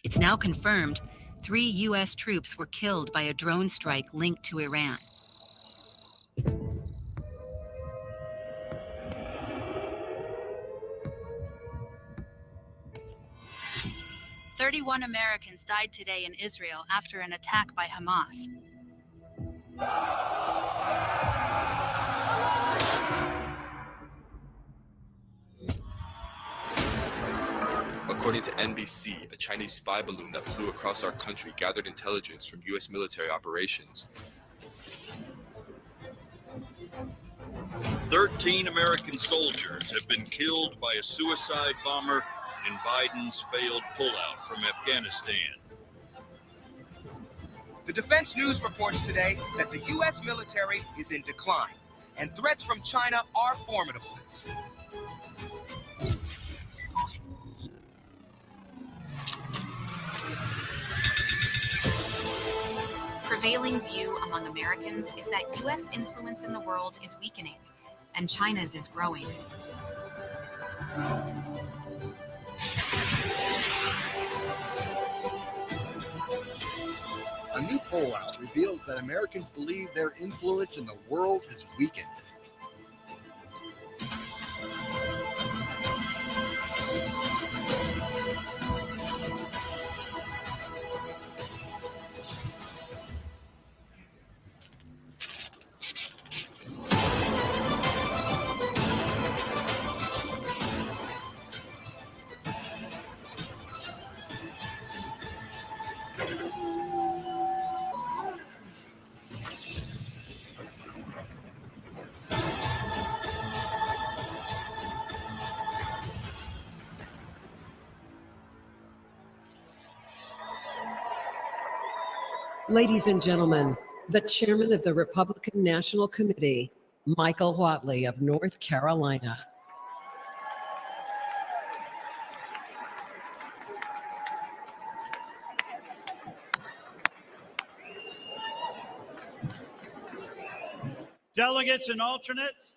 It's now confirmed 3 U.S. troops were killed by a drone strike linked to Iran. "31 Americans died today in Israel after an attack by Hamas." According to NBC, a Chinese spy balloon that flew across our country gathered intelligence from U.S. military operations. 13 American soldiers have been killed by a suicide bomber in Biden's failed pullout from Afghanistan. The Defense News reports today that the U.S. military is in decline, and threats from China are formidable. Prevailing view among Americans is that U.S. influence in the world is weakening, and China's is growing. A new poll out reveals that Americans believe their influence in the world has weakened. Ladies and gentlemen, the chairman of the Republican National Committee, Michael Whatley of North Carolina. Delegates and alternates,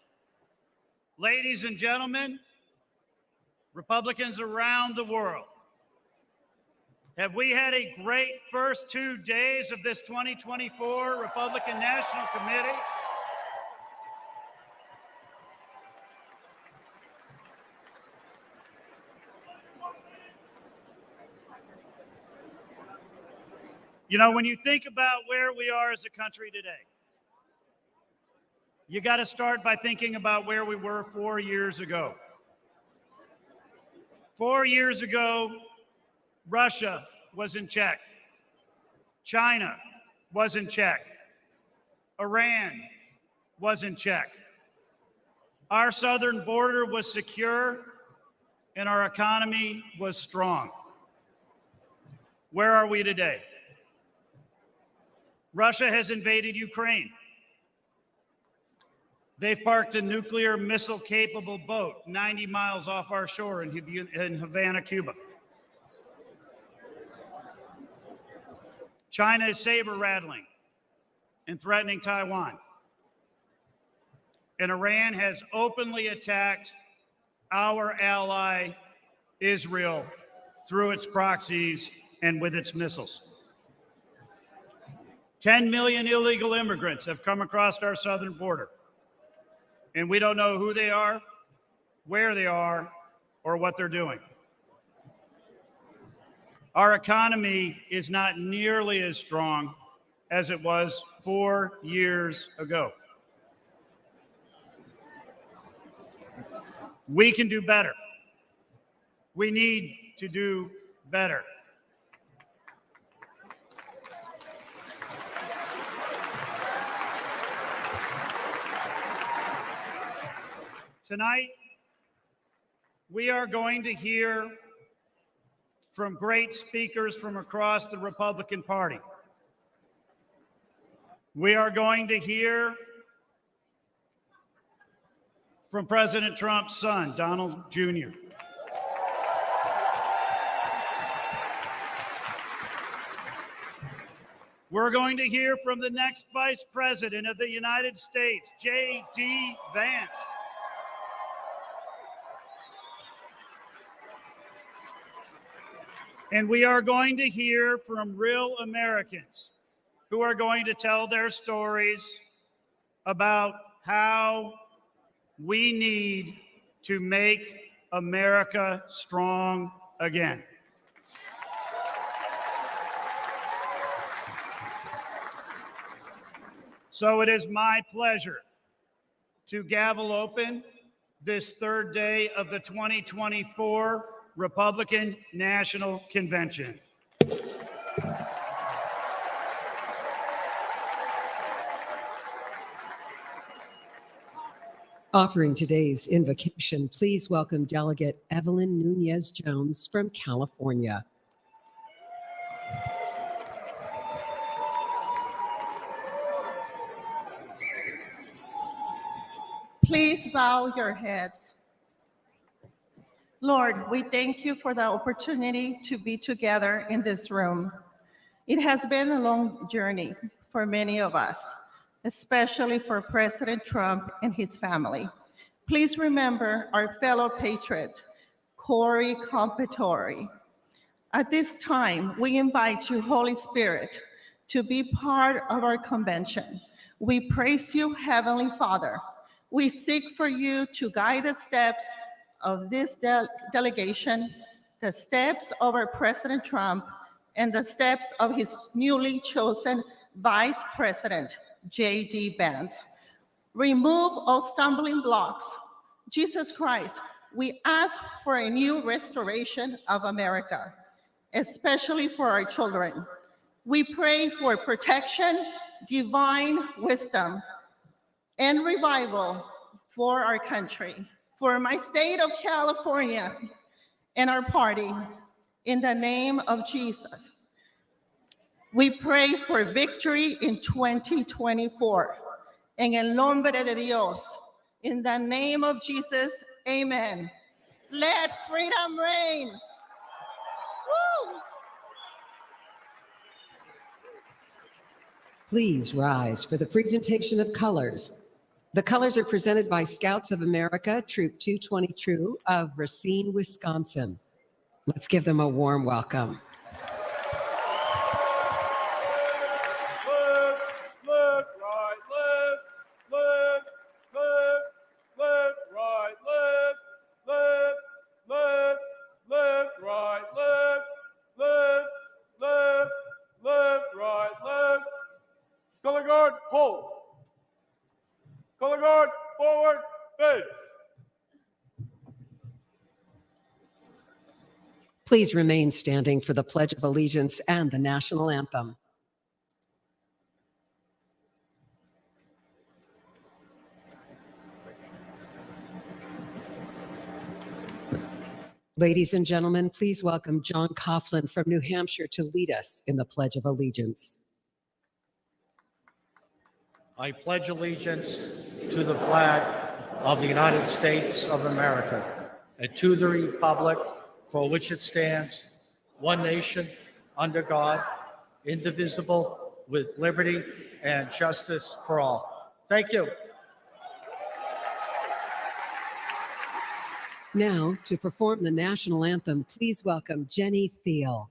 ladies and gentlemen, Republicans around the world, have we had a great first 2 days of this 2024 Republican National Committee? You know, when you think about where we are as a country today, you got to start by thinking about where we were 4 years ago. 4 years ago, Russia was in check. China was in check. Iran was in check. Our southern border was secure and our economy was strong. Where are we today? Russia has invaded Ukraine. They've parked a nuclear missile-capable boat 90 miles off our shore in Havana, Cuba. China is saber-rattling and threatening Taiwan. And Iran has openly attacked our ally, Israel, through its proxies and with its missiles. 10 million illegal immigrants have come across our southern border. And we don't know who they are, where they are, or what they're doing. Our economy is not nearly as strong as it was 4 years ago. We can do better. We need to do better. Tonight, we are going to hear from great speakers from across the Republican Party. We are going to hear from President Trump's son, Donald Jr. We're going to hear from the next Vice President of the United States, J.D. Vance. And we are going to hear from real Americans who are going to tell their stories about how we need to make America strong again. So it is my pleasure to gavel open this third day of the 2024 Republican National Convention. Offering today's invocation, please welcome Delegate Evelyn Nunez-Jones from California. Please bow your heads. Lord, we thank you for the opportunity to be together in this room. It has been a long journey for many of us, especially for President Trump and his family. Please remember our fellow patriot, Corey Competore. At this time, we invite you, Holy Spirit, to be part of our convention. We praise you, Heavenly Father. We seek for you to guide the steps of this delegation, the steps of our President Trump, and the steps of his newly chosen Vice President, J.D. Vance. Remove all stumbling blocks. Jesus Christ, we ask for a new restoration of America, especially for our children. We pray for protection, divine wisdom, and revival for our country, for my state of California and our party. In the name of Jesus, we pray for victory in 2024. En el nombre de Dios, in the name of Jesus, amen. Let freedom reign. Woo! Please rise for the presentation of colors. The colors are presented by Scouts of America, Troop 222 of Racine, Wisconsin. Let's give them a warm welcome. Color guard, hold. Color guard, forward, face. Please remain standing for the Pledge of Allegiance and the national anthem. Ladies and gentlemen, please welcome John Coughlin from New Hampshire to lead us in the Pledge of Allegiance. I pledge allegiance to the flag of the United States of America and to the republic for which it stands, one nation, under God, indivisible, with liberty and justice for all. Thank you. Now, to perform the national anthem, please welcome Jenny Thiel.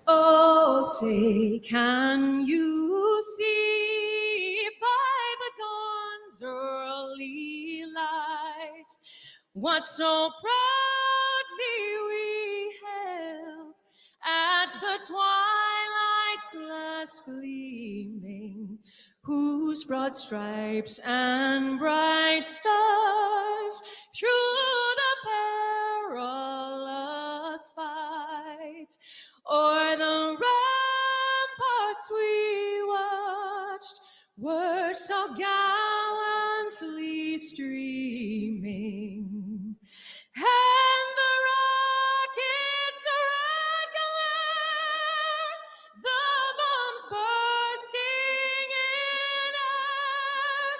Oh, say, can you see by the dawn's early light what so proudly we hailed at the twilight's last gleaming, whose broad stripes and bright stars through the perilous fight o'er the ramparts we watched were so gallantly streaming, and the rockets' red glare, the bombs bursting in air,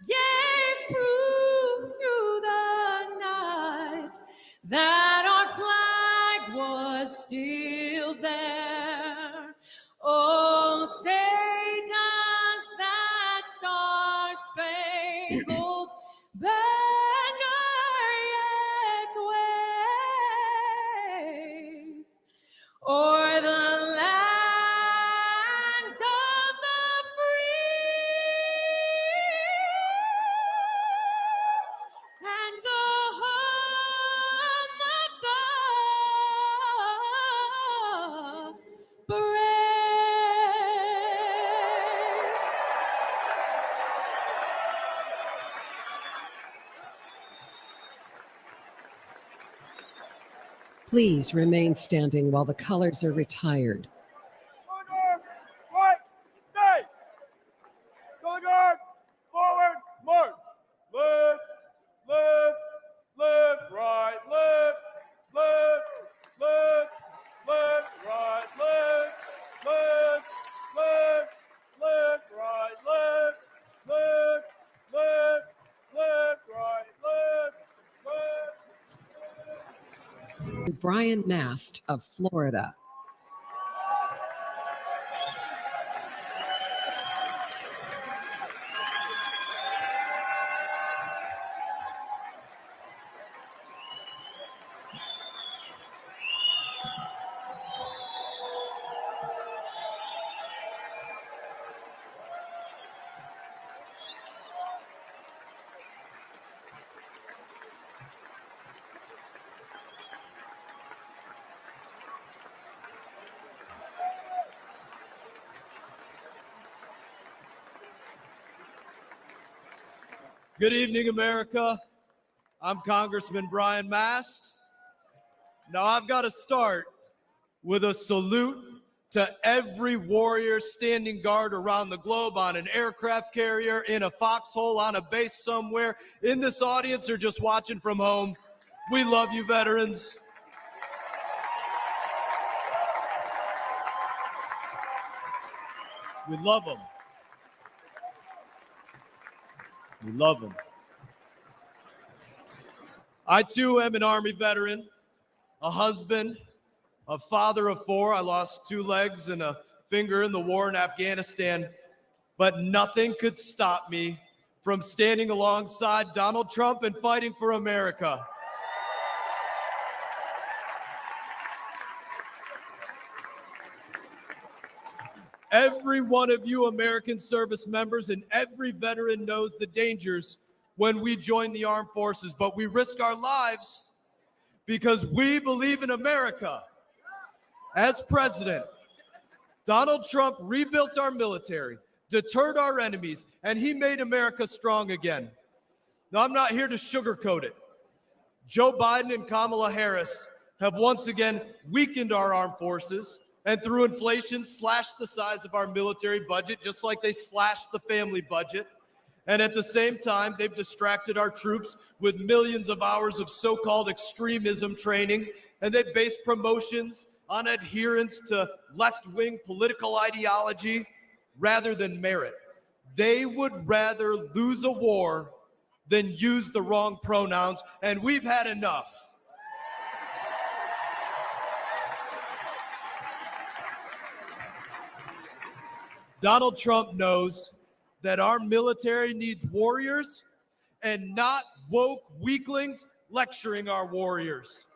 gave proof through the night that our flag was still there. Oh, say does that star Please remain standing while the colors are retired. Color guard, right, face. Color guard, forward, march. Left, left, left, right, left, left, left, left, right, left, left, left, left, right, left, left, left, left, right, left, left. Brian Mast of Florida. Good evening, America. I'm Congressman Brian Mast. Now, I've got to start with a salute to every warrior standing guard around the globe on an aircraft carrier, in a foxhole, on a base somewhere, in this audience, or just watching from home. We love you, veterans. We love them. We love them. I, too, am an Army veteran, a husband, a father of 4. I lost 2 legs and a finger in the war in Afghanistan, but nothing could stop me from standing alongside Donald Trump and fighting for America. Every one of you American service members and every veteran knows the dangers when we join the armed forces, but we risk our lives because we believe in America. As president, Donald Trump rebuilt our military, deterred our enemies, and he made America strong again. Now, I'm not here to sugarcoat it. Joe Biden and Kamala Harris have once again weakened our armed forces, and through inflation, slashed the size of our military budget, just like they slashed the family budget. And at the same time, they've distracted our troops with millions of hours of so-called extremism training, and they've based promotions on adherence to left-wing political ideology rather than merit. They would rather lose a war than use the wrong pronouns, and we've had enough. Donald Trump knows that our military needs warriors and not woke weaklings lecturing our warriors.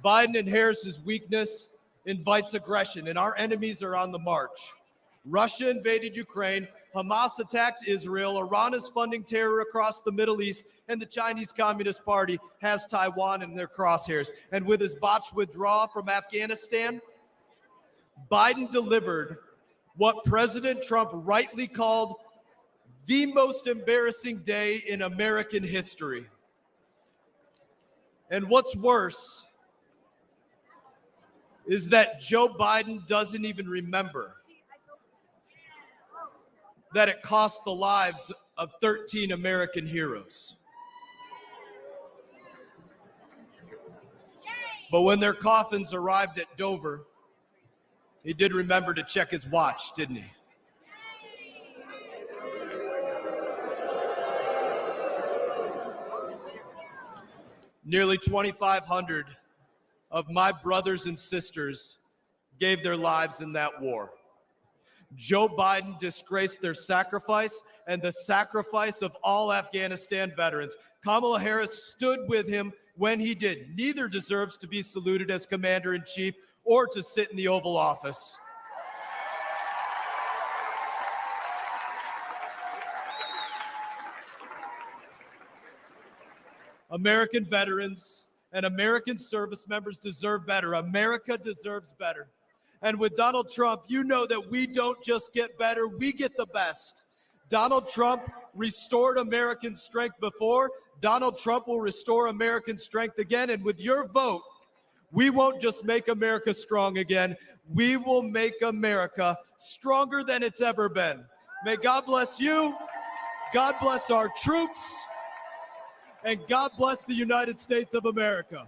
Biden and Harris's weakness invites aggression, and our enemies are on the march. Russia invaded Ukraine, Hamas attacked Israel, Iran is funding terror across the Middle East, and the Chinese Communist Party has Taiwan in their crosshairs. And with his botched withdrawal from Afghanistan, Biden delivered what President Trump rightly called the most embarrassing day in American history. And what's worse is that Joe Biden doesn't even remember that it cost the lives of 13 American heroes. But when their coffins arrived at Dover, he did remember to check his watch, didn't he? Nearly 2,500 of my brothers and sisters gave their lives in that war. Joe Biden disgraced their sacrifice and the sacrifice of all Afghanistan veterans. Kamala Harris stood with him when he did. Neither deserves to be saluted as commander-in-chief or to sit in the Oval Office. American veterans and American service members deserve better. America deserves better. And with Donald Trump, you know that we don't just get better, we get the best. Donald Trump restored American strength before. Donald Trump will restore American strength again. And with your vote, we won't just make America strong again. We will make America stronger than it's ever been. May God bless you. God bless our troops. And God bless the United States of America.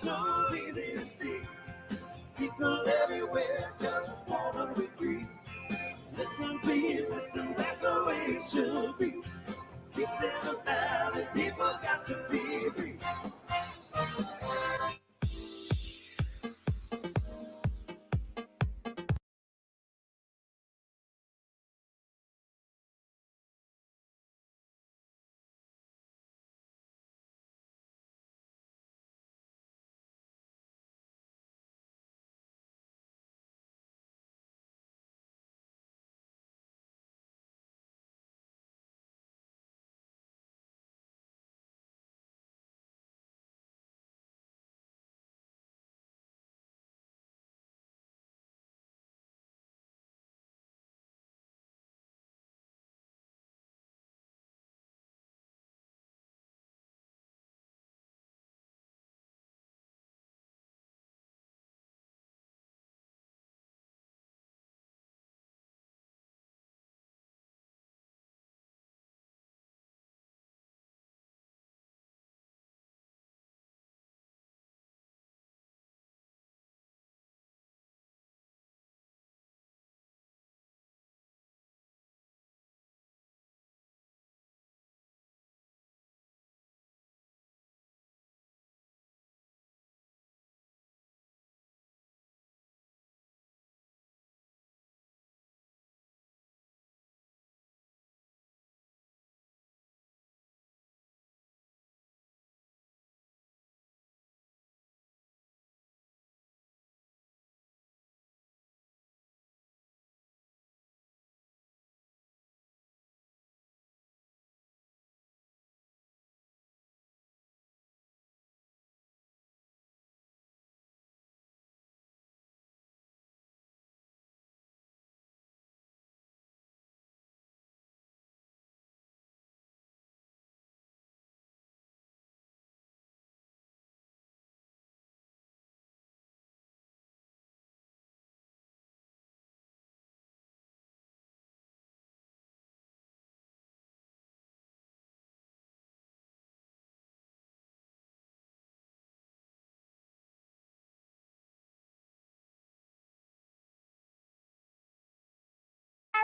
So easy to see. People everywhere just want to be free. Listen, please, listen, that's the way it should be. Peace in the valley, people got to be free.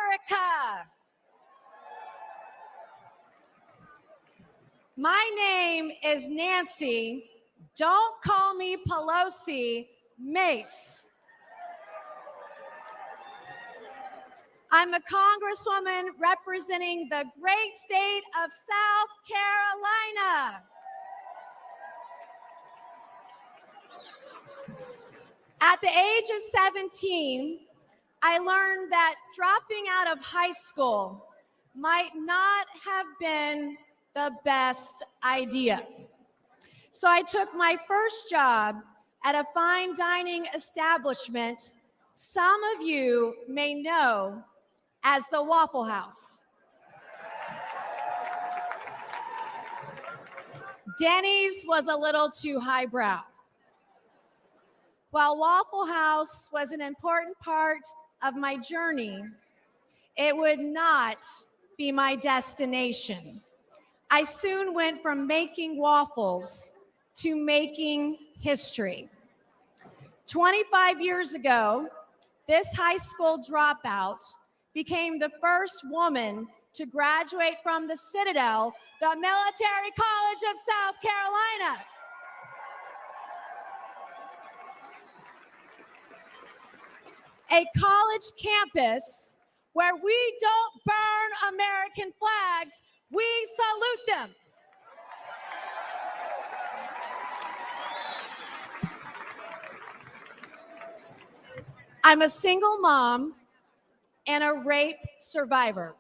America. My name is Nancy. Don't call me Pelosi, Mace. I'm a congresswoman representing the great state of South Carolina. At the age of 17, I learned that dropping out of high school might not have been the best idea. So I took my first job at a fine dining establishment some of you may know as the Waffle House. Denny's was a little too highbrow. While Waffle House was an important part of my journey, it would not be my destination. I soon went from making waffles to making history. 25 years ago, this high school dropout became the first woman to graduate from the Citadel, the Military College of South Carolina. A college campus where we don't burn American flags, we salute them. I'm a single mom and a rape survivor.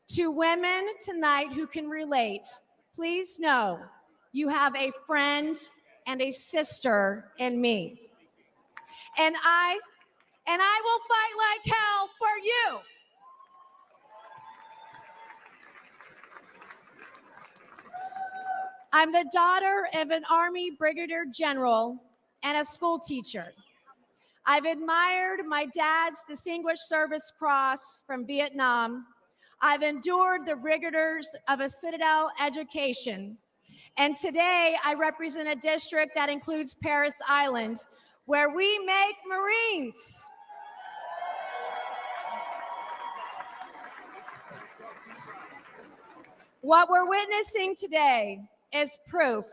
To women tonight who can relate, please know you have a friend and a sister in me. And I will fight like hell for you. I'm the daughter of an Army Brigadier General and a school teacher. I've admired my dad's Distinguished Service Cross from Vietnam. I've endured the rigors of a Citadel education. And today I represent a district that includes Paris Island, where we make Marines. What we're witnessing today is proof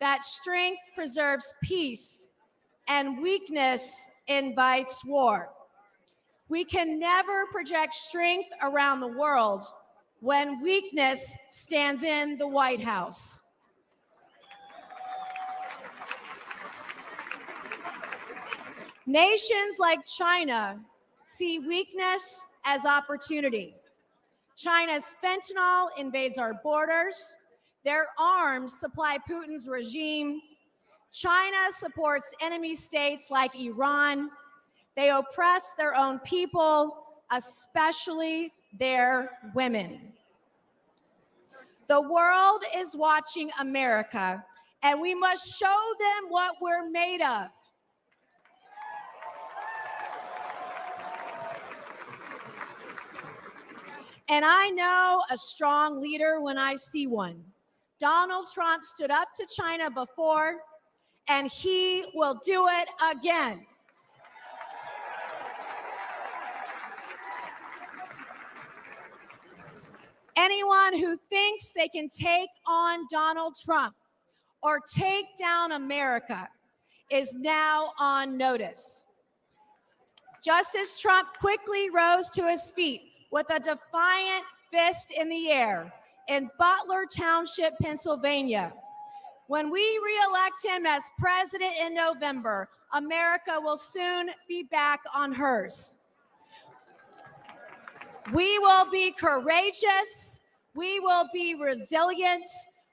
that strength preserves peace and weakness invites war. We can never project strength around the world when weakness stands in the White House. Nations like China see weakness as opportunity. China's fentanyl invades our borders. Their arms supply Putin's regime. China supports enemy states like Iran. They oppress their own people, especially their women. The world is watching America, and we must show them what we're made of. And I know a strong leader when I see one. Donald Trump stood up to China before, and he will do it again. Anyone who thinks they can take on Donald Trump or take down America is now on notice. Just as Trump quickly rose to his feet with a defiant fist in the air in Butler Township, Pennsylvania, when we re-elect him as president in November, America will soon be back on hers. We will be courageous, we will be resilient,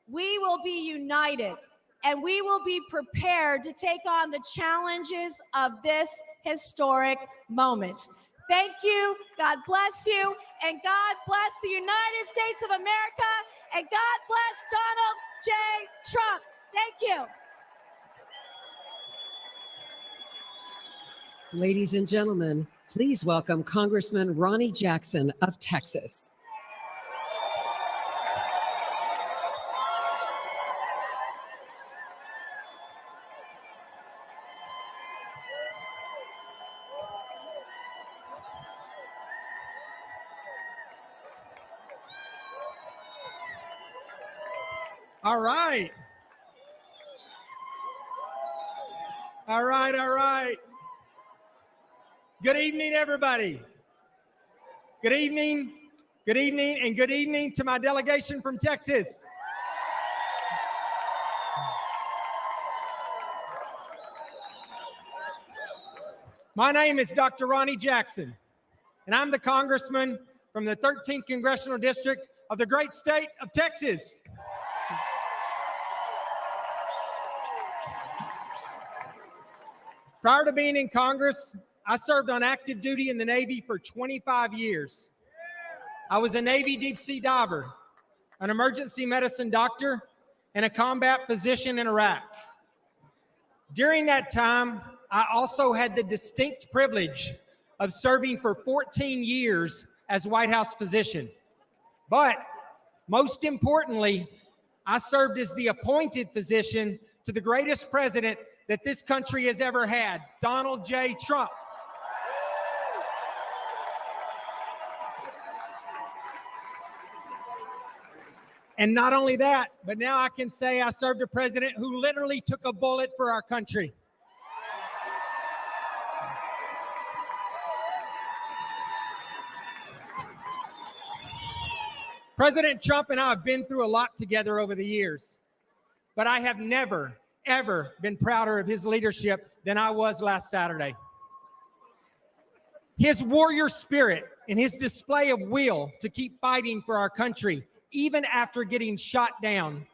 we will be united, and we will be prepared to take on the challenges of this historic moment. Thank you, God bless you, and God bless the United States of America, and God bless Donald J. Trump. Thank you. Ladies and gentlemen, please welcome Congressman Ronnie Jackson of Texas. All right. All right, all right. Good evening, everybody. Good evening, and good evening to my delegation from Texas. My name is Dr. Ronnie Jackson, and I'm the congressman from the 13th Congressional District of the great state of Texas. Prior to being in Congress, I served on active duty in the Navy for 25 years. I was a Navy deep sea diver, an emergency medicine doctor, and a combat physician in Iraq. During that time, I also had the distinct privilege of serving for 14 years as White House physician. But most importantly, I served as the appointed physician to the greatest president that this country has ever had, Donald J. Trump. And not only that, but now I can say I served a president who literally took a bullet for our country. President Trump and I have been through a lot together over the years, but I have never, ever been prouder of his leadership than I was last Saturday. His warrior spirit and his display of will to keep fighting for our country, even after getting shot down,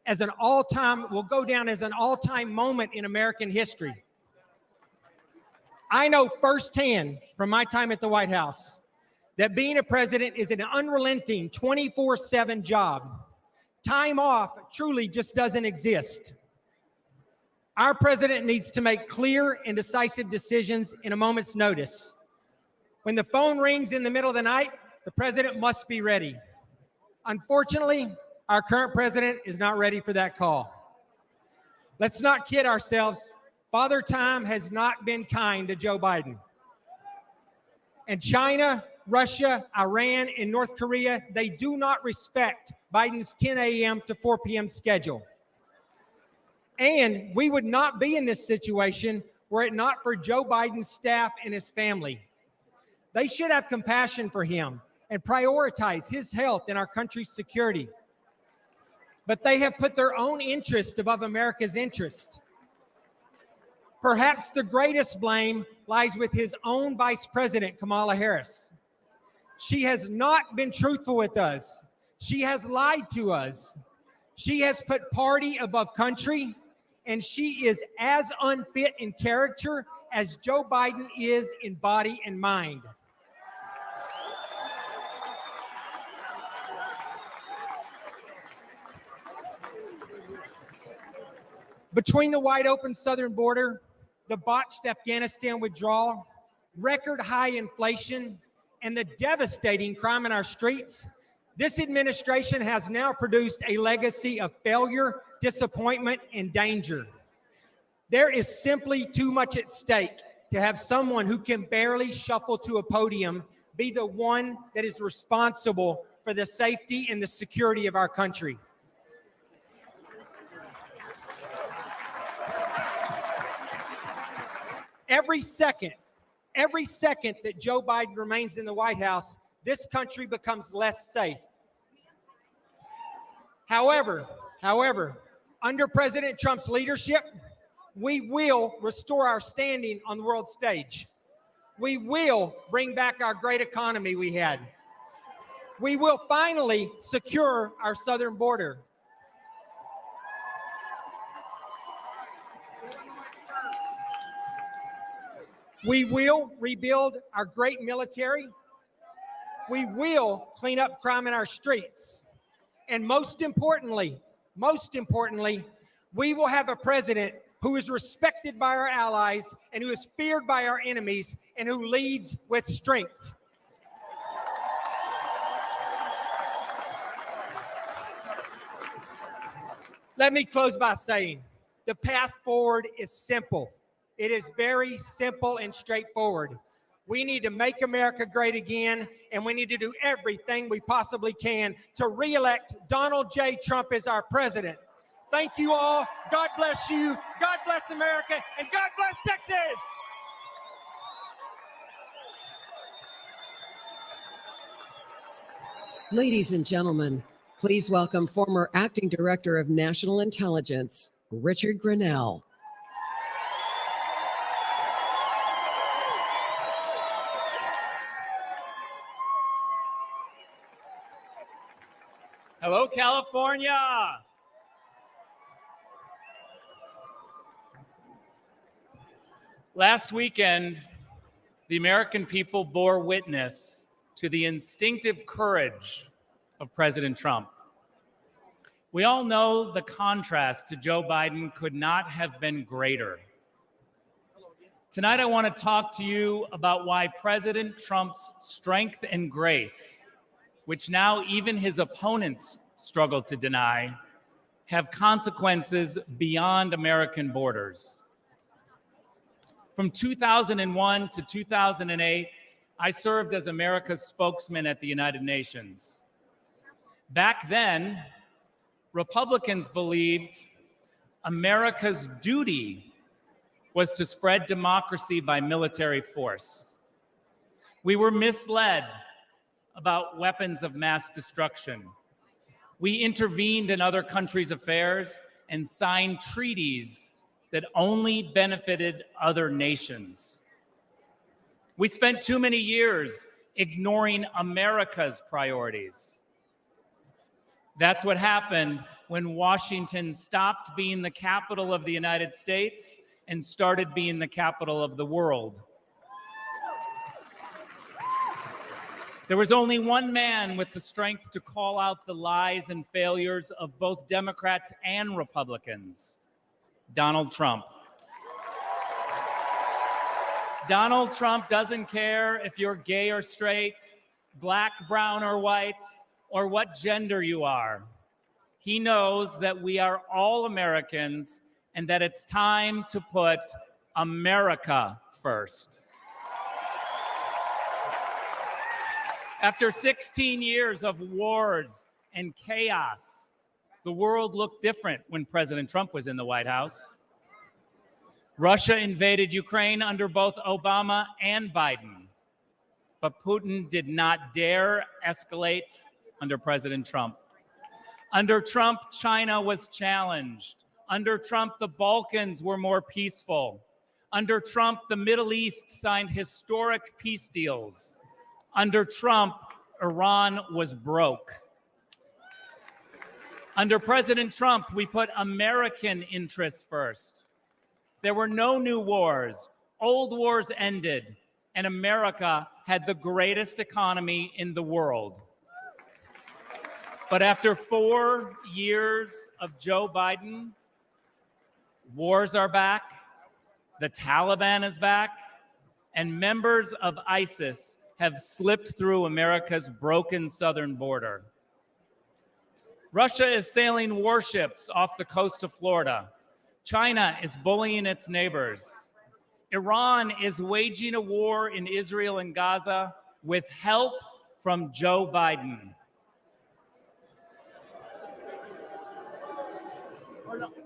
will go down as an all-time moment in American history. I know firsthand from my time at the White House that being a president is an unrelenting 24/7 job. Time off truly just doesn't exist. Our president needs to make clear and decisive decisions in a moment's notice. When the phone rings in the middle of the night, the president must be ready. Unfortunately, our current president is not ready for that call. Let's not kid ourselves. Father Time has not been kind to Joe Biden. And China, Russia, Iran, and North Korea, they do not respect Biden's 10 a.m. to 4 p.m. schedule. And we would not be in this situation were it not for Joe Biden's staff and his family. They should have compassion for him and prioritize his health and our country's security. But they have put their own interest above America's interest. Perhaps the greatest blame lies with his own Vice President, Kamala Harris. She has not been truthful with us. She has lied to us. She has put party above country, and she is as unfit in character as Joe Biden is in body and mind. Between the wide open southern border, the botched Afghanistan withdrawal, record high inflation, and the devastating crime in our streets, this administration has now produced a legacy of failure, disappointment, and danger. There is simply too much at stake to have someone who can barely shuffle to a podium be the one that is responsible for the safety and the security of our country. Every second that Joe Biden remains in the White House, this country becomes less safe. However, under President Trump's leadership, we will restore our standing on the world stage. We will bring back our great economy we had. We will finally secure our southern border. We will rebuild our great military. We will clean up crime in our streets. And most importantly, we will have a president who is respected by our allies and who is feared by our enemies and who leads with strength. Let me close by saying the path forward is simple. It is very simple and straightforward. We need to make America great again, and we need to do everything we possibly can to re-elect Donald J. Trump as our president. Thank you all. God bless you. God bless America, and God bless Texas. Ladies and gentlemen, please welcome former Acting Director of National Intelligence, Richard Grenell. Hello, California. Last weekend, the American people bore witness to the instinctive courage of President Trump. We all know the contrast to Joe Biden could not have been greater. Tonight, I want to talk to you about why President Trump's strength and grace, which now even his opponents struggle to deny, have consequences beyond American borders. From 2001 to 2008, I served as America's spokesman at the United Nations. Back then, Republicans believed America's duty was to spread democracy by military force. We were misled about weapons of mass destruction. We intervened in other countries' affairs and signed treaties that only benefited other nations. We spent too many years ignoring America's priorities. That's what happened when Washington stopped being the capital of the United States and started being the capital of the world. There was only one man with the strength to call out the lies and failures of both Democrats and Republicans: Donald Trump. Donald Trump doesn't care if you're gay or straight, black, brown, or white, or what gender you are. He knows that we are all Americans and that it's time to put America first. After 16 years of wars and chaos, the world looked different when President Trump was in the White House. Russia invaded Ukraine under both Obama and Biden, but Putin did not dare escalate under President Trump. Under Trump, China was challenged. Under Trump, the Balkans were more peaceful. Under Trump, the Middle East signed historic peace deals. Under Trump, Iran was broke. Under President Trump, we put American interests first. There were no new wars. Old wars ended, and America had the greatest economy in the world. But after 4 years of Joe Biden, wars are back, the Taliban is back, and members of ISIS have slipped through America's broken southern border. Russia is sailing warships off the coast of Florida. China is bullying its neighbors. Iran is waging a war in Israel and Gaza with help from Joe Biden.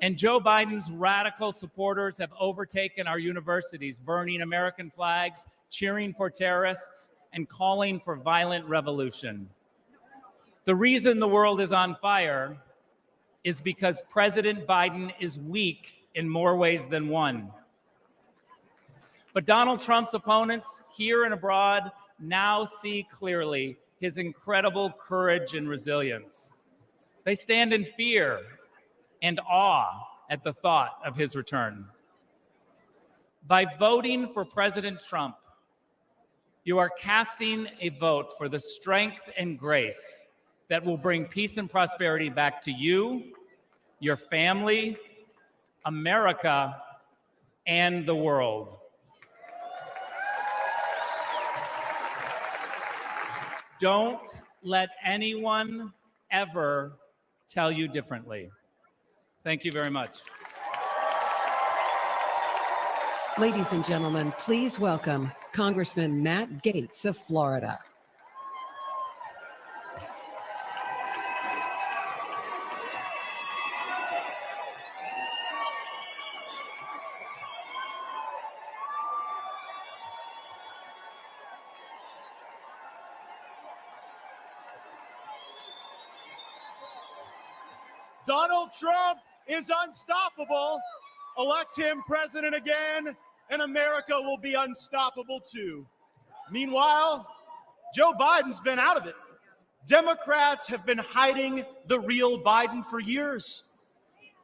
And Joe Biden's radical supporters have overtaken our universities, burning American flags, cheering for terrorists, and calling for violent revolution. The reason the world is on fire is because President Biden is weak in more ways than one. But Donald Trump's opponents here and abroad now see clearly his incredible courage and resilience. They stand in fear and awe at the thought of his return. By voting for President Trump, you are casting a vote for the strength and grace that will bring peace and prosperity back to you, your family, America, and the world. Don't let anyone ever tell you differently. Thank you very much. Ladies and gentlemen, please welcome Congressman Matt Gaetz of Florida. Donald Trump is unstoppable. Elect him president again, and America will be unstoppable too. Meanwhile, Joe Biden's been out of it. Democrats have been hiding the real Biden for years.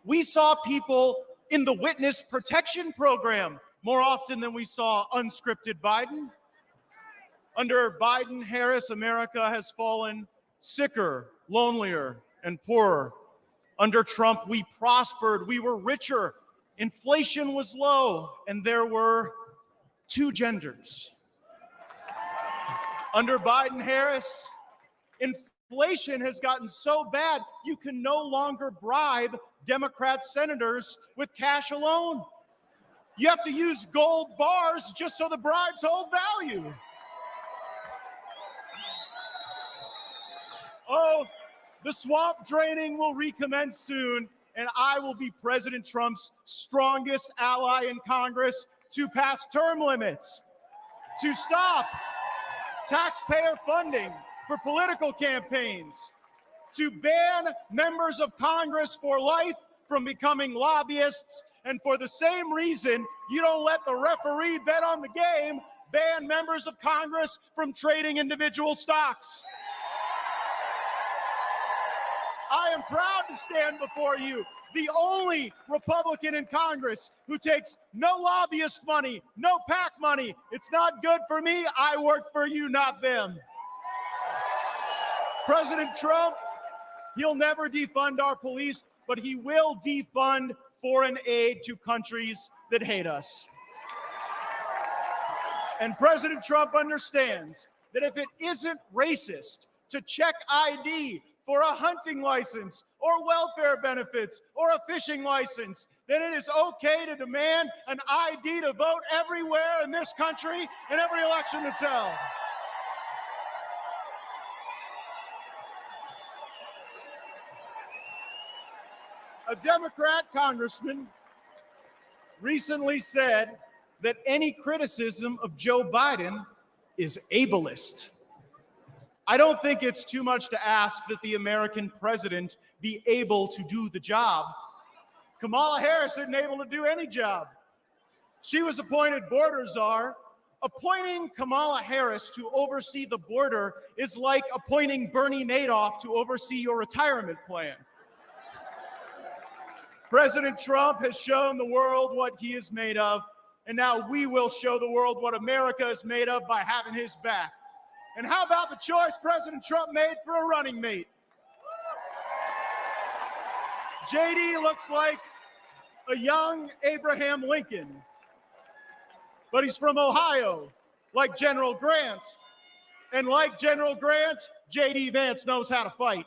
We saw people in the witness protection program more often than we saw unscripted Biden. Under Biden-Harris, America has fallen sicker, lonelier, and poorer. Under Trump, we prospered, we were richer, inflation was low, and there were 2 genders. Under Biden-Harris, inflation has gotten so bad, you can no longer bribe Democrat senators with cash alone. You have to use gold bars just so the bribes hold value. Oh, the swamp draining will recommence soon, and I will be President Trump's strongest ally in Congress to pass term limits, to stop taxpayer funding for political campaigns, to ban members of Congress for life from becoming lobbyists, and for the same reason you don't let the referee bet on the game, ban members of Congress from trading individual stocks. I am proud to stand before you, the only Republican in Congress who takes no lobbyist money, no PAC money. It's not good for me. I work for you, not them. President Trump, he'll never defund our police, but he will defund foreign aid to countries that hate us. And President Trump understands that if it isn't racist to check ID for a hunting license or welfare benefits or a fishing license, then it is okay to demand an ID to vote everywhere in this country in every election that's held. A Democrat congressman recently said that any criticism of Joe Biden is ableist. I don't think it's too much to ask that the American president be able to do the job. Kamala Harris isn't able to do any job. She was appointed border czar. Appointing Kamala Harris to oversee the border is like appointing Bernie Madoff to oversee your retirement plan. President Trump has shown the world what he is made of, and now we will show the world what America is made of by having his back. And how about the choice President Trump made for a running mate? JD looks like a young Abraham Lincoln, but he's from Ohio, like General Grant. And like General Grant, JD Vance knows how to fight.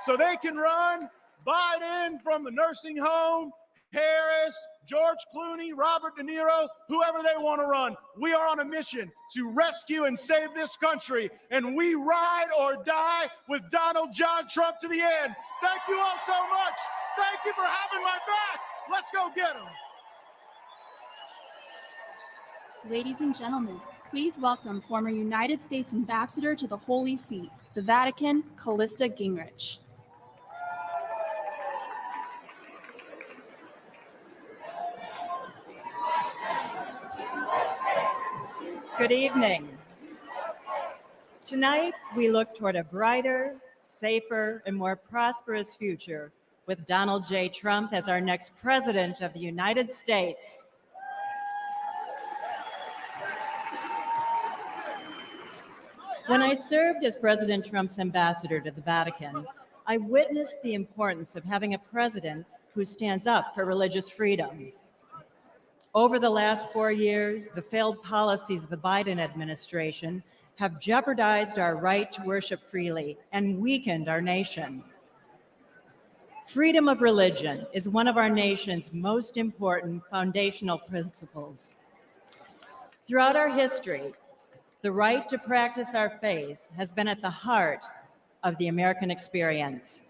So they can run Biden from the nursing home, Harris, George Clooney, Robert De Niro, whoever they want to run. We are on a mission to rescue and save this country, and we ride or die with Donald John Trump to the end. Thank you all so much. Thank you for having my back. Let's go get him. Ladies and gentlemen, please welcome former United States Ambassador to the Holy See, the Vatican, Callista Gingrich. Good evening. Tonight, we look toward a brighter, safer, and more prosperous future with Donald J. Trump as our next president of the United States. When I served as President Trump's ambassador to the Vatican, I witnessed the importance of having a president who stands up for religious freedom. Over the last 4 years, the failed policies of the Biden administration have jeopardized our right to worship freely and weakened our nation. Freedom of religion is one of our nation's most important foundational principles. Throughout our history, the right to practice our faith has been at the heart of the American experience.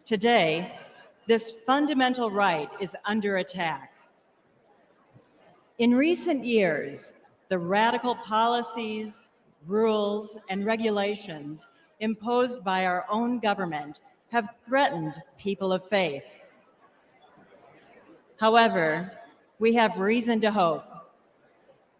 Today, this fundamental right is under attack. In recent years, the radical policies, rules, and regulations imposed by our own government have threatened people of faith. However, we have reason to hope.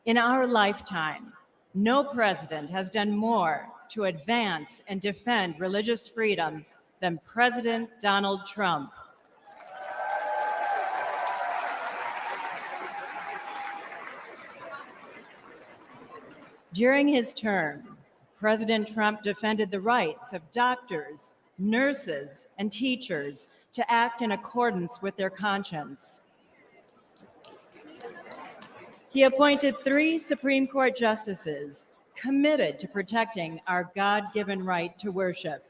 In our lifetime, no president has done more to advance and defend religious freedom than President Donald Trump. During his term, President Trump defended the rights of doctors, nurses, and teachers to act in accordance with their conscience. He appointed 3 Supreme Court justices committed to protecting our God-given right to worship.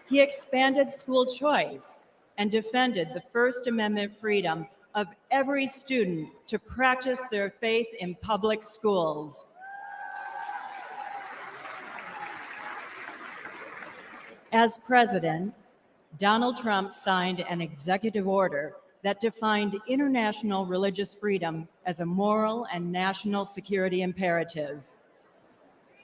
He expanded school choice and defended the First Amendment freedom of every student to practice their faith in public schools. As president, Donald Trump signed an executive order that defined international religious freedom as a moral and national security imperative.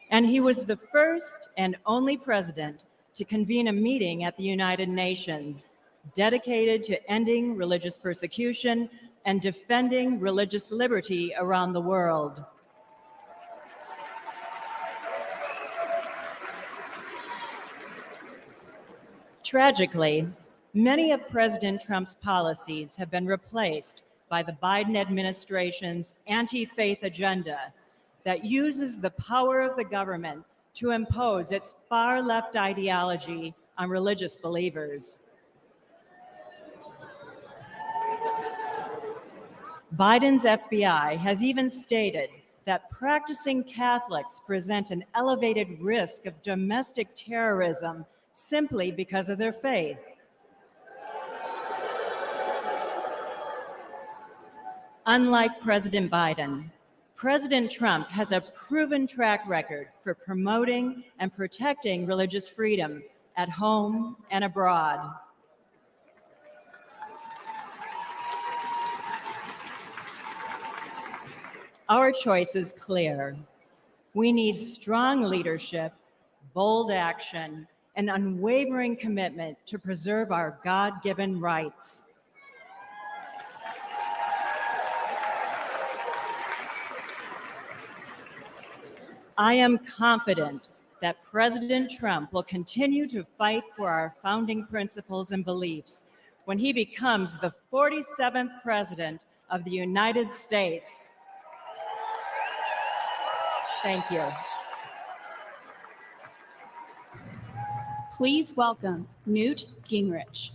And he was the first and only president to convene a meeting at the United Nations dedicated to ending religious persecution and defending religious liberty around the world. Tragically, many of President Trump's policies have been replaced by the Biden administration's anti-faith agenda that uses the power of the government to impose its far-left ideology on religious believers. Biden's FBI has even stated that practicing Catholics present an elevated risk of domestic terrorism simply because of their faith. Unlike President Biden, President Trump has a proven track record for promoting and protecting religious freedom at home and abroad. Our choice is clear. We need strong leadership, bold action, and unwavering commitment to preserve our God-given rights. I am confident that President Trump will continue to fight for our founding principles and beliefs when he becomes the 47th President of the United States. Thank you. Please welcome Newt Gingrich.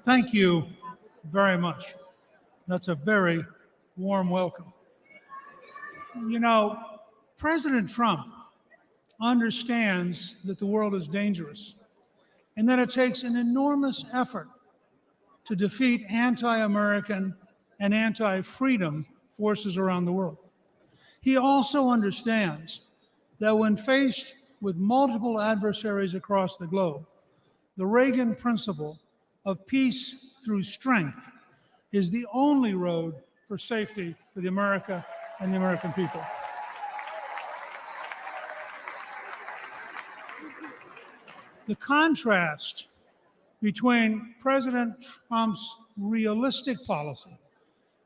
Thank you very much. That's a very warm welcome. You know, President Trump understands that the world is dangerous and that it takes an enormous effort to defeat anti-American and anti-freedom forces around the world. He also understands that when faced with multiple adversaries across the globe, the Reagan principle of peace through strength is the only road for safety for the America and the American people. The contrast between President Trump's realistic policy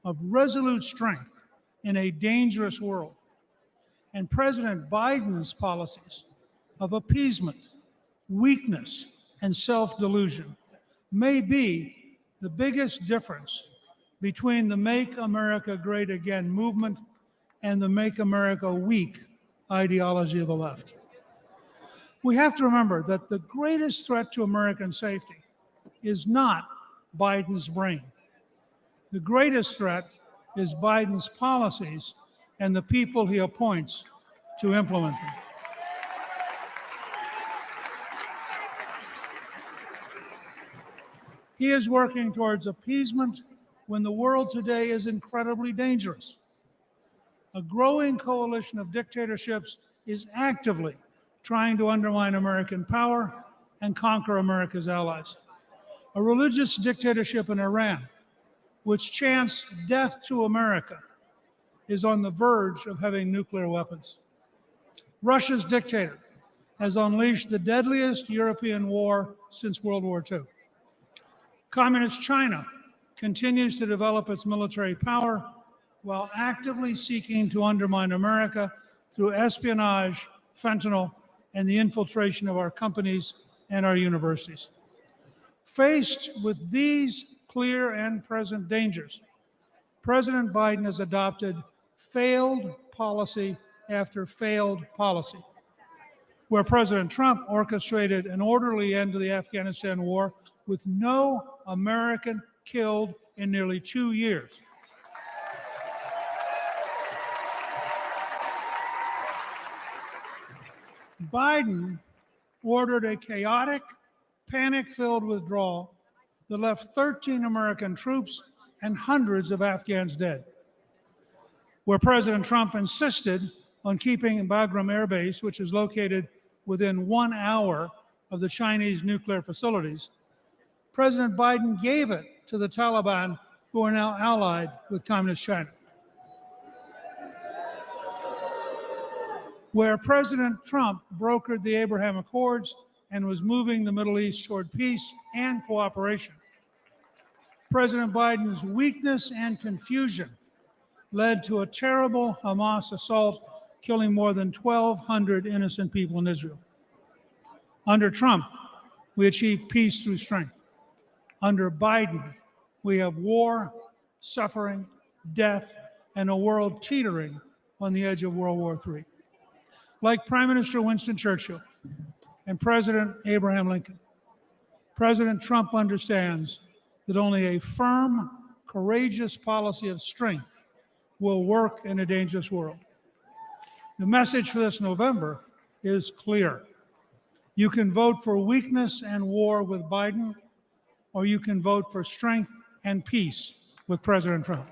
of resolute strength in a dangerous world and President Biden's policies of appeasement, weakness, and self-delusion may be the biggest difference between the Make America Great Again movement and the Make America Weak ideology of the left. We have to remember that the greatest threat to American safety is not Biden's brain. The greatest threat is Biden's policies and the people he appoints to implement them. He is working towards appeasement when the world today is incredibly dangerous. A growing coalition of dictatorships is actively trying to undermine American power and conquer America's allies. A religious dictatorship in Iran, which chants death to America, is on the verge of having nuclear weapons. Russia's dictator has unleashed the deadliest European war since World War II. Communist China continues to develop its military power while actively seeking to undermine America through espionage, fentanyl, and the infiltration of our companies and our universities. Faced with these clear and present dangers, President Biden has adopted failed policy after failed policy, where President Trump orchestrated an orderly end to the Afghanistan war with no American killed in nearly 2 years. Biden ordered a chaotic, panic-filled withdrawal that left 13 American troops and hundreds of Afghans dead. Where President Trump insisted on keeping Bagram Air Base, which is located within 1 hour of the Chinese nuclear facilities, President Biden gave it to the Taliban, who are now allied with Communist China. Where President Trump brokered the Abraham Accords and was moving the Middle East toward peace and cooperation, President Biden's weakness and confusion led to a terrible Hamas assault, killing more than 1,200 innocent people in Israel. Under Trump, we achieved peace through strength. Under Biden, we have war, suffering, death, and a world teetering on the edge of World War III. Like Prime Minister Winston Churchill and President Abraham Lincoln, President Trump understands that only a firm, courageous policy of strength will work in a dangerous world. The message for this November is clear. You can vote for weakness and war with Biden, or you can vote for strength and peace with President Trump.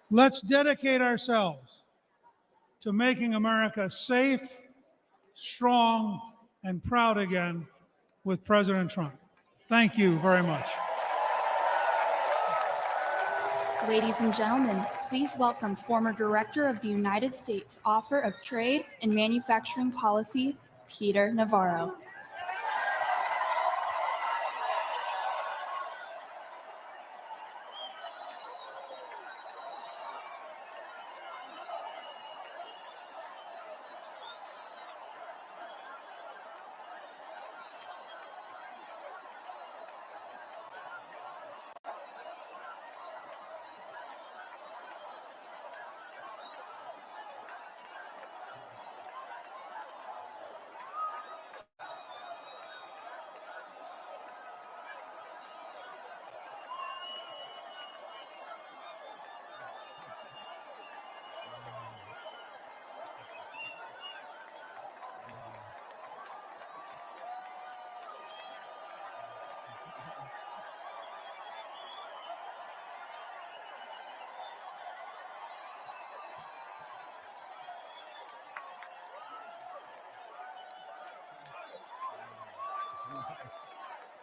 Let's dedicate ourselves to making America safe, strong, and proud again with President Trump. Thank you very much. Ladies and gentlemen, please welcome former Director of the United States Office of Trade and Manufacturing Policy, Peter Navarro.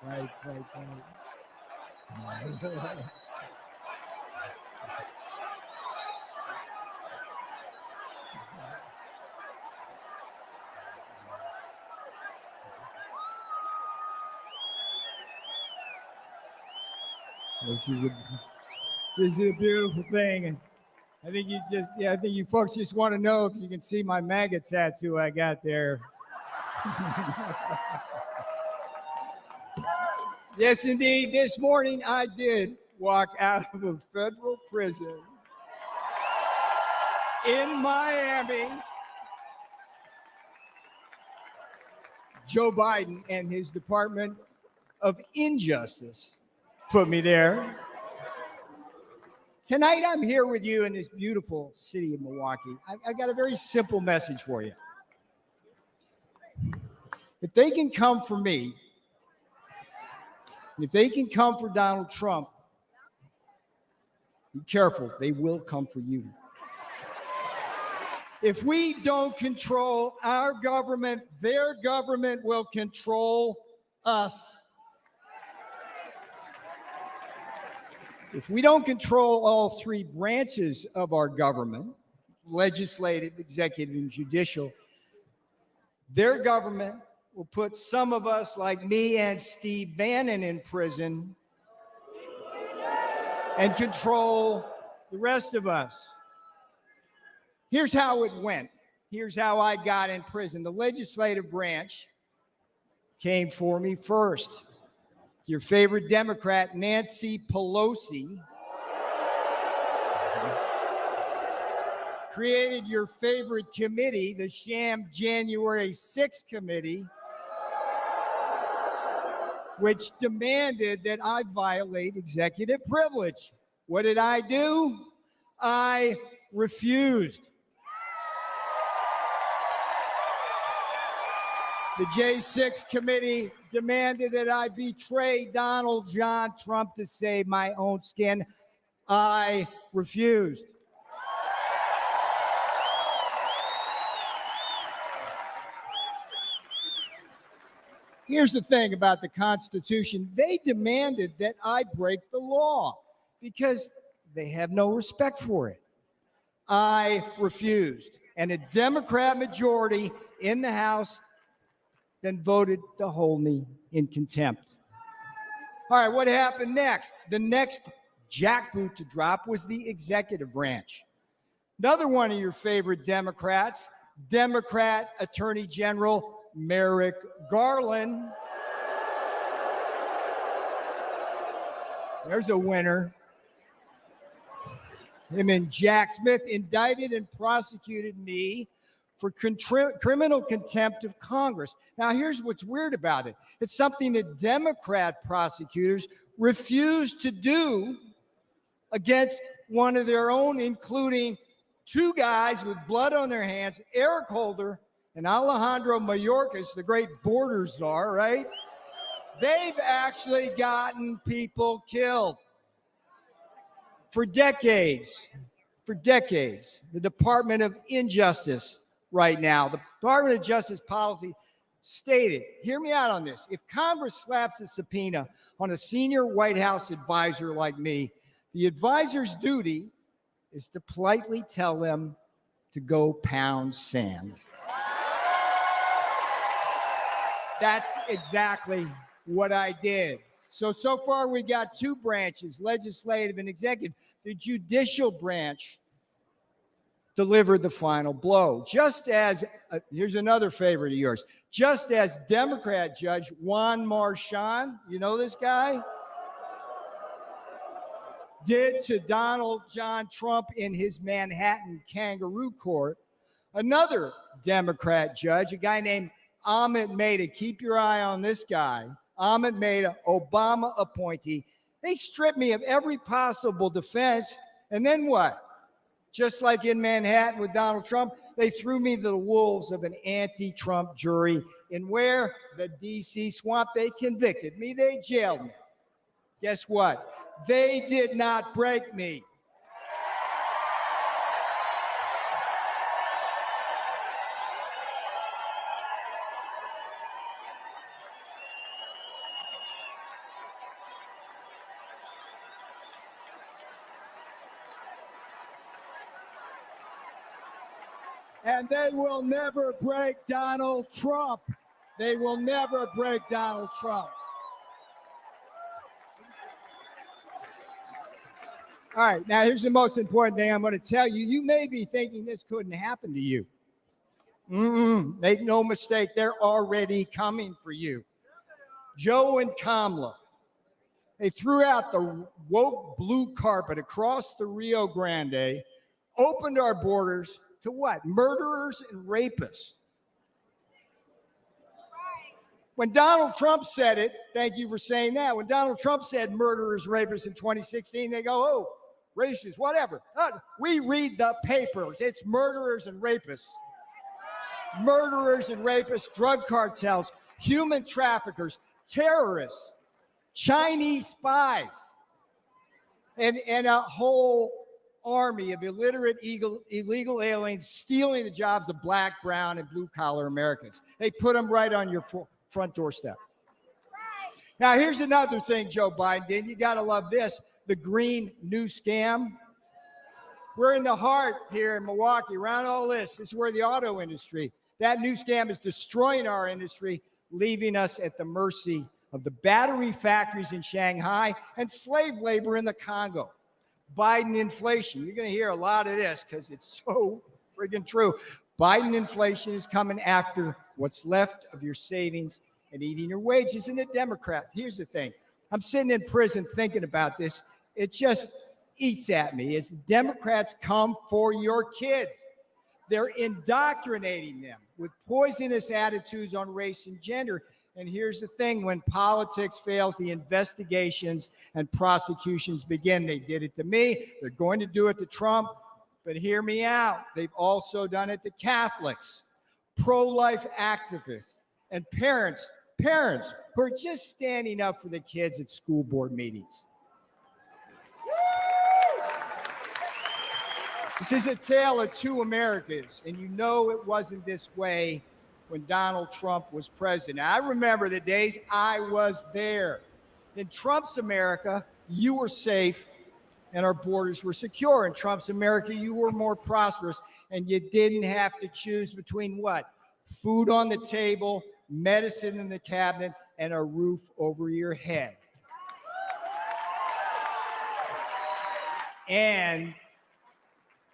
Right. This is a beautiful thing, and I think I think you folks just want to know if you can see my MAGA tattoo I got there. Yes, indeed. This morning I did walk out of a federal prison in Miami. Joe Biden and his Department of Injustice put me there. Tonight I'm here with you in this beautiful city of Milwaukee. I've got a very simple message for you. If they can come for me, if they can come for Donald Trump, be careful, they will come for you. If we don't control our government, their government will control us. If we don't control all three branches of our government, legislative, executive, and judicial, their government will put some of us, like me and Steve Bannon, in prison and control the rest of us. Here's how it went. Here's how I got in prison. The legislative branch came for me first. Your favorite Democrat, Nancy Pelosi, created your favorite committee, the sham January 6th committee, which demanded that I violate executive privilege. What did I do? I refused. The J6 committee demanded that I betray Donald John Trump to save my own skin. I refused. Here's the thing about the Constitution. They demanded that I break the law because they have no respect for it. I refused. And a Democrat majority in the House then voted to hold me in contempt. All right, what happened next? The next jackboot to drop was the executive branch. Another one of your favorite Democrats, Democrat Attorney General Merrick Garland. There's a winner. Him and Jack Smith indicted and prosecuted me for criminal contempt of Congress. Now, here's what's weird about it. It's something that Democrat prosecutors refused to do against one of their own, including two guys with blood on their hands, Eric Holder and Alejandro Mayorkas, the great border czar, right? They've actually gotten people killed for decades. For decades. The Department of Injustice right now, the Department of Justice policy stated, hear me out on this, if Congress slaps a subpoena on a senior White House advisor like me, the advisor's duty is to politely tell them to go pound sand. That's exactly what I did. So far we got two branches, legislative and executive. The judicial branch delivered the final blow. Just as, here's another favorite of yours, just as Democrat Judge Juan Marchand, you know this guy, did to Donald John Trump in his Manhattan kangaroo court, another Democrat judge, a guy named Ahmed Maida, keep your eye on this guy, Ahmed Maida, Obama appointee, they stripped me of every possible defense, and then what? Just like in Manhattan with Donald Trump, they threw me to the wolves of an anti-Trump jury. And where? The D.C. swamp. They convicted me. They jailed me. Guess what? They did not break me. And they will never break Donald Trump. They will never break Donald Trump. All right, now here's the most important thing I'm going to tell you. You may be thinking this couldn't happen to you. Make no mistake, they're already coming for you. Joe and Kamala, they threw out the woke blue carpet across the Rio Grande, opened our borders to what? Murderers and rapists. When Donald Trump said it, thank you for saying that. When Donald Trump said murderers, rapists in 2016, they go, oh, racist, whatever. We read the papers. It's murderers and rapists. Murderers and rapists, drug cartels, human traffickers, terrorists, Chinese spies, and a whole army of illiterate illegal aliens stealing the jobs of black, brown, and blue-collar Americans. They put them right on your front doorstep. Now, here's another thing Joe Biden did. You got to love this. The green new scam. We're in the heart here in Milwaukee around all this. This is where the auto industry, that new scam is destroying our industry, leaving us at the mercy of the battery factories in Shanghai and slave labor in the Congo. Biden inflation. You're going to hear a lot of this because it's so friggin' true. Biden inflation is coming after what's left of your savings and eating your wages. And the Democrats, here's the thing. I'm sitting in prison thinking about this. It just eats at me as the Democrats come for your kids. They're indoctrinating them with poisonous attitudes on race and gender. And here's the thing, when politics fails, the investigations and prosecutions begin. They did it to me. They're going to do it to Trump. But hear me out. They've also done it to Catholics, pro-life activists, and parents who are just standing up for the kids at school board meetings. This is a tale of two Americas, and you know it wasn't this way when Donald Trump was president. I remember the days I was there. In Trump's America, you were safe and our borders were secure. In Trump's America, you were more prosperous, and you didn't have to choose between what? Food on the table, medicine in the cabinet, and a roof over your head. And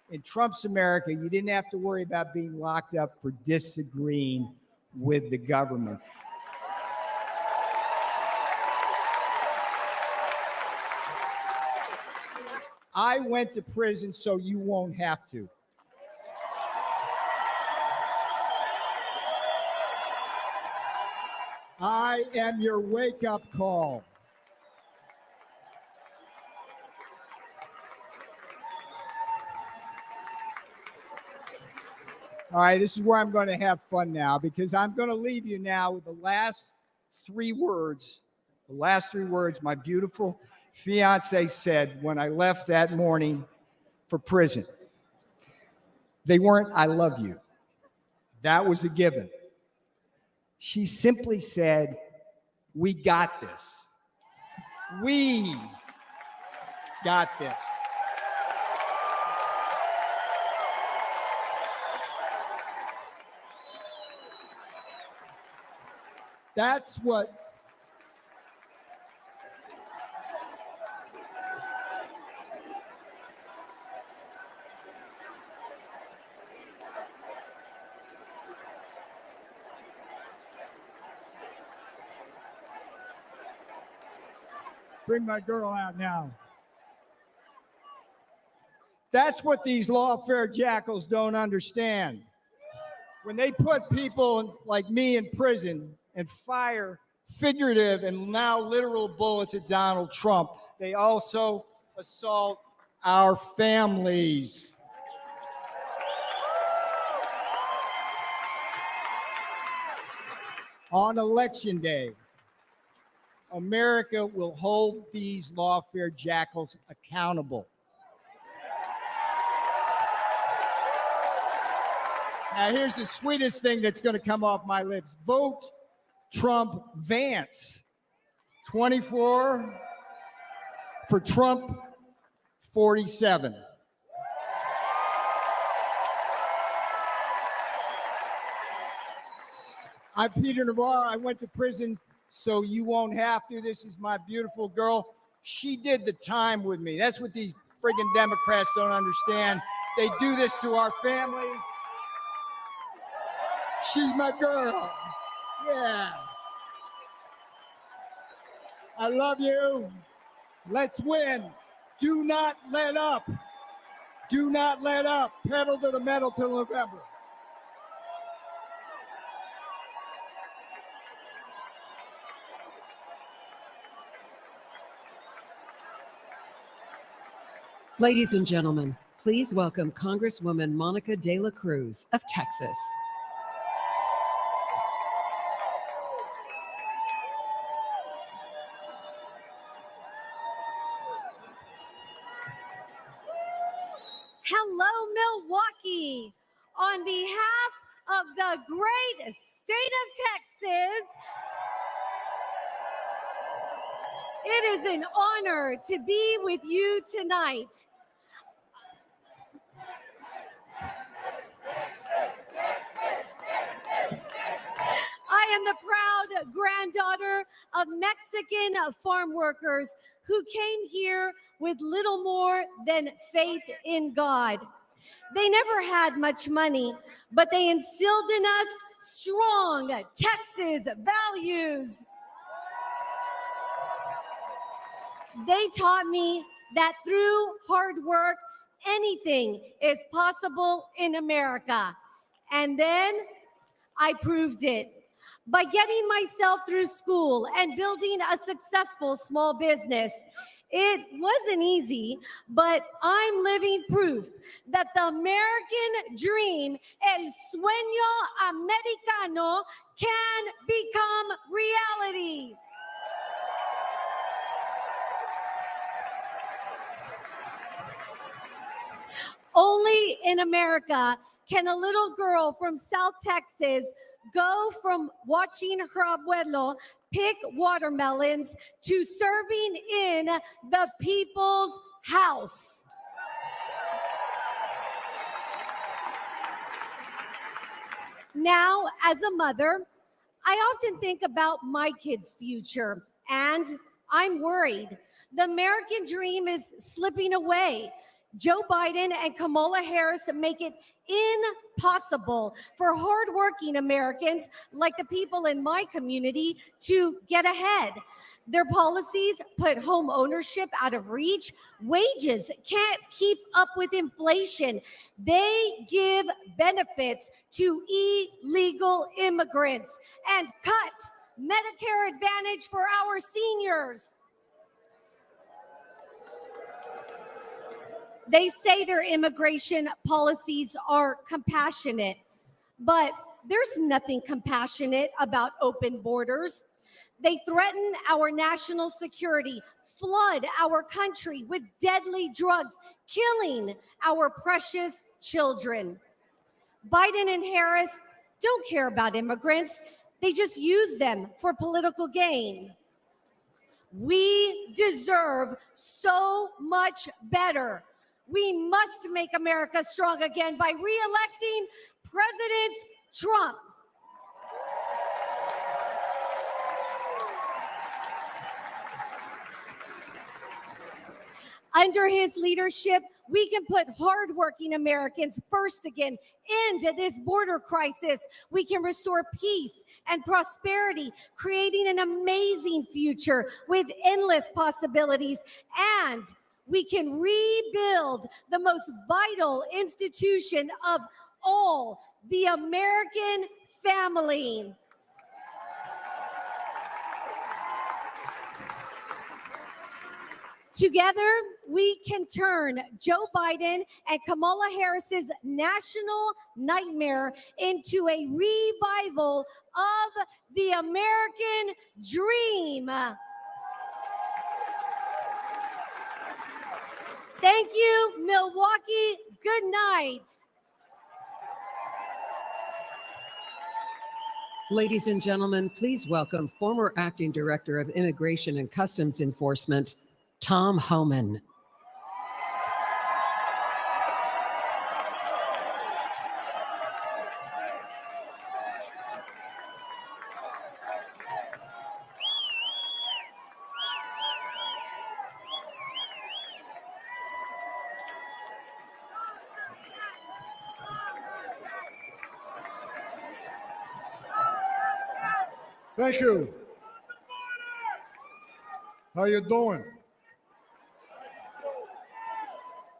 in Trump's America, you didn't have to worry about being locked up for disagreeing with the government. I went to prison so you won't have to. I am your wake-up call. All right, this is where I'm going to have fun now, because I'm going to leave you now with the last three words. The last three words my beautiful fiance said when I left that morning for prison. They weren't, "I love you." That was a given. She simply said, "We got this. We got this." That's what bring my girl out now. That's what these lawfare jackals don't understand. When they put people like me in prison and fire figurative and now literal bullets at Donald Trump, they also assault our families. On Election Day, America will hold these lawfare jackals accountable. Now, here's the sweetest thing that's going to come off my lips. Vote Trump Vance. 24 for Trump 47. I'm Peter Navarro. I went to prison so you won't have to. This is my beautiful girl. She did the time with me. That's what these friggin' Democrats don't understand. They do this to our families. She's my girl. Yeah. I love you. Let's win. Do not let up. Do not let up. Pedal to the metal till November. Ladies and gentlemen, please welcome Congresswoman Monica de la Cruz of Texas. Hello, Milwaukee. On behalf of the great state of Texas, it is an honor to be with you tonight. I am the proud granddaughter of Mexican farm workers who came here with little more than faith in God. They never had much money, but they instilled in us strong Texas values. They taught me that through hard work, anything is possible in America. And then I proved it. by getting myself through school and building a successful small business. It wasn't easy, but I'm living proof that the American dream, el sueño americano, can become reality. Only in America can a little girl from South Texas go from watching her abuelo pick watermelons to serving in the people's house. Now, as a mother, I often think about my kids' future, and I'm worried. The American dream is slipping away. Joe Biden and Kamala Harris make it impossible for hardworking Americans like the people in my community to get ahead. Their policies put home ownership out of reach. Wages can't keep up with inflation. They give benefits to illegal immigrants and cut Medicare Advantage for our seniors. They say their immigration policies are compassionate, but there's nothing compassionate about open borders. They threaten our national security, flood our country with deadly drugs, killing our precious children. Biden and Harris don't care about immigrants. They just use them for political gain. We deserve so much better. We must make America strong again by re-electing President Trump. Under his leadership, we can put hardworking Americans first again, end this border crisis. We can restore peace and prosperity, creating an amazing future with endless possibilities. And we can rebuild the most vital institution of all, the American family. Together, we can turn Joe Biden and Kamala Harris's national nightmare into a revival of the American dream. Thank you, Milwaukee. Good night. Ladies and gentlemen, please welcome former Acting Director of Immigration and Customs Enforcement, Tom Homan. Thank you. How you doing?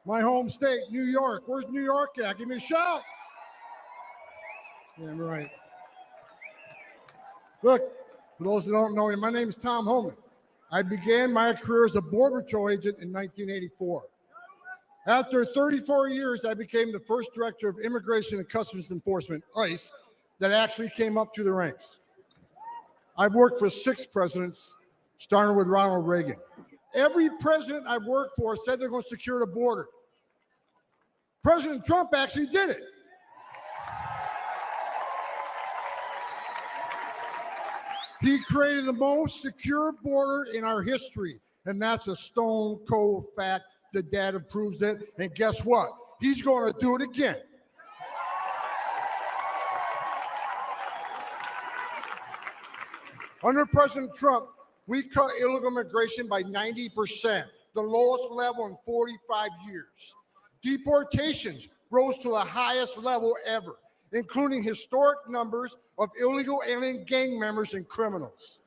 My home state, New York. Where's New York at? Give me a shout. Yeah, right. Look, for those who don't know me, my name is Tom Homan. I began my career as a Border Patrol agent in 1984. After 34 years, I became the first Director of Immigration and Customs Enforcement, ICE, that actually came up through the ranks. I've worked for 6 presidents, starting with Ronald Reagan. Every president I've worked for said they're going to secure the border. President Trump actually did it. He created the most secure border in our history, and that's a stone cold fact. The data proves it, and guess what? He's going to do it again. Under President Trump, we cut illegal immigration by 90%, the lowest level in 45 years. Deportations rose to the highest level ever, including historic numbers of illegal alien gang members and criminals.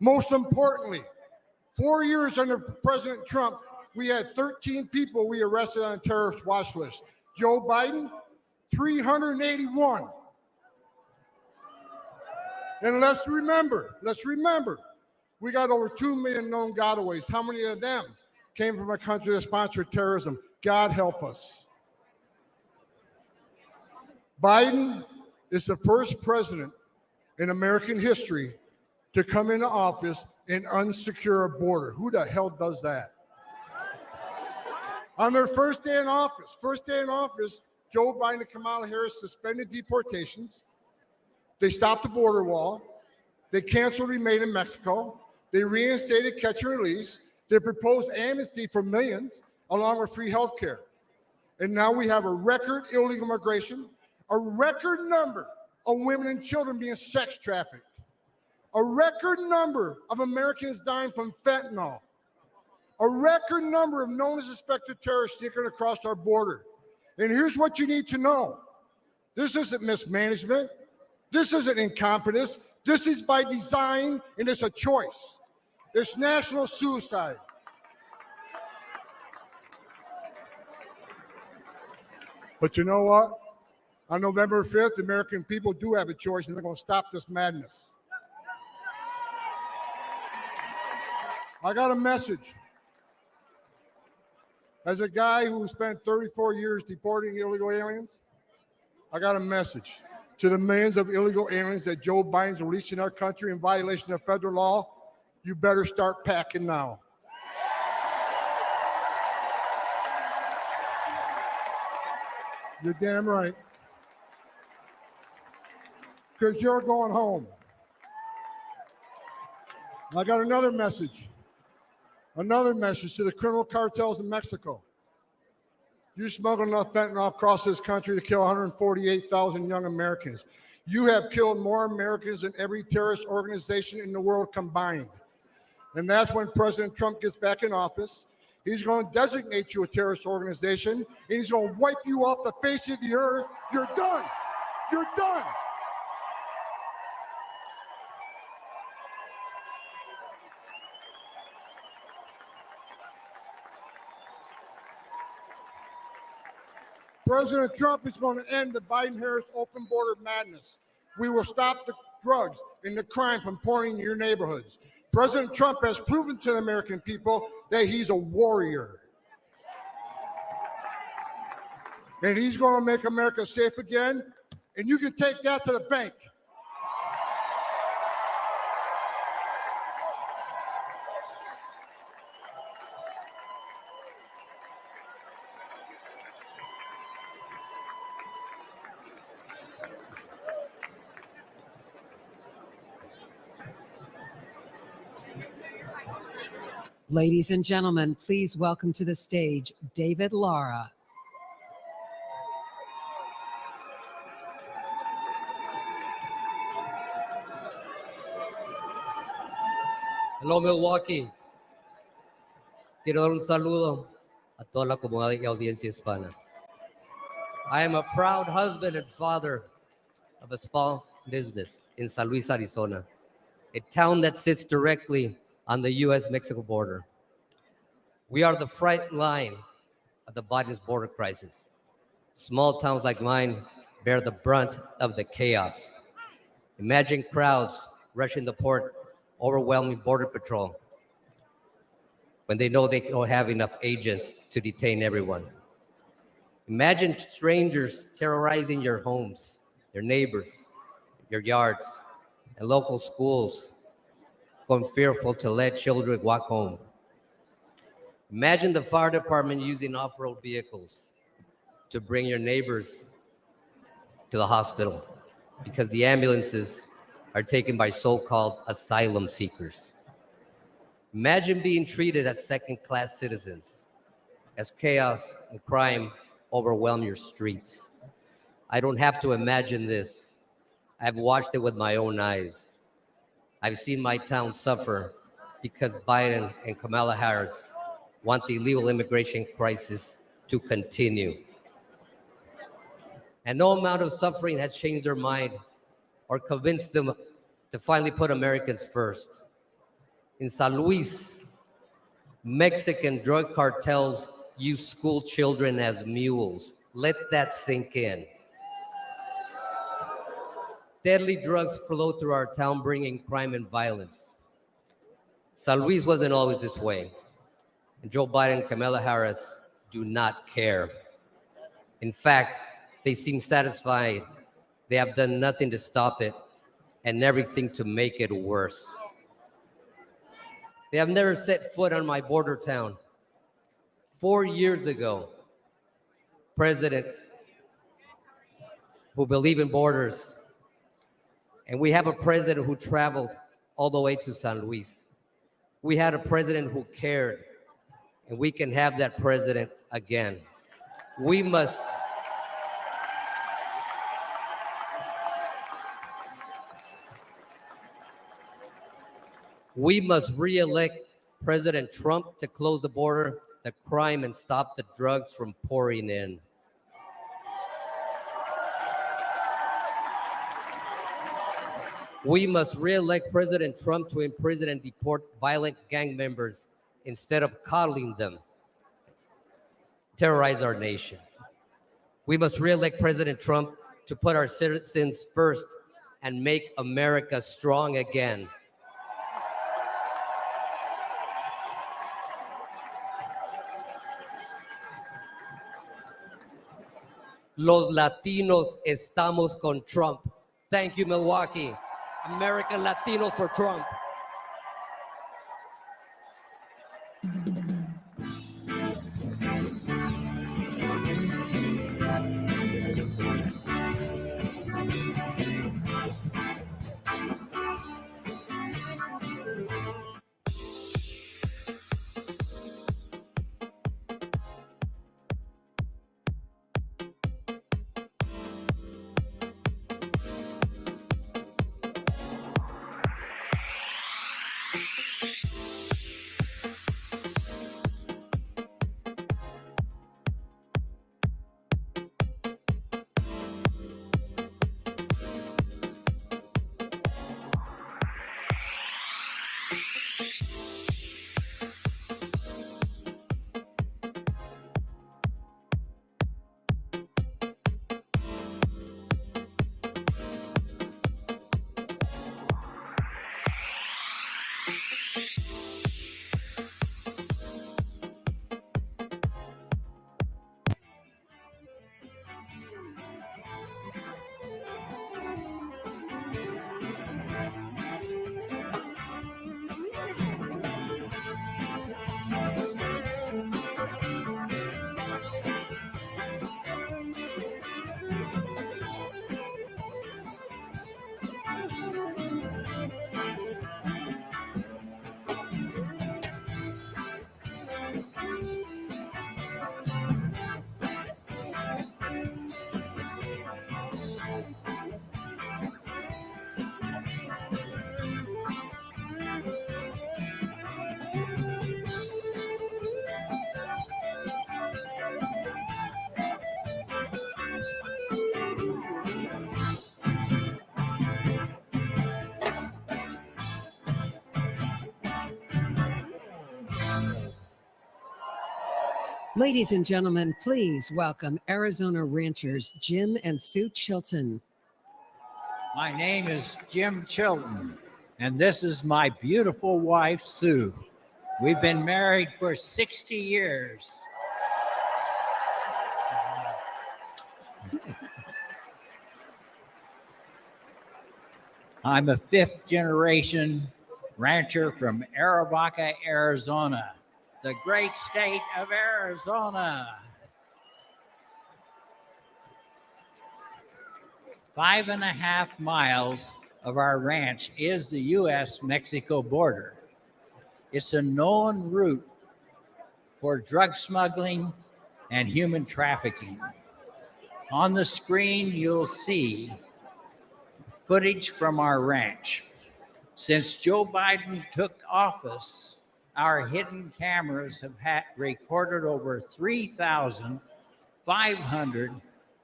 Most importantly, 4 years under President Trump, we had 13 people we arrested on a terrorist watch list. Joe Biden, 381. And let's remember, we got over 2 million known gotaways. How many of them came from a country that sponsored terrorism? God help us. Biden is the first president in American history to come into office and unsecure a border. Who the hell does that? On their first day in office, Joe Biden and Kamala Harris suspended deportations. They stopped the border wall. They canceled Remain in Mexico. They reinstated catch and release. They proposed amnesty for millions, along with free health care. And now we have a record illegal migration, a record number of women and children being sex trafficked, a record number of Americans dying from fentanyl, a record number of known as suspected terrorists sneaking across our border. And here's what you need to know. This isn't mismanagement. This isn't incompetence. This is by design, and it's a choice. It's national suicide. But you know what? On November 5th, the American people do have a choice, and they're going to stop this madness. I got a message. As a guy who spent 34 years deporting illegal aliens, I got a message to the millions of illegal aliens that Joe Biden's releasing our country in violation of federal law. You better start packing now. You're damn right. Because you're going home. I got another message to the criminal cartels in Mexico. You smuggled enough fentanyl across this country to kill 148,000 young Americans. You have killed more Americans than every terrorist organization in the world combined. And that's when President Trump gets back in office. He's going to designate you a terrorist organization, and he's going to wipe you off the face of the earth. You're done. You're done. President Trump is going to end the Biden-Harris open border madness. We will stop the drugs and the crime from pouring into your neighborhoods. President Trump has proven to the American people that he's a warrior. And he's going to make America safe again, and you can take that to the bank. Ladies and gentlemen, please welcome to the stage David Lara. Hello, Milwaukee. Quiero dar un saludo a toda la comunidad y audiencia hispana. I am a proud husband and father of a small business in San Luis, Arizona, a town that sits directly on the U.S.-Mexico border. We are the front line of the Biden's border crisis. Small towns like mine bear the brunt of the chaos. Imagine crowds rushing the port, overwhelming Border Patrol when they know they don't have enough agents to detain everyone. Imagine strangers terrorizing your homes, your neighbors, your yards, and local schools, going fearful to let children walk home. Imagine the fire department using off-road vehicles to bring your neighbors to the hospital because the ambulances are taken by so-called asylum seekers. Imagine being treated as second-class citizens, as chaos and crime overwhelm your streets. I don't have to imagine this. I've watched it with my own eyes. I've seen my town suffer because Biden and Kamala Harris want the illegal immigration crisis to continue. And no amount of suffering has changed their mind or convinced them to finally put Americans first. In San Luis, Mexican drug cartels use school children as mules. Let that sink in. Deadly drugs flow through our town, bringing crime and violence. San Luis wasn't always this way, and Joe Biden and Kamala Harris do not care. In fact, they seem satisfied. They have done nothing to stop it and everything to make it worse. They have never set foot on my border town. 4 years ago, president who believe in borders, and we have a president who traveled all the way to San Luis. We had a president who cared, and we can have that president again. We must re-elect President Trump to close the border, the crime, and stop the drugs from pouring in. We must re-elect President Trump to imprison and deport violent gang members instead of coddling them, terrorize our nation. We must re-elect President Trump to put our citizens first and make America strong again. Los Latinos estamos con Trump. Thank you, Milwaukee. American Latinos for Trump. Ladies and gentlemen, please welcome Arizona ranchers Jim and Sue Chilton. My name is Jim Chilton, and this is my beautiful wife, Sue. We've been married for 60 years. I'm a fifth-generation rancher from Arivaca, Arizona, the great state of Arizona. 5.5 miles of our ranch is the U.S.-Mexico border. It's a known route for drug smuggling and human trafficking. On the screen, you'll see footage from our ranch. Since Joe Biden took office, our hidden cameras have recorded over 3,500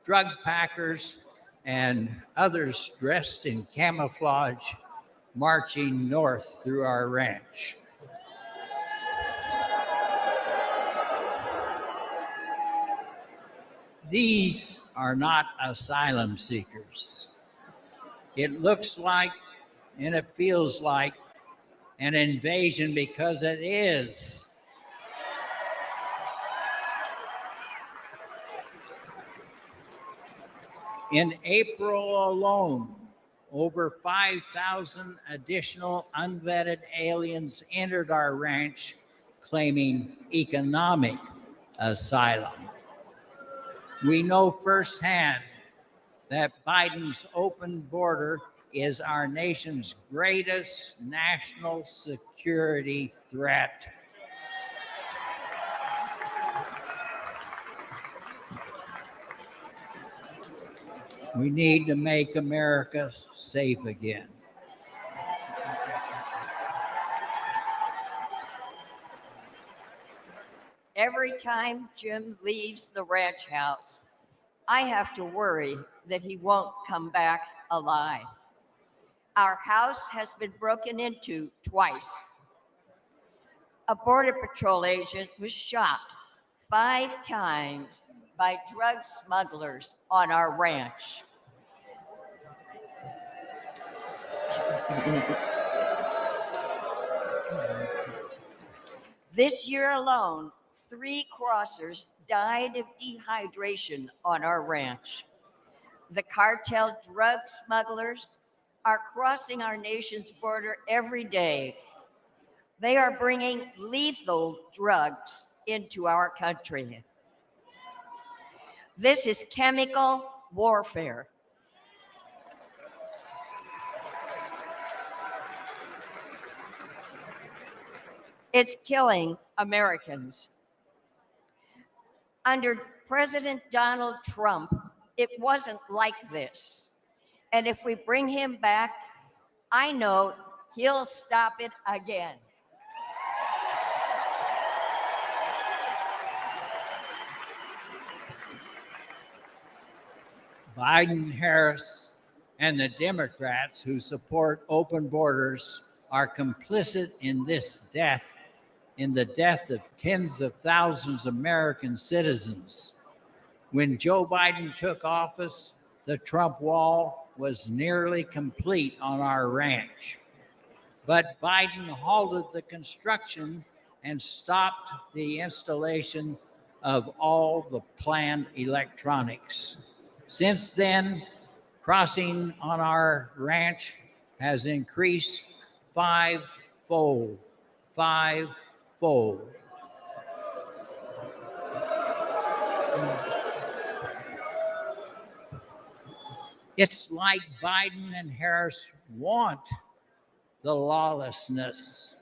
drug packers and others dressed in camouflage marching north through our ranch. These are not asylum seekers. It looks like and it feels like an invasion because it is. In April alone, over 5,000 additional unvetted aliens entered our ranch claiming economic asylum. We know firsthand that Biden's open border is our nation's greatest national security threat. We need to make America safe again. Every time Jim leaves the ranch house, I have to worry that he won't come back alive. Our house has been broken into twice. A Border Patrol agent was shot 5 times by drug smugglers on our ranch. This year alone, 3 crossers died of dehydration on our ranch. The cartel drug smugglers are crossing our nation's border every day. They are bringing lethal drugs into our country. This is chemical warfare. It's killing Americans. Under President Donald Trump, it wasn't like this. And if we bring him back, I know he'll stop it again. Biden, Harris, and the Democrats who support open borders are complicit in this death, in the death of tens of thousands of American citizens. When Joe Biden took office, the Trump wall was nearly complete on our ranch. But Biden halted the construction and stopped the installation of all the planned electronics. Since then, crossing on our ranch has increased 5-fold. It's like Biden and Harris want the lawlessness.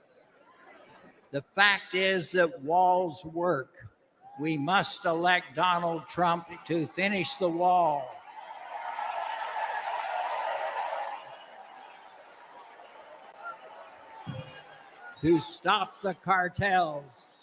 The fact is that walls work. We must elect Donald Trump to finish the wall. To stop the cartels.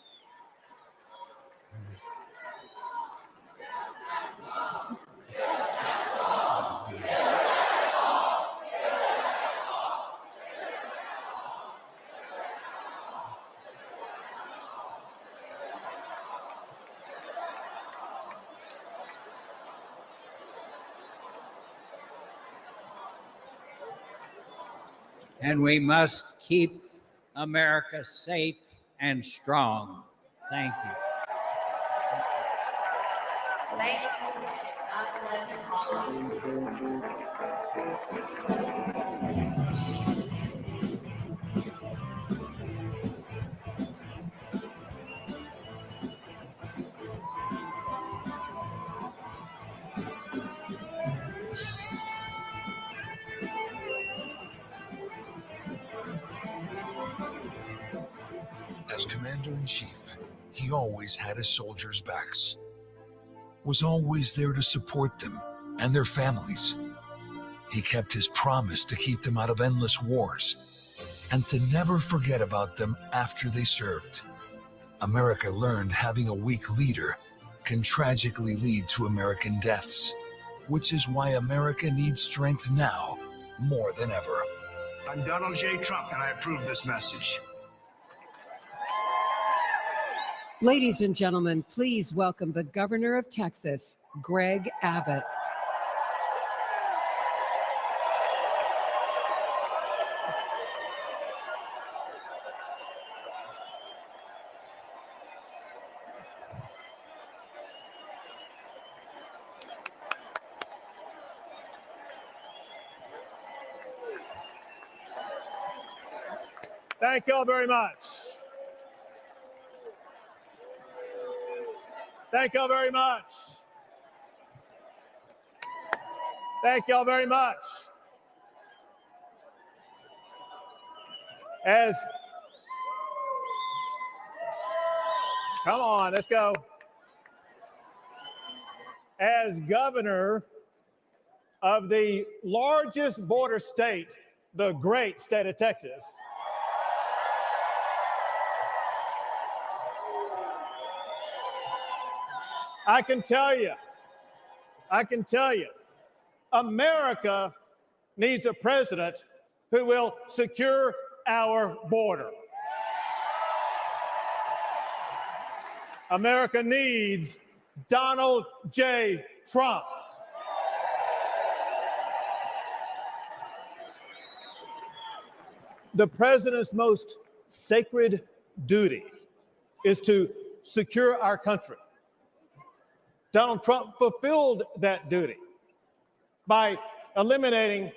And we must keep America safe and strong. Thank you. Thank you. God bless all. As Commander-in-Chief, he always had his soldiers' backs, was always there to support them and their families. He kept his promise to keep them out of endless wars and to never forget about them after they served. America learned having a weak leader can tragically lead to American deaths, which is why America needs strength now more than ever. I'm Donald J. Trump, and I approve this message. Ladies and gentlemen, please welcome the Governor of Texas, Greg Abbott. Thank y'all very much. Thank y'all very much. Thank y'all very much. Come on, let's go. As governor of the largest border state, the great state of Texas, I can tell you, America needs a president who will secure our border. America needs Donald J. Trump. The president's most sacred duty is to secure our country. Donald Trump fulfilled that duty by eliminating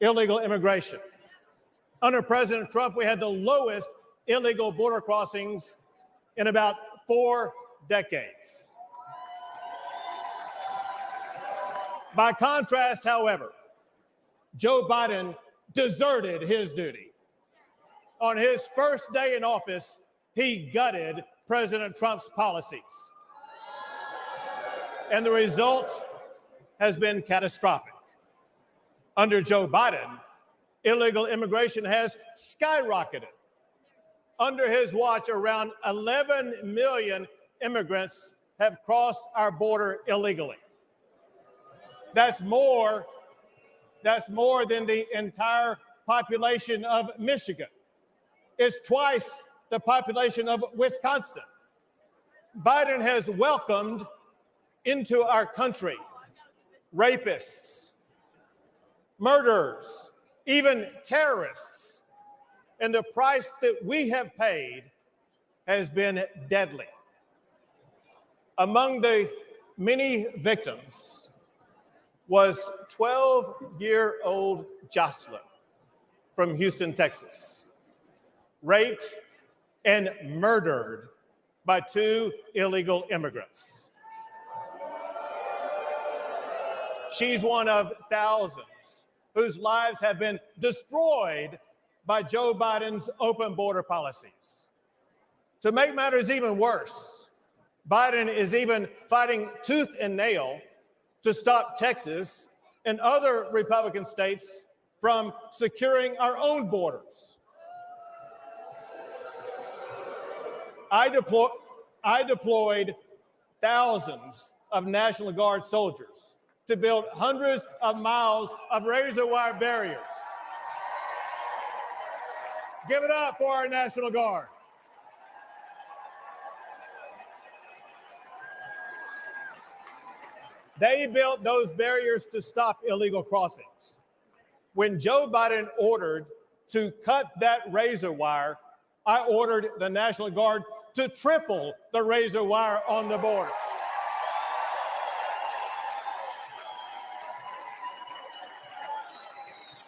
illegal immigration. Under President Trump, we had the lowest illegal border crossings in about 4 decades. By contrast, however, Joe Biden deserted his duty. On his first day in office, he gutted President Trump's policies. And the result has been catastrophic. Under Joe Biden, illegal immigration has skyrocketed. Under his watch, around 11 million immigrants have crossed our border illegally. That's more than the entire population of Michigan. It's twice the population of Wisconsin. Biden has welcomed into our country rapists, murderers, even terrorists. And the price that we have paid has been deadly. Among the many victims was 12-year-old Jocelyn from Houston, Texas, raped and murdered by 2 illegal immigrants. She's one of thousands whose lives have been destroyed by Joe Biden's open border policies. To make matters even worse, Biden is even fighting tooth and nail to stop Texas and other Republican states from securing our own borders. I deployed thousands of National Guard soldiers to build hundreds of miles of razor wire barriers. Give it up for our National Guard. They built those barriers to stop illegal crossings. When Joe Biden ordered to cut that razor wire, I ordered the National Guard to triple the razor wire on the border.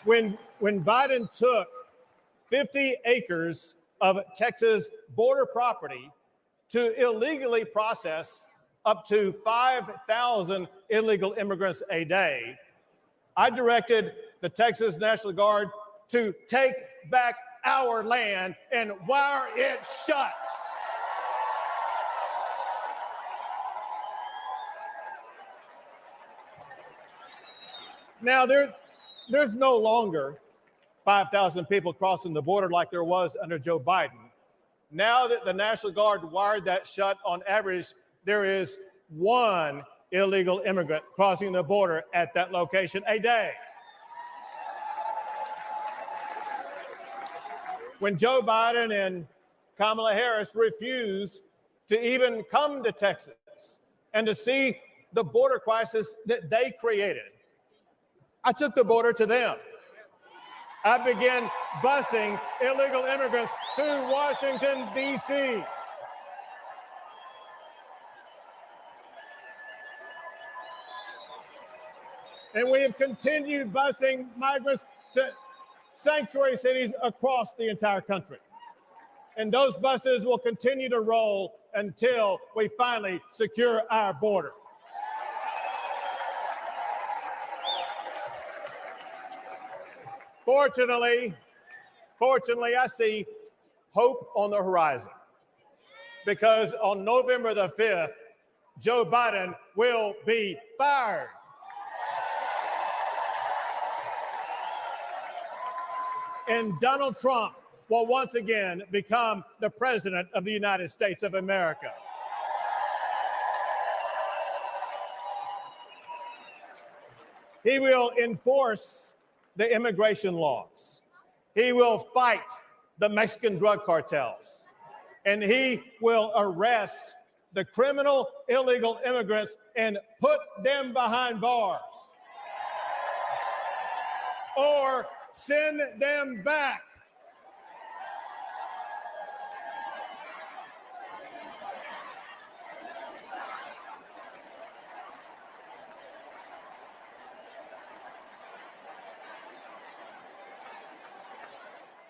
When Biden took 50 acres of Texas border property to illegally process up to 5,000 illegal immigrants a day, I directed the Texas National Guard to take back our land and wire it shut. Now, there's no longer 5,000 people crossing the border like there was under Joe Biden. Now that the National Guard wired that shut, on average, there is 1 illegal immigrant crossing the border at that location a day. When Joe Biden and Kamala Harris refused to even come to Texas and to see the border crisis that they created, I took the border to them. I began busing illegal immigrants to Washington, D.C. And we have continued busing migrants sanctuary cities across the entire country. And those buses will continue to roll until we finally secure our border. Fortunately, I see hope on the horizon, because on November the 5th, Joe Biden will be fired. And Donald Trump will once again become the President of the United States of America. He will enforce the immigration laws. He will fight the Mexican drug cartels. And he will arrest the criminal illegal immigrants and put them behind bars. Or send them back.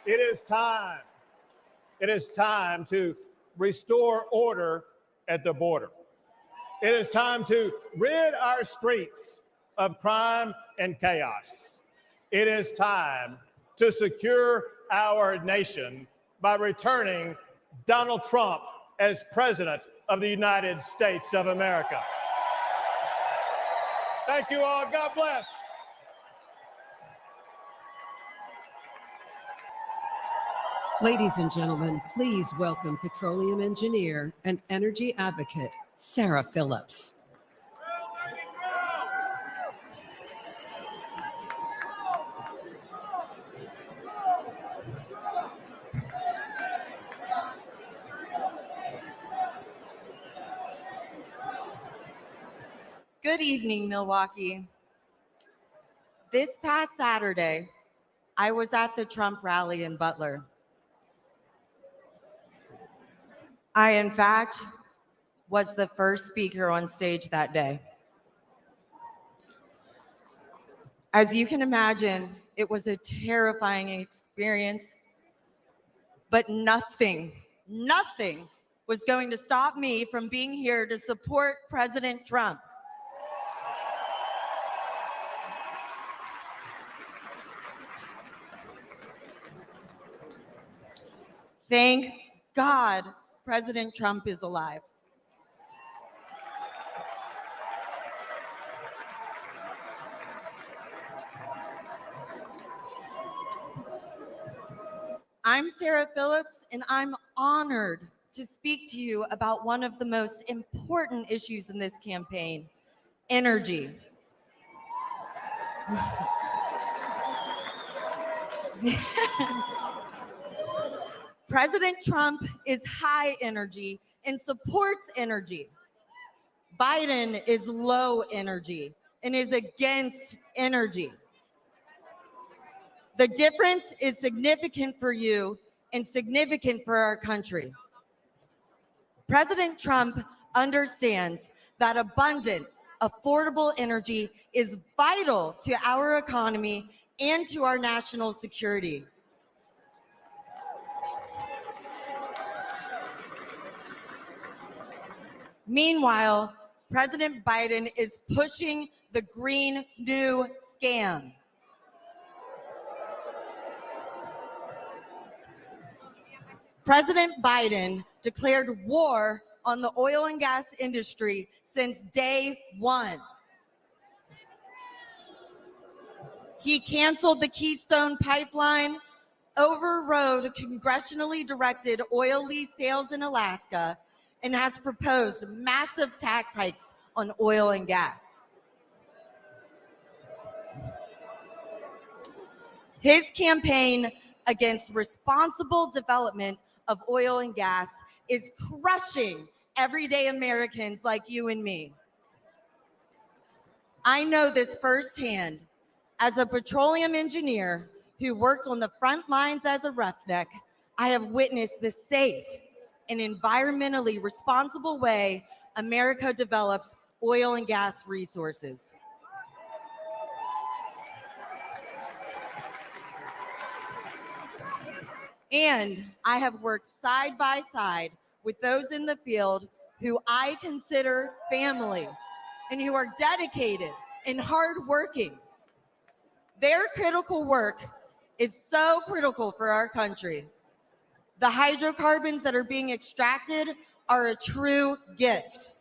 It is time to restore order at the border. It is time to rid our streets of crime and chaos. It is time to secure our nation by returning Donald Trump as President of the United States of America. Thank you all. God bless. Ladies and gentlemen, please welcome petroleum engineer and energy advocate, Sarah Phillips. Good evening, Milwaukee. This past Saturday, I was at the Trump rally in Butler. I, in fact, was the first speaker on stage that day. As you can imagine, it was a terrifying experience, but nothing was going to stop me from being here to support President Trump. Thank God President Trump is alive. I'm Sarah Phillips, and I'm honored to speak to you about one of the most important issues in this campaign, energy. President Trump is high energy and supports energy. Biden is low energy and is against energy. The difference is significant for you and significant for our country. President Trump understands that abundant, affordable energy is vital to our economy and to our national security. Meanwhile, President Biden is pushing the Green New scam. President Biden declared war on the oil and gas industry since day one. He canceled the Keystone Pipeline, overrode congressionally directed oil lease sales in Alaska, and has proposed massive tax hikes on oil and gas. His campaign against responsible development of oil and gas is crushing everyday Americans like you and me. I know this firsthand as a petroleum engineer who worked on the front lines as a roughneck. I have witnessed the safe and environmentally responsible way America develops oil and gas resources. And I have worked side by side with those in the field who I consider family and who are dedicated and hardworking. Their critical work is so critical for our country. The hydrocarbons that are being extracted are a true gift.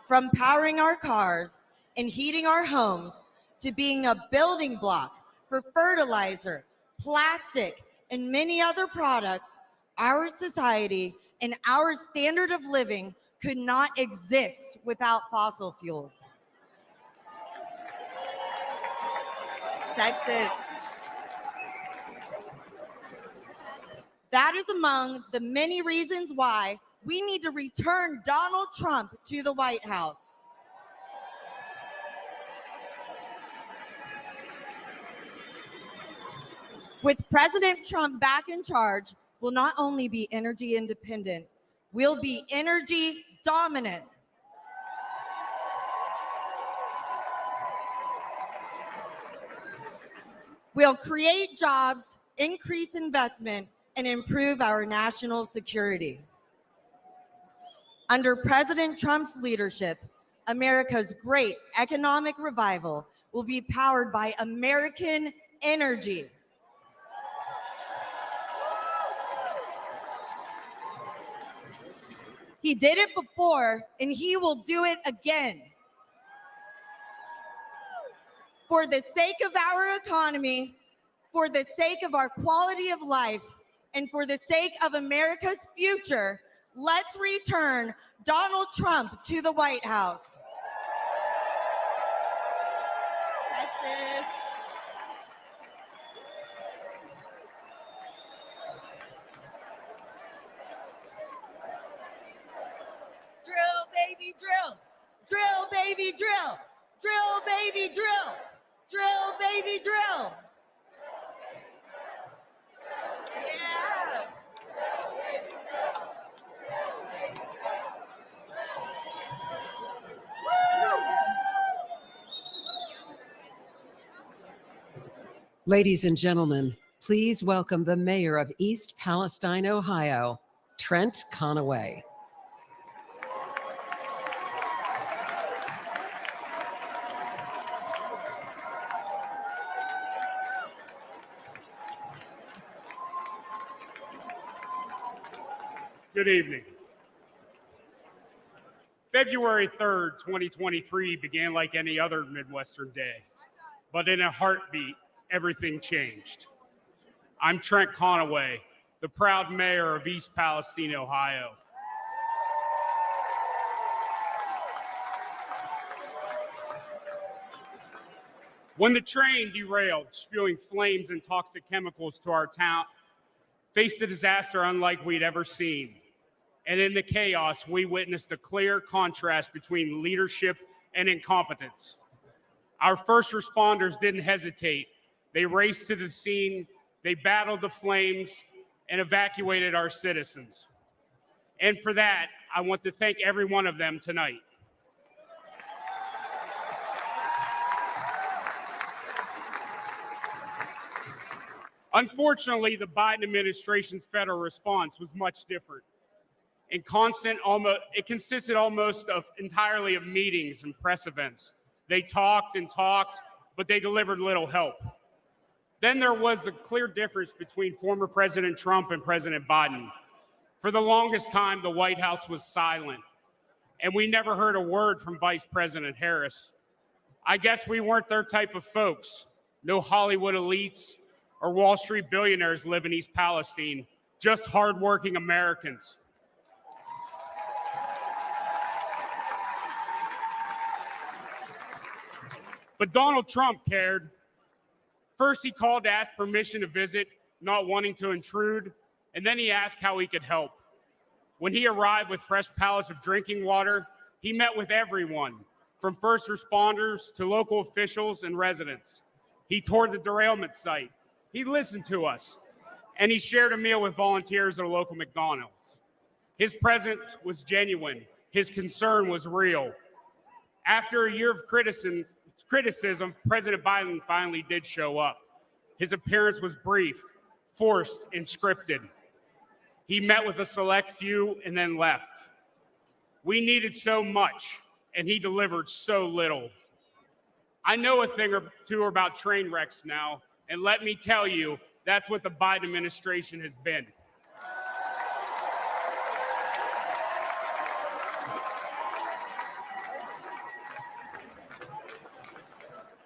From powering our cars and heating our homes to being a building block for fertilizer, plastic, and many other products, our society and our standard of living could not exist without fossil fuels. Texas. That is among the many reasons why we need to return Donald Trump to the White House. With President Trump back in charge, we'll not only be energy independent, we'll be energy dominant. We'll create jobs, increase investment, and improve our national security. Under President Trump's leadership, America's great economic revival will be powered by American energy. He did it before, and he will do it again. For the sake of our economy, for the sake of our quality of life, and for the sake of America's future, let's return Donald Trump to the White House. Texas. Drill, baby, drill. Drill, baby, drill. Drill, baby, drill. Drill, baby, drill. Yeah. Ladies and gentlemen, please welcome the mayor of East Palestine, Ohio, Trent Conaway. Good evening. February 3rd, 2023 began like any other Midwestern day, but in a heartbeat, everything changed. I'm Trent Conaway, the proud mayor of East Palestine, Ohio. When the train derailed, spewing flames and toxic chemicals to our town, faced a disaster unlike we'd ever seen. And in the chaos, we witnessed a clear contrast between leadership and incompetence. Our first responders didn't hesitate. They raced to the scene, they battled the flames, and evacuated our citizens. And for that, I want to thank every one of them tonight. Unfortunately, the Biden administration's federal response was much different. It consisted almost entirely of meetings and press events. They talked and talked, but they delivered little help. Then there was the clear difference between former President Trump and President Biden. For the longest time, the White House was silent, and we never heard a word from Vice President Harris. I guess we weren't their type of folks. No Hollywood elites or Wall Street billionaires live in East Palestine, just hardworking Americans. But Donald Trump cared. First, he called to ask permission to visit, not wanting to intrude, and then he asked how he could help. When he arrived with fresh pallets of drinking water, he met with everyone, from first responders to local officials and residents. He toured the derailment site. He listened to us, and he shared a meal with volunteers at a local McDonald's. His presence was genuine. His concern was real. After a year of criticism, President Biden finally did show up. His appearance was brief, forced and scripted. He met with a select few and then left. We needed so much, and he delivered so little. I know a thing or two about train wrecks now, and let me tell you, that's what the Biden administration has been.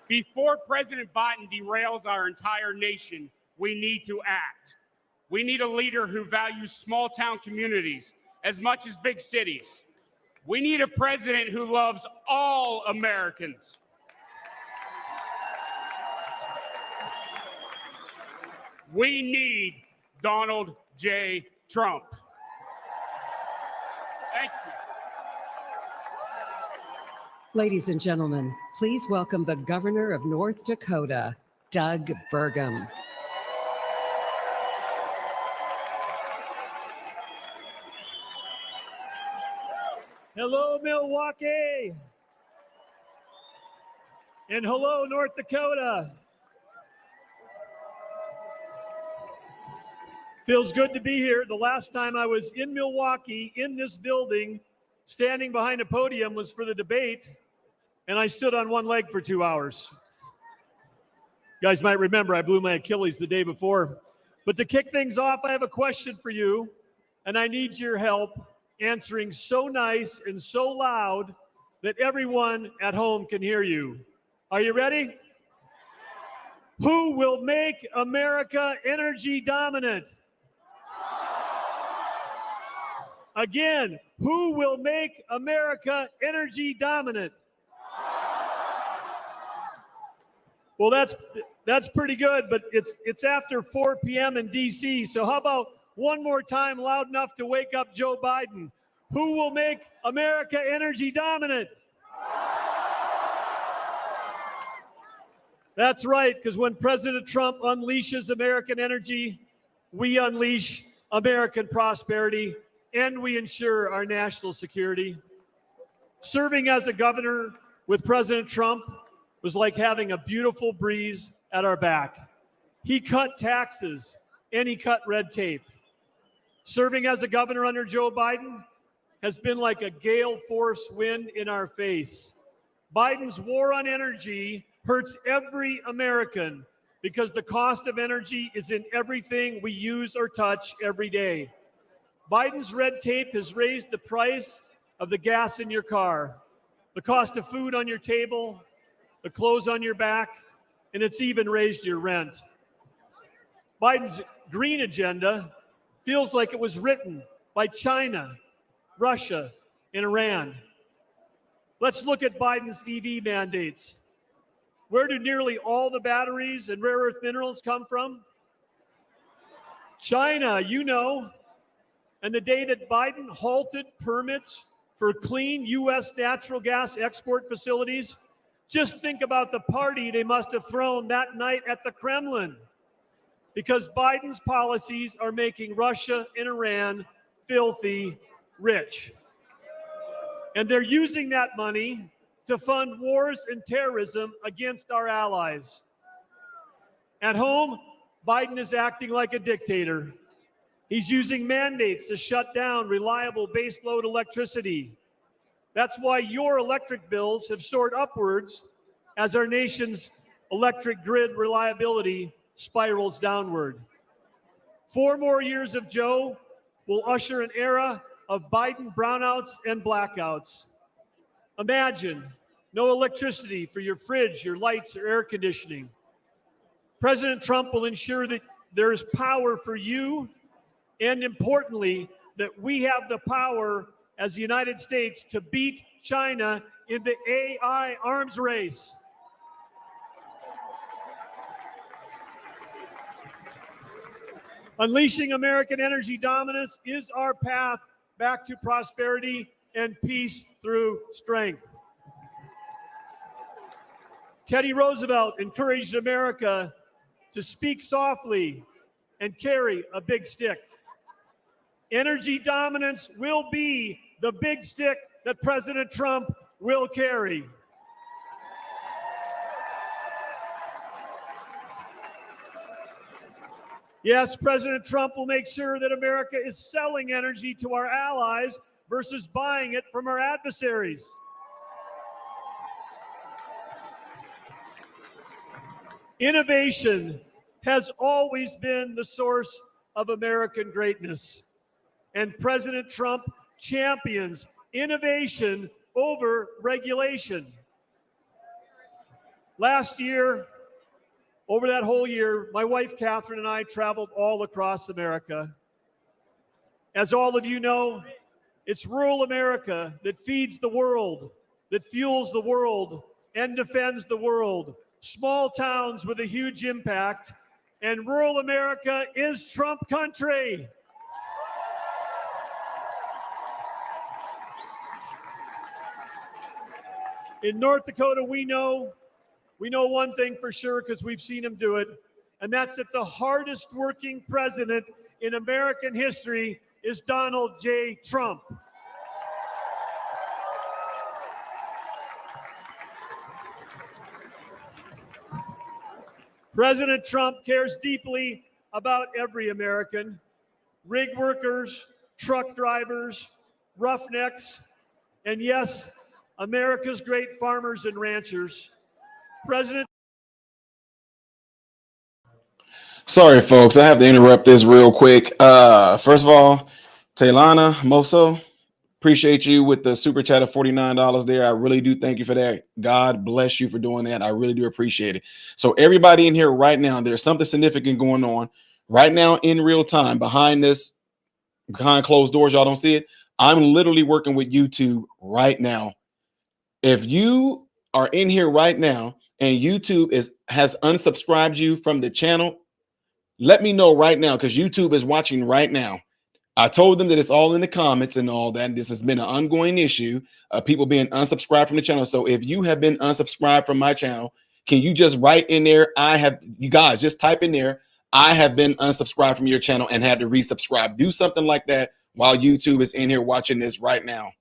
Before President Biden derails our entire nation, we need to act. We need a leader who values small town communities as much as big cities. We need a president who loves all Americans. We need Donald J. Trump. Thank you. Ladies and gentlemen, please welcome the Governor of North Dakota, Doug Burgum. Hello, Milwaukee. And hello, North Dakota. Feels good to be here. The last time I was in Milwaukee, in this building, standing behind a podium was for the debate, and I stood on one leg for 2 hours. You guys might remember I blew my Achilles the day before. But to kick things off, I have a question for you, and I need your help answering so nice and so loud that everyone at home can hear you. Are you ready? Who will make America energy dominant? Again, who will make America energy dominant? Well, that's pretty good, but it's after 4 p.m. in D.C., so how about one more time loud enough to wake up Joe Biden? Who will make America energy dominant? That's right, because when President Trump unleashes American energy, we unleash American prosperity, and we ensure our national security. Serving as a governor with President Trump was like having a beautiful breeze at our back. He cut taxes and he cut red tape. Serving as a governor under Joe Biden has been like a gale force wind in our face. Biden's war on energy hurts every American because the cost of energy is in everything we use or touch every day. Biden's red tape has raised the price of the gas in your car, the cost of food on your table, the clothes on your back, and it's even raised your rent. Biden's green agenda feels like it was written by China, Russia, and Iran. Let's look at Biden's EV mandates. Where do nearly all the batteries and rare earth minerals come from? China, you know. And the day that Biden halted permits for clean U.S. natural gas export facilities, just think about the party they must have thrown that night at the Kremlin, because Biden's policies are making Russia and Iran filthy rich. And they're using that money to fund wars and terrorism against our allies. At home, Biden is acting like a dictator. He's using mandates to shut down reliable baseload electricity. That's why your electric bills have soared upwards as our nation's electric grid reliability spirals downward. 4 more years of Joe will usher an era of Biden brownouts and blackouts. Imagine no electricity for your fridge, your lights, or air conditioning. President Trump will ensure that there is power for you, and importantly, that we have the power as the United States to beat China in the AI arms race. Unleashing American energy dominance is our path back to prosperity and peace through strength. Teddy Roosevelt encouraged America to speak softly and carry a big stick. Energy dominance will be the big stick that President Trump will carry. Yes, President Trump will make sure that America is selling energy to our allies versus buying it from our adversaries. Innovation has always been the source of American greatness, and President Trump champions innovation over regulation. Last year, over that whole year, my wife, Catherine, and I traveled all across America. As all of you know, it's rural America that feeds the world, that fuels the world, and defends the world. Small towns with a huge impact, and rural America is Trump country. In North Dakota, we know one thing for sure because we've seen him do it, and that's that the hardest working president in American history is Donald J. Trump. President Trump cares deeply about every American, rig workers, truck drivers, roughnecks, and yes, America's great farmers and ranchers. President. Sorry, folks, I have to interrupt this real quick. First of all, Taylana Moso, appreciate you with the super chat of $49 there. I really do thank you for that. God bless you for doing that. I really do appreciate it. So everybody in here right now, there's something significant going on right now in real time behind closed doors. Y'all don't see it. I'm literally working with YouTube right now. If you are in here right now and YouTube has unsubscribed you from the channel, let me know right now because YouTube is watching right now. I told them that it's all in the comments and all that. This has been an ongoing issue of people being unsubscribed from the channel. So if you have been unsubscribed from my channel, can you just write in there, you guys just type in there, I have been unsubscribed from your channel and had to resubscribe. Do something like that while YouTube is in here watching this right now.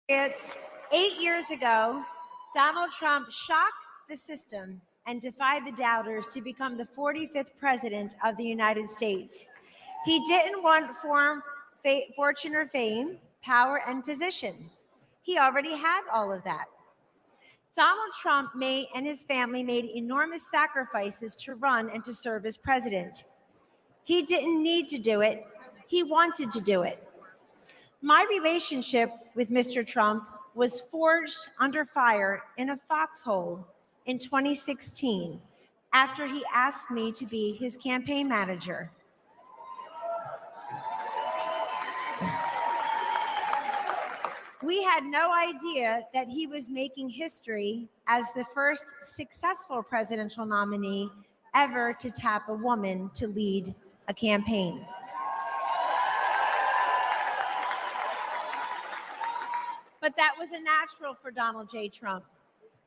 It's 8 years ago, Donald Trump shocked the system and defied the doubters to become the 45th president of the United States. He didn't want fortune or fame, power and position. He already had all of that. Donald Trump and his family made enormous sacrifices to run and to serve as president. He didn't need to do it. He wanted to do it. My relationship with Mr. Trump was forged under fire in a foxhole in 2016 after he asked me to be his campaign manager. We had no idea that he was making history as the first successful presidential nominee ever to tap a woman to lead a campaign. But that was a natural for Donald J. Trump.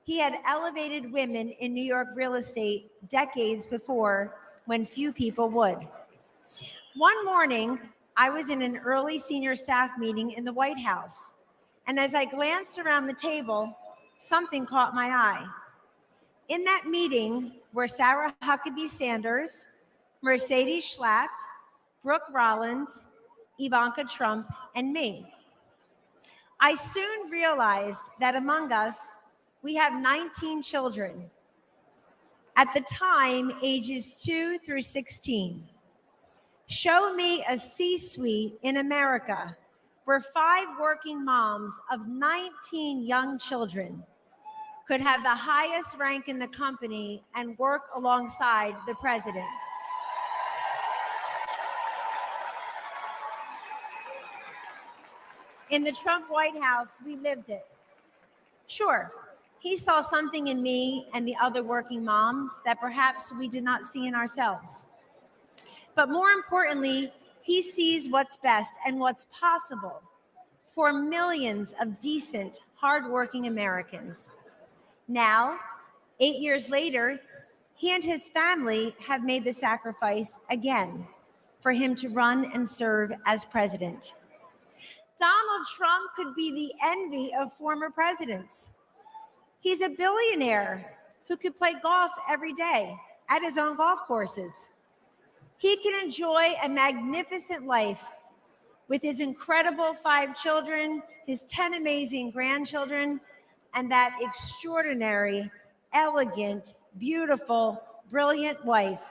He had elevated women in New York real estate decades before when few people would. One morning, I was in an early senior staff meeting in the White House. And as I glanced around the table, something caught my eye. In that meeting were Sarah Huckabee Sanders, Mercedes Schlapp, Brooke Rollins, Ivanka Trump, and me. I soon realized that among us, we have 19 children. At the time, ages 2 through 16. Show me a C-suite in America where 5 working moms of 19 young children could have the highest rank in the company and work alongside the president. In the Trump White House, we lived it. Sure, he saw something in me and the other working moms that perhaps we did not see in ourselves. But more importantly, he sees what's best and what's possible for millions of decent, hardworking Americans. Now, 8 years later, he and his family have made the sacrifice again for him to run and serve as president. Donald Trump could be the envy of former presidents. He's a billionaire who could play golf every day at his own golf courses. He can enjoy a magnificent life with his incredible 5 children, his 10 amazing grandchildren, and that extraordinary, elegant, beautiful, brilliant wife.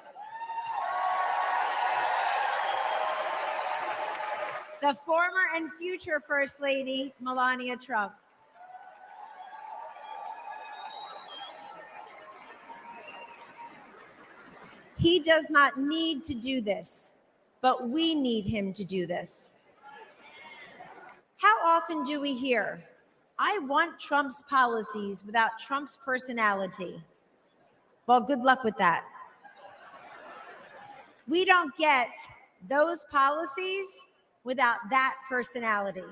The former and future First Lady, Melania Trump. He does not need to do this, but we need him to do this. How often do we hear, "I want Trump's policies without Trump's personality"? Well, good luck with that. We don't get those policies without that personality.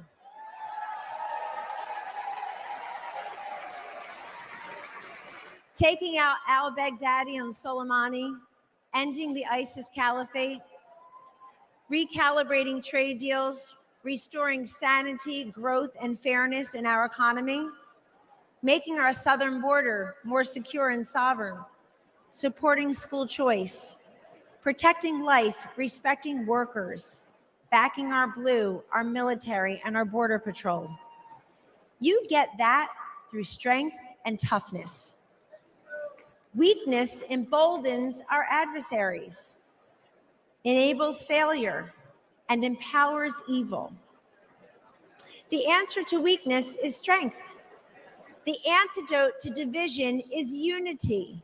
Taking out al-Baghdadi and Soleimani, ending the ISIS caliphate, recalibrating trade deals, restoring sanity, growth, and fairness in our economy, making our southern border more secure and sovereign, supporting school choice, protecting life, respecting workers, backing our blue, our military, and our border patrol. You get that through strength and toughness. Weakness emboldens our adversaries, enables failure, and empowers evil. The answer to weakness is strength. The antidote to division is unity.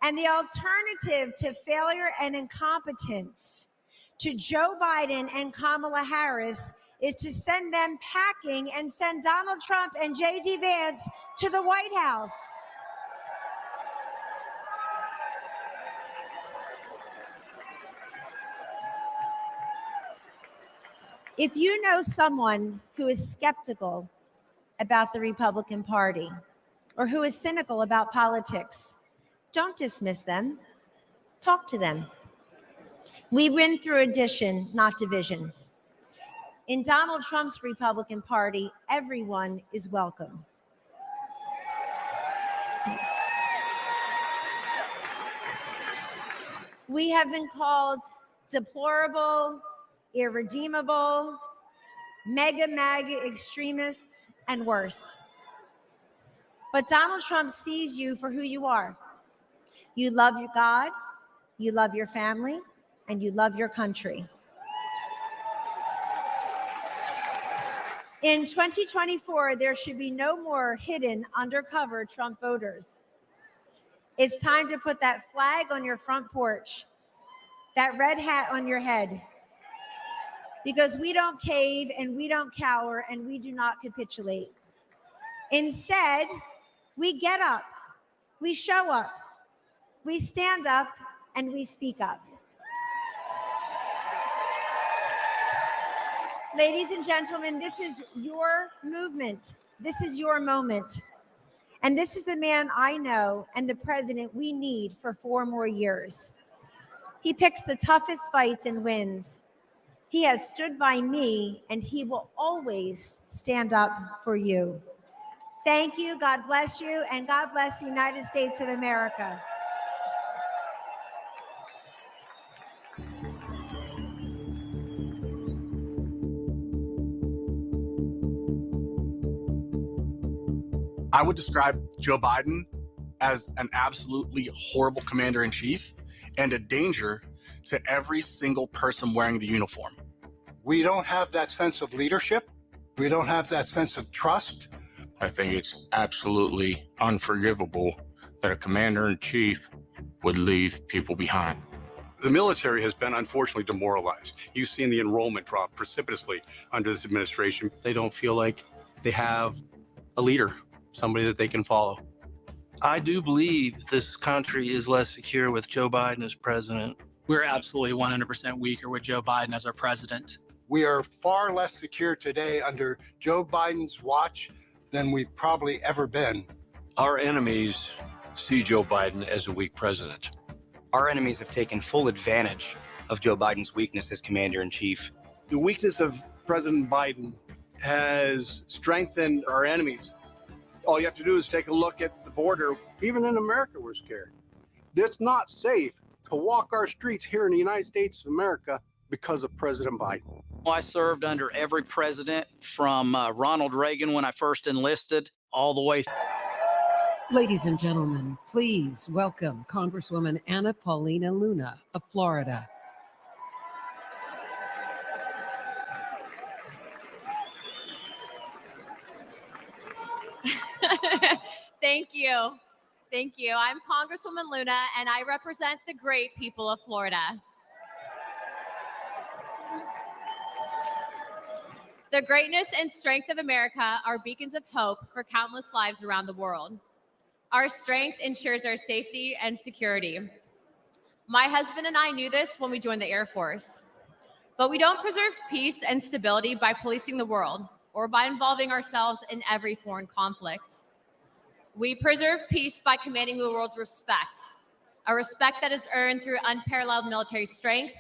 And the alternative to failure and incompetence, to Joe Biden and Kamala Harris, is to send them packing and send Donald Trump and J.D. Vance to the White House. If you know someone who is skeptical about the Republican Party or who is cynical about politics, don't dismiss them. Talk to them. We win through addition, not division. In Donald Trump's Republican Party, everyone is welcome. Yes. We have been called deplorable, irredeemable, MAGA extremists, and worse. But Donald Trump sees you for who you are. You love your God, you love your family, and you love your country. In 2024, there should be no more hidden, undercover Trump voters. It's time to put that flag on your front porch, that red hat on your head, because we don't cave and we don't cower and we do not capitulate. Instead, we get up, we show up, we stand up, and we speak up. Ladies and gentlemen, this is your movement. This is your moment. And this is the man I know and the president we need for 4 more years. He picks the toughest fights and wins. He has stood by me, and he will always stand up for you. Thank you, God bless you, and God bless the United States of America. I would describe Joe Biden as an absolutely horrible commander-in-chief and a danger to every single person wearing the uniform. We don't have that sense of leadership. We don't have that sense of trust. I think it's absolutely unforgivable that a commander-in-chief would leave people behind. The military has been unfortunately demoralized. You've seen the enrollment drop precipitously under this administration. They don't feel like they have a leader, somebody that they can follow. I do believe this country is less secure with Joe Biden as president. We're absolutely 100% weaker with Joe Biden as our president. We are far less secure today under Joe Biden's watch than we've probably ever been. Our enemies see Joe Biden as a weak president. Our enemies have taken full advantage of Joe Biden's weakness as commander-in-chief. The weakness of President Biden has strengthened our enemies. All you have to do is take a look at the border. Even in America, we're scared. It's not safe to walk our streets here in the United States of America because of President Biden. I served under every president from Ronald Reagan when I first enlisted all the way. Ladies and gentlemen, please welcome Congresswoman Paulina Luna of Florida. Thank you. Thank you. I'm Congresswoman Luna, and I represent the great people of Florida. The greatness and strength of America are beacons of hope for countless lives around the world. Our strength ensures our safety and security. My husband and I knew this when we joined the Air Force. But we don't preserve peace and stability by policing the world or by involving ourselves in every foreign conflict. We preserve peace by commanding the world's respect, a respect that is earned through unparalleled military strength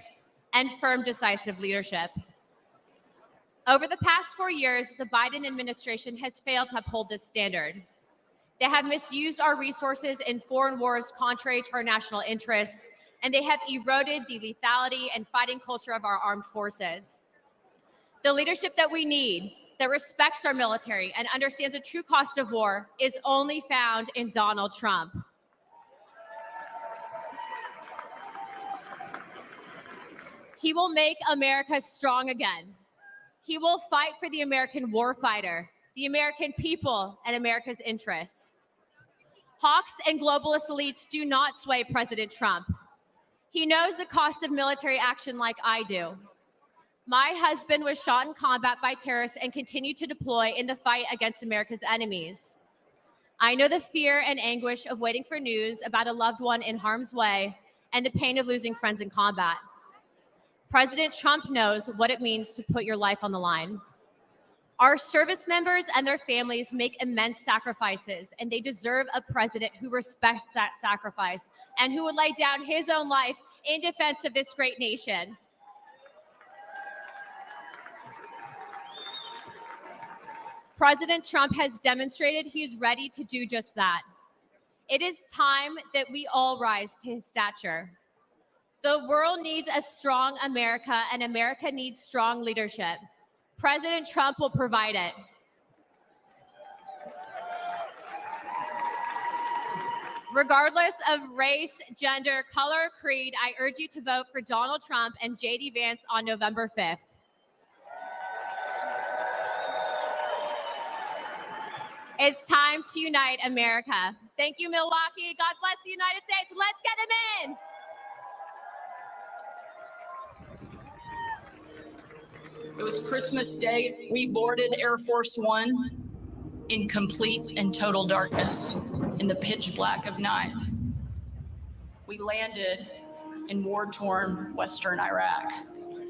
and firm, decisive leadership. Over the past 4 years, the Biden administration has failed to uphold this standard. They have misused our resources in foreign wars contrary to our national interests, and they have eroded the lethality and fighting culture of our armed forces. The leadership that we need, that respects our military and understands the true cost of war, is only found in Donald Trump. He will make America strong again. He will fight for the American warfighter, the American people, and America's interests. Hawks and globalist elites do not sway President Trump. He knows the cost of military action like I do. My husband was shot in combat by terrorists and continued to deploy in the fight against America's enemies. I know the fear and anguish of waiting for news about a loved one in harm's way and the pain of losing friends in combat. President Trump knows what it means to put your life on the line. Our service members and their families make immense sacrifices, and they deserve a president who respects that sacrifice and who would lay down his own life in defense of this great nation. President Trump has demonstrated he's ready to do just that. It is time that we all rise to his stature. The world needs a strong America, and America needs strong leadership. President Trump will provide it. Regardless of race, gender, color, or creed, I urge you to vote for Donald Trump and J.D. Vance on November 5th. It's time to unite America. Thank you, Milwaukee. God bless the United States. Let's get him in. It was Christmas Day. We boarded Air Force One in complete and total darkness in the pitch black of night. We landed in war-torn Western Iraq.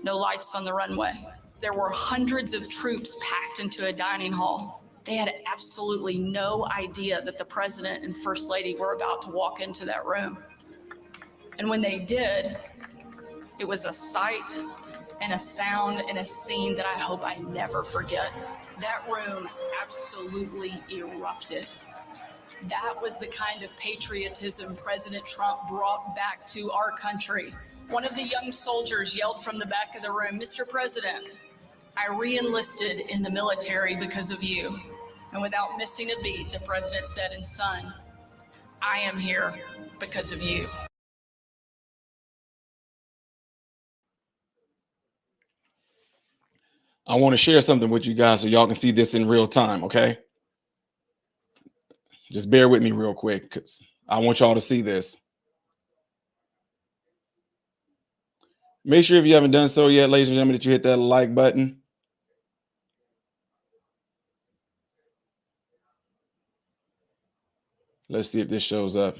No lights on the runway. There were hundreds of troops packed into a dining hall. They had absolutely no idea that the president and first lady were about to walk into that room. And when they did, it was a sight and a sound and a scene that I hope I never forget. That room absolutely erupted. That was the kind of patriotism President Trump brought back to our country. One of the young soldiers yelled from the back of the room, "Mr. President, I re-enlisted in the military because of you." And without missing a beat, the president said, "And son, I am here because of you." I want to share something with you guys so y'all can see this in real time, okay? Just bear with me real quick because I want y'all to see this. Make sure if you haven't done so yet, ladies and gentlemen, that you hit that like button. Let's see if this shows up.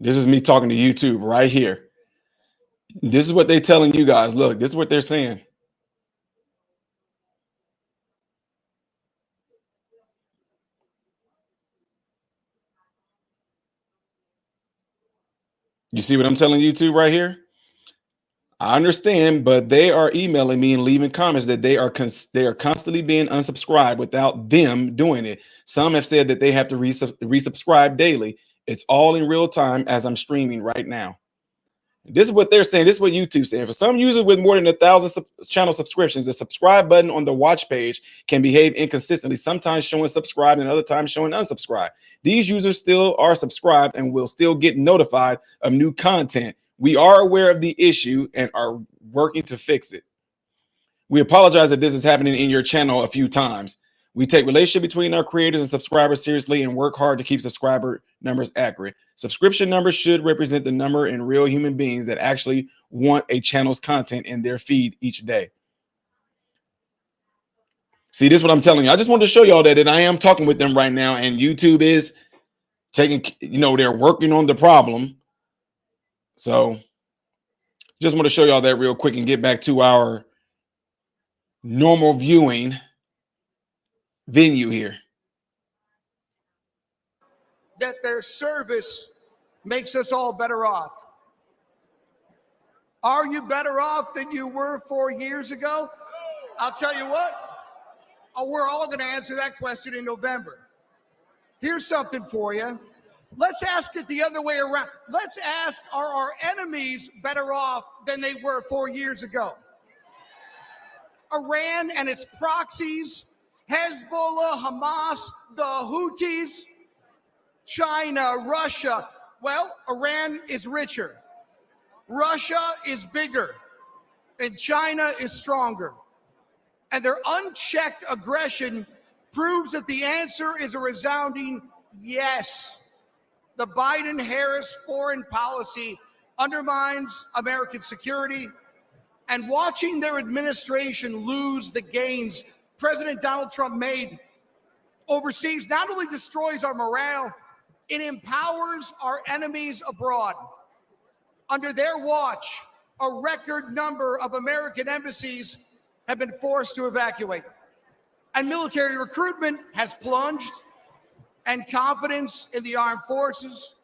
This is me talking to YouTube right here. This is what they're telling you guys. Look, this is what they're saying. You see what I'm telling you two right here? I understand, but they are emailing me and leaving comments that they are constantly being unsubscribed without them doing it. Some have said that they have to resubscribe daily. It's all in real time as I'm streaming right now. This is what they're saying. This is what YouTube's saying. For some users with more than 1,000 channel subscriptions, the subscribe button on the watch page can behave inconsistently, sometimes showing subscribe and other times showing unsubscribe. These users still are subscribed and will still get notified of new content. We are aware of the issue and are working to fix it. We apologize that this is happening in your channel a few times. We take relationship between our creators and subscribers seriously and work hard to keep subscriber numbers accurate. Subscription numbers should represent the number in real human beings that actually want a channel's content in their feed each day. See, this is what I'm telling you. I just wanted to show y'all that I am talking with them right now, and YouTube is taking, they're working on the problem. So just want to show y'all that real quick and get back to our normal viewing venue here. That their service makes us all better off. Are you better off than you were 4 years ago? I'll tell you what, we're all going to answer that question in November. Here's something for you. Let's ask it the other way around. Let's ask, are our enemies better off than they were 4 years ago? Iran and its proxies, Hezbollah, Hamas, the Houthis, China, Russia. Well, Iran is richer. Russia is bigger. And China is stronger. And their unchecked aggression proves that the answer is a resounding yes. The Biden-Harris foreign policy undermines American security, and watching their administration lose the gains President Donald Trump made overseas not only destroys our morale, it empowers our enemies abroad. Under their watch, a record number of American embassies have been forced to evacuate, and military recruitment has plunged, and confidence in the armed forces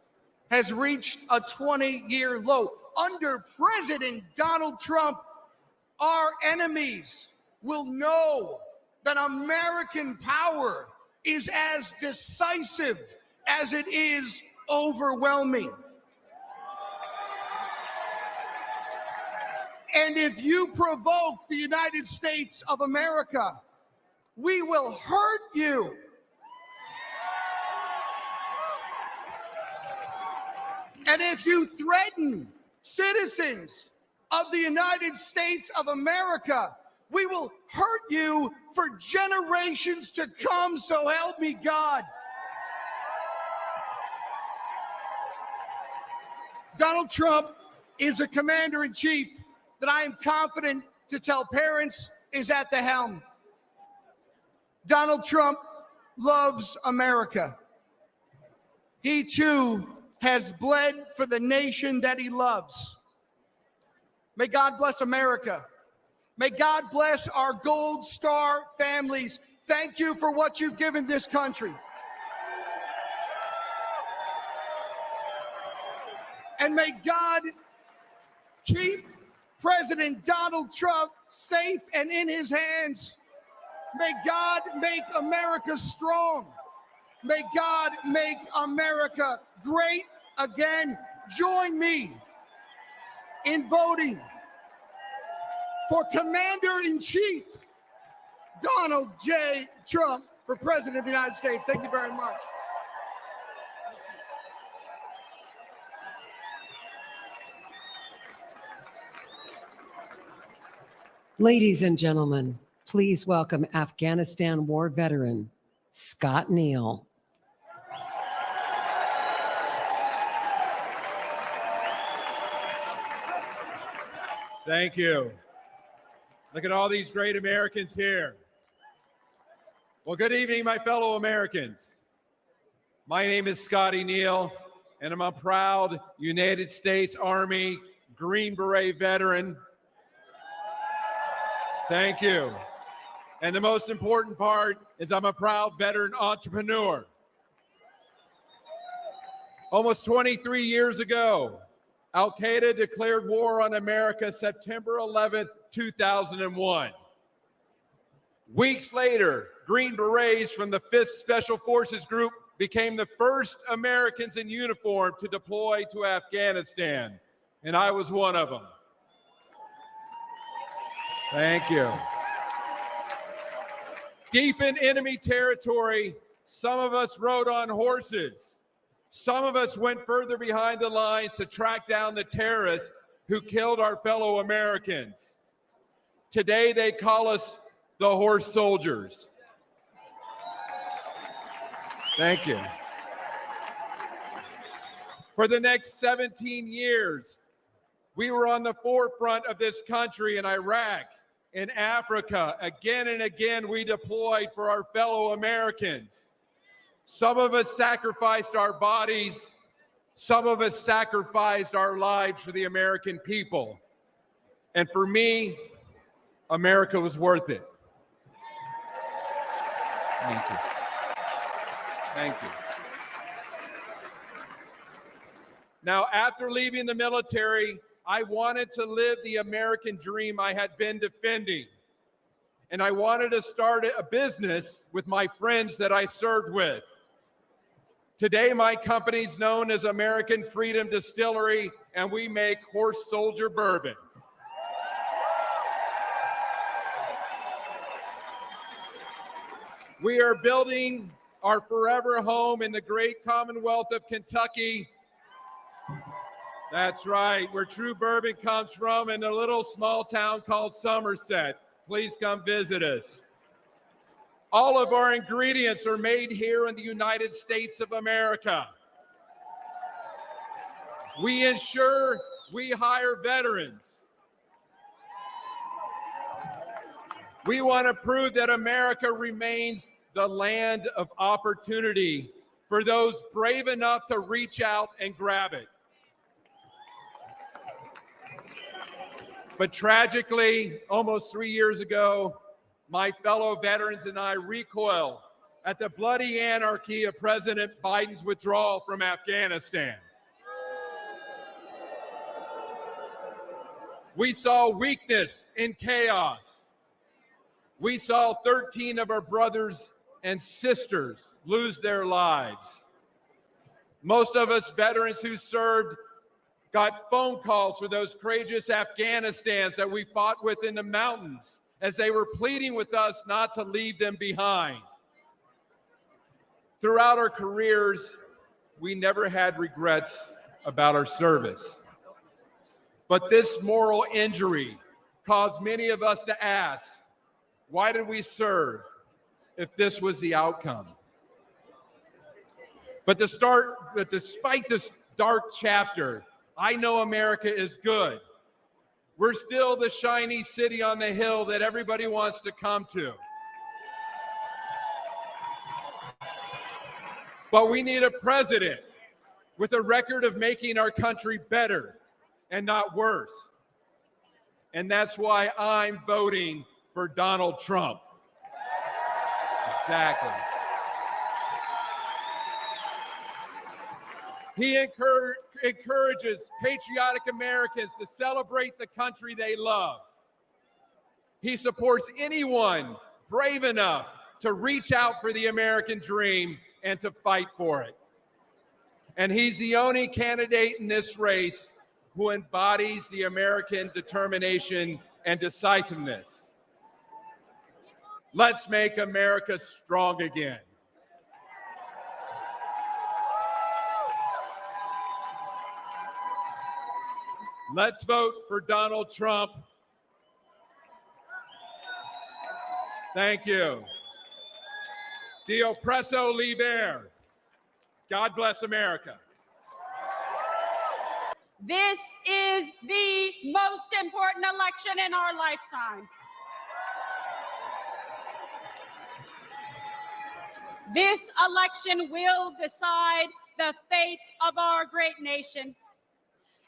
has reached a 20-year low. Under President Donald Trump, our enemies will know that American power is as decisive as it is overwhelming. And if you provoke the United States of America, we will hurt you. And if you threaten citizens of the United States of America, we will hurt you for generations to come, so help me God. Donald Trump is a commander-in-chief that I am confident to tell parents is at the helm. Donald Trump loves America. He too has bled for the nation that he loves. May God bless America. May God bless our Gold Star families. Thank you for what you've given this country. And may God keep President Donald Trump safe and in his hands. May God make America strong. May God make America great again. Join me in voting for Commander-in-Chief Donald J. Trump for President of the United States. Thank you very much. Ladies and gentlemen, please welcome Afghanistan war veteran, Scott Neal. Thank you. Look at all these great Americans here. Well, good evening, my fellow Americans. My name is Scotty Neal, and I'm a proud United States Army Green Beret veteran. Thank you. And the most important part is I'm a proud veteran entrepreneur. Almost 23 years ago, Al-Qaeda declared war on America September 11th, 2001. Weeks later, Green Berets from the 5th Special Forces Group became the first Americans in uniform to deploy to Afghanistan, and I was one of them. Thank you. Deep in enemy territory, some of us rode on horses. Some of us went further behind the lines to track down the terrorists who killed our fellow Americans. Today, they call us the horse soldiers. Thank you. For the next 17 years, we were on the forefront of this country in Iraq, in Africa. Again and again, we deployed for our fellow Americans. Some of us sacrificed our bodies. Some of us sacrificed our lives for the American people. And for me, America was worth it. Thank you. Thank you. Now, after leaving the military, I wanted to live the American dream I had been defending. And I wanted to start a business with my friends that I served with. Today, my company's known as American Freedom Distillery, and we make horse soldier bourbon. We are building our forever home in the great Commonwealth of Kentucky. That's right, where true bourbon comes from, in a little small town called Somerset. Please come visit us. All of our ingredients are made here in the United States of America. We ensure we hire veterans. We want to prove that America remains the land of opportunity for those brave enough to reach out and grab it. But tragically, almost 3 years ago, my fellow veterans and I recoiled at the bloody anarchy of President Biden's withdrawal from Afghanistan. We saw weakness in chaos. We saw 13 of our brothers and sisters lose their lives. Most of us veterans who served got phone calls for those courageous Afghanistans that we fought with in the mountains as they were pleading with us not to leave them behind. Throughout our careers, we never had regrets about our service. But this moral injury caused many of us to ask, why did we serve if this was the outcome? But despite this dark chapter, I know America is good. We're still the shiny city on the hill that everybody wants to come to. But we need a president with a record of making our country better and not worse. And that's why I'm voting for Donald Trump. Exactly. He encourages patriotic Americans to celebrate the country they love. He supports anyone brave enough to reach out for the American dream and to fight for it. And he's the only candidate in this race who embodies the American determination and decisiveness. Let's make America strong again. Let's vote for Donald Trump. Thank you. The oppresso liber. God bless America. This is the most important election in our lifetime. This election will decide the fate of our great nation.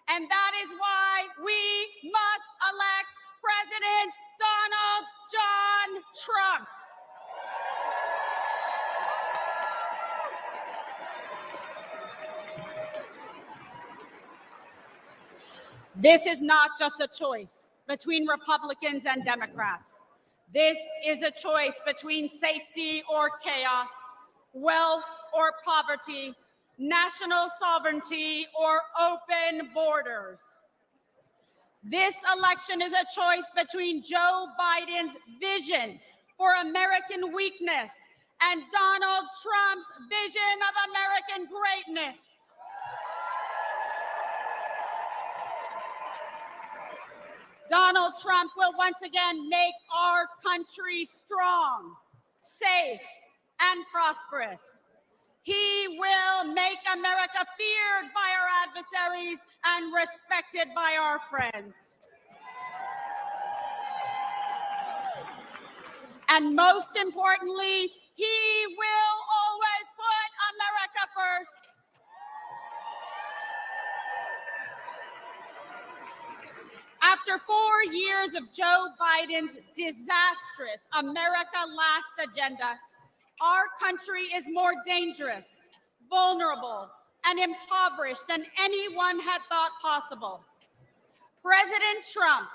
And that is why we must elect President Donald John Trump. This is not just a choice between Republicans and Democrats. This is a choice between safety or chaos, wealth or poverty, national sovereignty or open borders. This election is a choice between Joe Biden's vision for American weakness and Donald Trump's vision of American greatness. Donald Trump will once again make our country strong, safe, and prosperous. He will make America feared by our adversaries and respected by our friends. And most importantly, he will always put America first. After 4 years of Joe Biden's disastrous America Last agenda, our country is more dangerous, vulnerable, and impoverished than anyone had thought possible. President Trump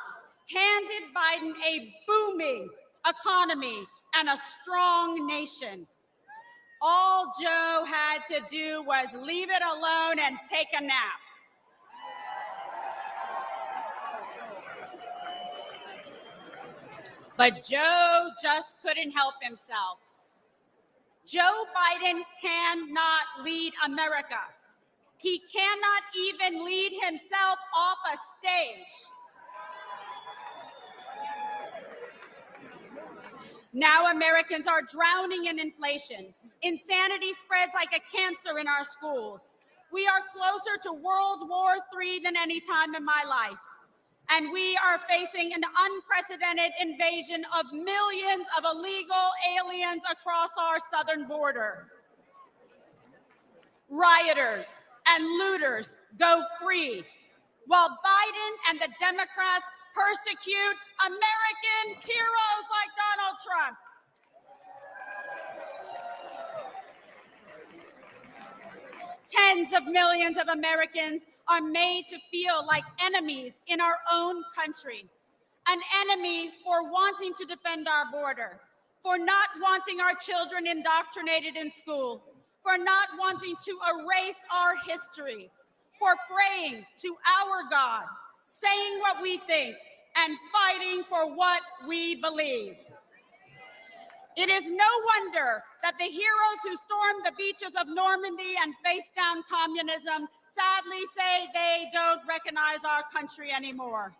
handed Biden a booming economy and a strong nation. All Joe had to do was leave it alone and take a nap. But Joe just couldn't help himself. Joe Biden cannot lead America. He cannot even lead himself off a stage. Now Americans are drowning in inflation. Insanity spreads like a cancer in our schools. We are closer to World War III than any time in my life. And we are facing an unprecedented invasion of millions of illegal aliens across our southern border. Rioters and looters go free, while Biden and the Democrats persecute American heroes like Donald Trump. Tens of millions of Americans are made to feel like enemies in our own country. An enemy for wanting to defend our border, for not wanting our children indoctrinated in school, for not wanting to erase our history, for praying to our God, saying what we think, and fighting for what we believe. It is no wonder that the heroes who stormed the beaches of Normandy and faced down communism sadly say they don't recognize our country anymore.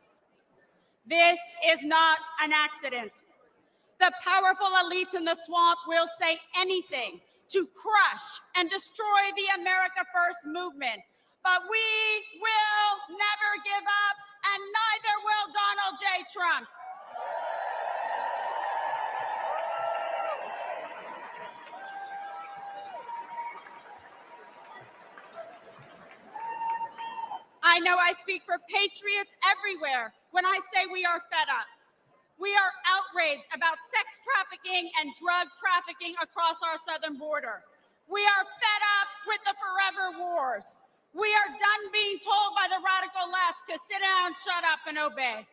This is not an accident. The powerful elites in the swamp will say anything to crush and destroy the America First movement, but we will never give up, and neither will Donald J. Trump. I know I speak for patriots everywhere when I say we are fed up. We are outraged about sex trafficking and drug trafficking across our southern border. We are fed up with the forever wars. We are done being told by the radical left to sit down, shut up, and obey.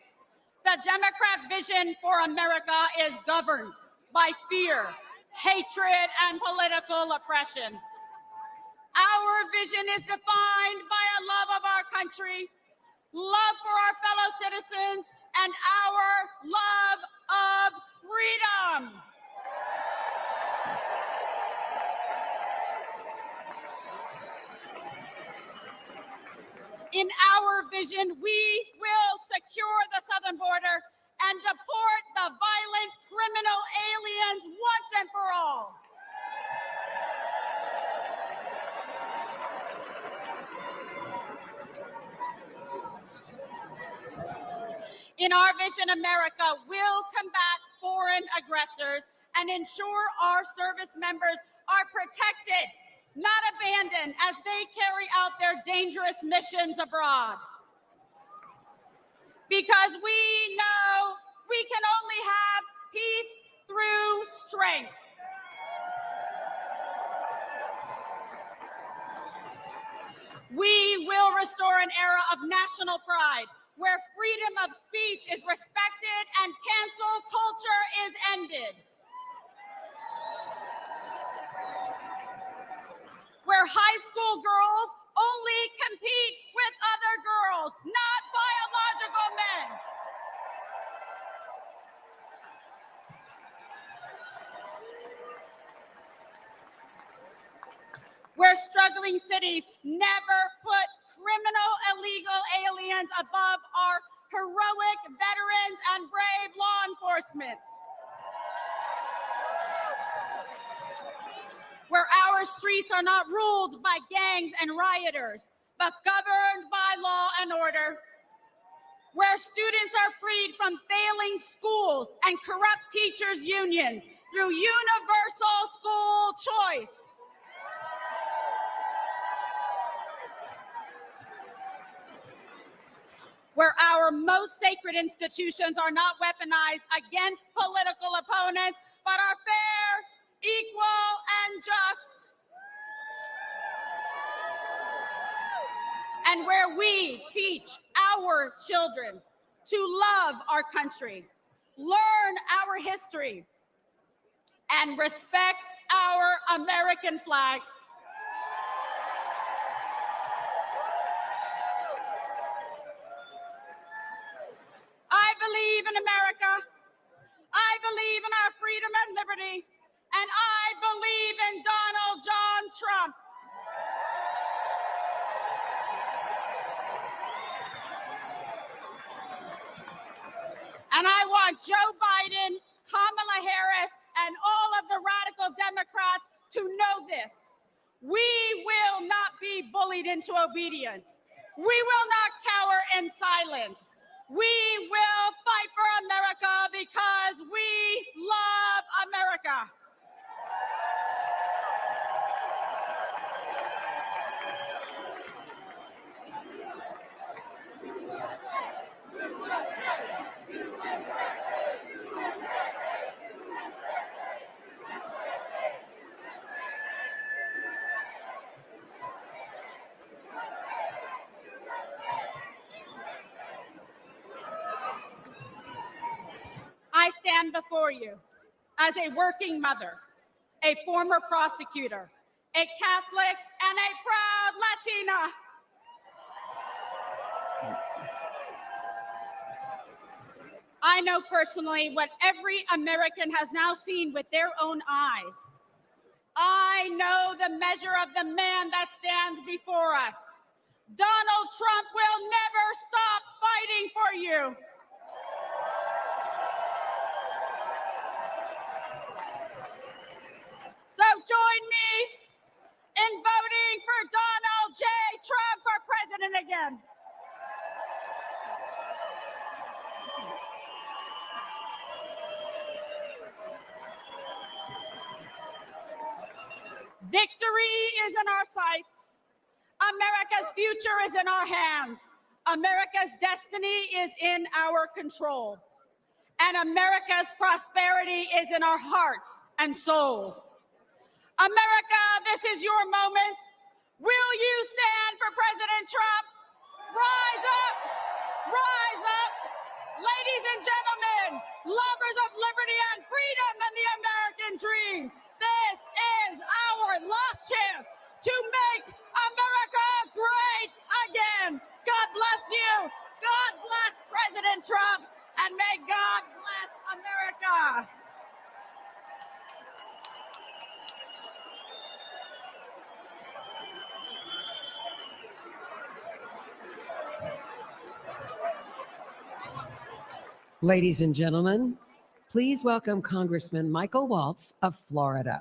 The Democrat vision for America is governed by fear, hatred, and political oppression. Our vision is defined by a love of our country, love for our fellow citizens, and our love of freedom. In our vision, we will secure the southern border and deport the violent criminal aliens once and for all. In our vision, America will combat foreign aggressors and ensure our service members are protected, not abandoned as they carry out their dangerous missions abroad. Because we know we can only have peace through strength. We will restore an era of national pride where freedom of speech is respected and cancel culture is ended. Where high school girls only compete with other girls, not biological men. Where struggling cities never put criminal illegal aliens above our heroic veterans and brave law enforcement. Where our streets are not ruled by gangs and rioters, but governed by law and order. Where students are freed from failing schools and corrupt teachers' unions through universal school choice. Where our most sacred institutions are not weaponized against political opponents, but are fair, equal, and just. And where we teach our children to love our country, learn our history, and respect our American flag. I believe in America. I believe in our freedom and liberty. And I believe in Donald John Trump. And I want Joe Biden, Kamala Harris, and all of the radical Democrats to know this. We will not be bullied into obedience. We will not cower in silence. We will fight for America because we love America. I stand before you as a working mother, a former prosecutor, a Catholic, and a proud Latina. I know personally what every American has now seen with their own eyes. I know the measure of the man that stands before us. Donald Trump will never stop fighting for you. So join me in voting for Donald J. Trump for president again. Victory is in our sights. America's future is in our hands. America's destiny is in our control. And America's prosperity is in our hearts and souls. America, this is your moment. Will you stand for President Trump? Rise up, rise up. Ladies and gentlemen, lovers of liberty and freedom and the American dream, this is our last chance to make America great again. God bless you. God bless President Trump, and may God bless America. Ladies and gentlemen, please welcome Congressman Michael Waltz of Florida.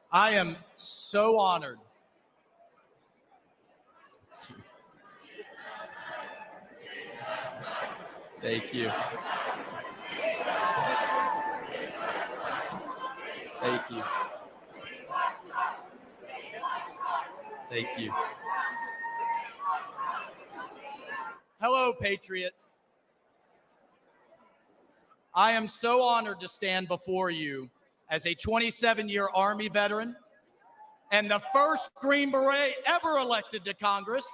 I am so honored. Thank you. Thank you. Thank you. Hello, Patriots. I am so honored to stand before you as a 27-year Army veteran and the first Green Beret ever elected to Congress.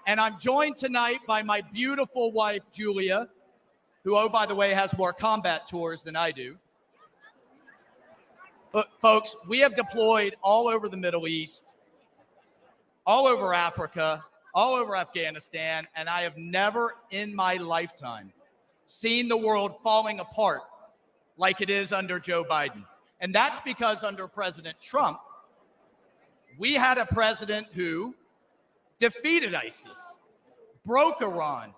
And I'm joined tonight by my beautiful wife, Julia, who, oh, by the way, has more combat tours than I do. Look, folks, we have deployed all over the Middle East, all over Africa, all over Afghanistan, and I have never in my lifetime seen the world falling apart like it is under Joe Biden. And that's because under President Trump, we had a president who defeated ISIS, broke Iran,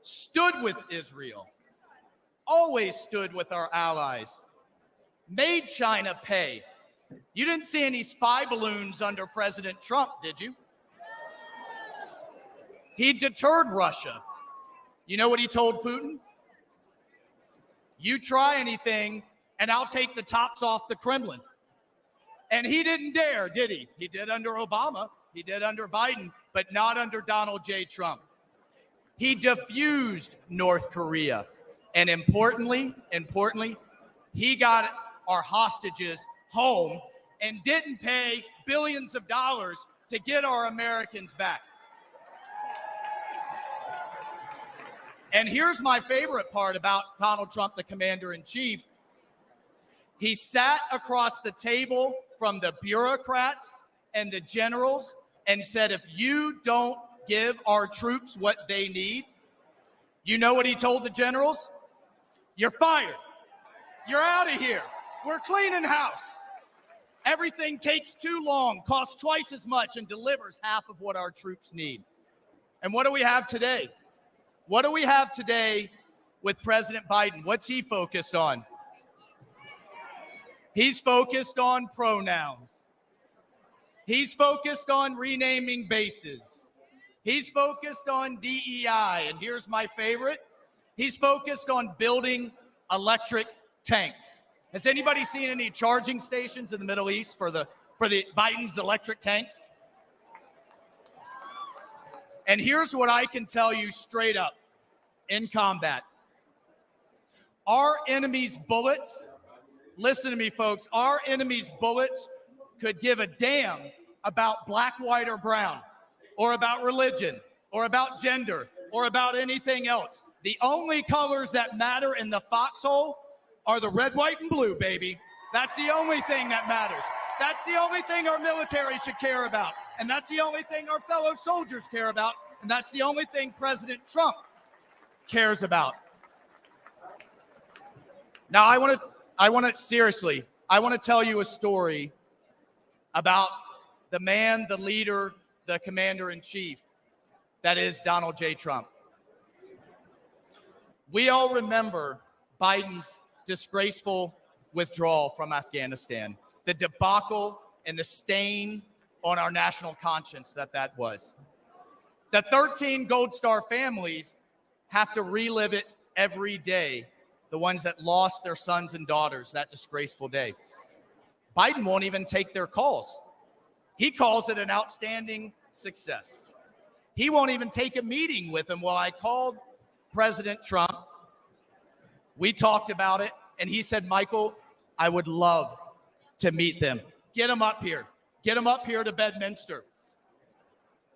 stood with Israel, always stood with our allies, made China pay. You didn't see any spy balloons under President Trump, did you? He deterred Russia. You know what he told Putin? You try anything, and I'll take the tops off the Kremlin. And he didn't dare, did he? He did under Obama. He did under Biden, but not under Donald J. Trump. He diffused North Korea. And importantly, he got our hostages home and didn't pay billions of dollars to get our Americans back. And here's my favorite part about Donald Trump, the commander-in-chief. He sat across the table from the bureaucrats and the generals and said, if you don't give our troops what they need, you know what he told the generals? You're fired. You're out of here. We're cleaning house. Everything takes too long, costs twice as much, and delivers half of what our troops need. And what do we have today? What do we have today with President Biden? What's he focused on? He's focused on pronouns. He's focused on renaming bases. He's focused on DEI. And here's my favorite. He's focused on building electric tanks. Has anybody seen any charging stations in the Middle East for the Biden's electric tanks? And here's what I can tell you straight up in combat. Our enemy's bullets, listen to me, folks, our enemy's bullets could give a damn about black, white, or brown, or about religion, or about gender, or about anything else. The only colors that matter in the foxhole are the red, white, and blue, baby. That's the only thing that matters. That's the only thing our military should care about. And that's the only thing our fellow soldiers care about. And that's the only thing President Trump cares about. Now, I want to tell you a story about the man, the leader, the commander-in-chief, that is Donald J. Trump. We all remember Biden's disgraceful withdrawal from Afghanistan, the debacle and the stain on our national conscience that was. The 13 Gold Star families have to relive it every day, the ones that lost their sons and daughters that disgraceful day. Biden won't even take their calls. He calls it an outstanding success. He won't even take a meeting with him. Well, I called President Trump. We talked about it, and he said, Michael, I would love to meet them. Get him up here. Get him up here to Bedminster.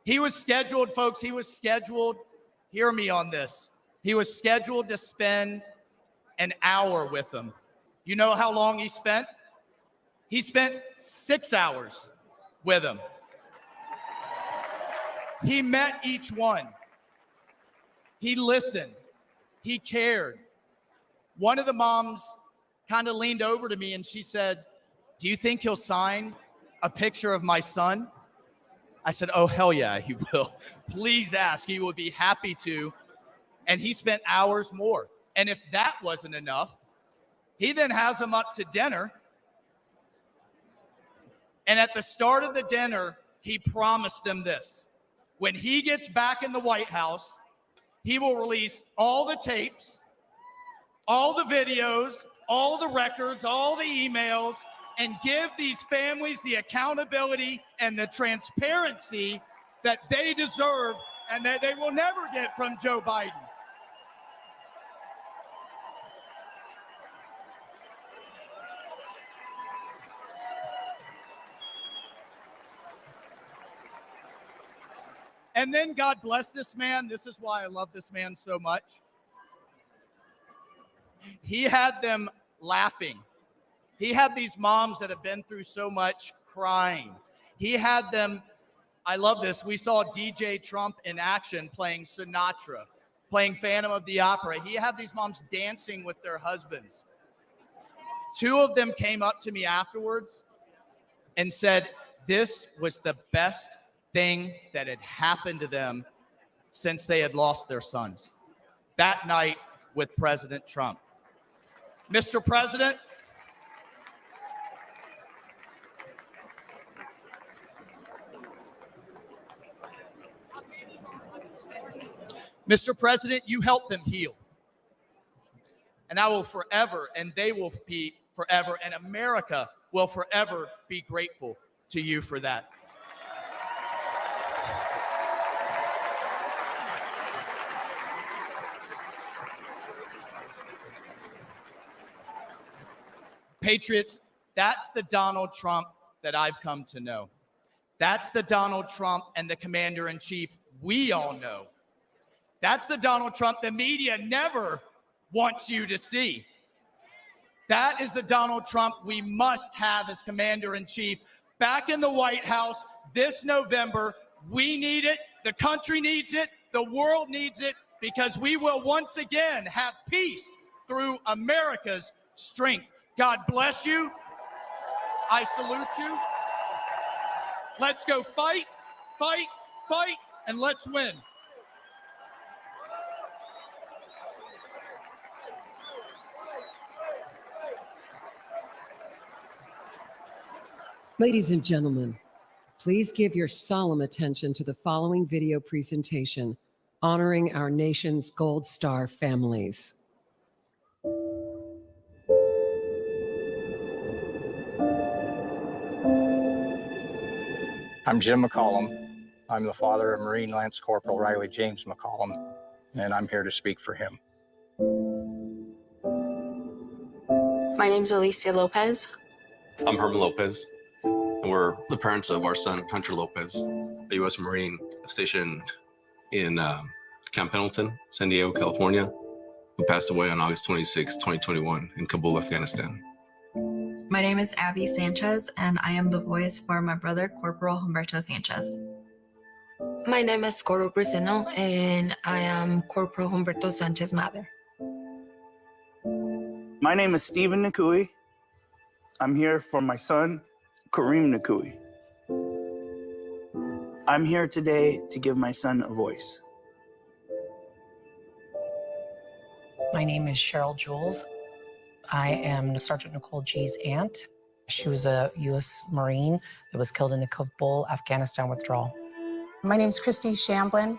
He was scheduled, folks, hear me on this. He was scheduled to spend an hour with them. You know how long he spent? He spent 6 hours with them. He met each one. He listened. He cared. One of the moms kind of leaned over to me and she said, do you think he'll sign a picture of my son? I said, oh, hell yeah, he will. Please ask. He would be happy to. And he spent hours more. And if that wasn't enough, he then has them up to dinner. And at the start of the dinner, he promised them this. When he gets back in the White House, he will release all the tapes, all the videos, all the records, all the emails, and give these families the accountability and the transparency that they deserve and that they will never get from Joe Biden. And then God bless this man. This is why I love this man so much. He had them laughing. He had these moms that have been through so much crying. He had them, I love this. We saw DJ Trump in action playing Sinatra, playing Phantom of the Opera. He had these moms dancing with their husbands. Two of them came up to me afterwards and said, this was the best thing that had happened to them since they had lost their sons. That night with President Trump. Mr. President, Mr. President, you helped them heal. And I will forever, and they will be forever, and America will forever be grateful to you for that. Patriots, that's the Donald Trump that I've come to know. That's the Donald Trump and the commander-in-chief we all know. That's the Donald Trump the media never wants you to see. That is the Donald Trump we must have as commander-in-chief back in the White House this November. We need it. The country needs it. The world needs it, because we will once again have peace through America's strength. God bless you. I salute you. Let's go fight, fight, fight, and let's win. Ladies and gentlemen, please give your solemn attention to the following video presentation honoring our nation's Gold Star families. I'm Jim McCollum. I'm the father of Marine Lance Corporal Riley James McCollum, and I'm here to speak for him. My name's Alicia Lopez. I'm Herman Lopez, and we're the parents of our son, Hunter Lopez, a U.S. Marine stationed in Camp Pendleton, San Diego, California, who passed away on August 26, 2021 in Kabul, Afghanistan. My name is Abby Sanchez, and I am the voice for my brother, Corporal Humberto Sanchez. My name is Coro Briseno, and I am Corporal Humberto Sanchez's mother. My name is Stephen Nakui. I'm here for my son, Kareem Nakui. I'm here today to give my son a voice. My name is Cheryl Jules. I am Sergeant Nicole G's aunt. She was a U.S. Marine that was killed in the Kabul, Afghanistan withdrawal. My name's Christy Shamblin,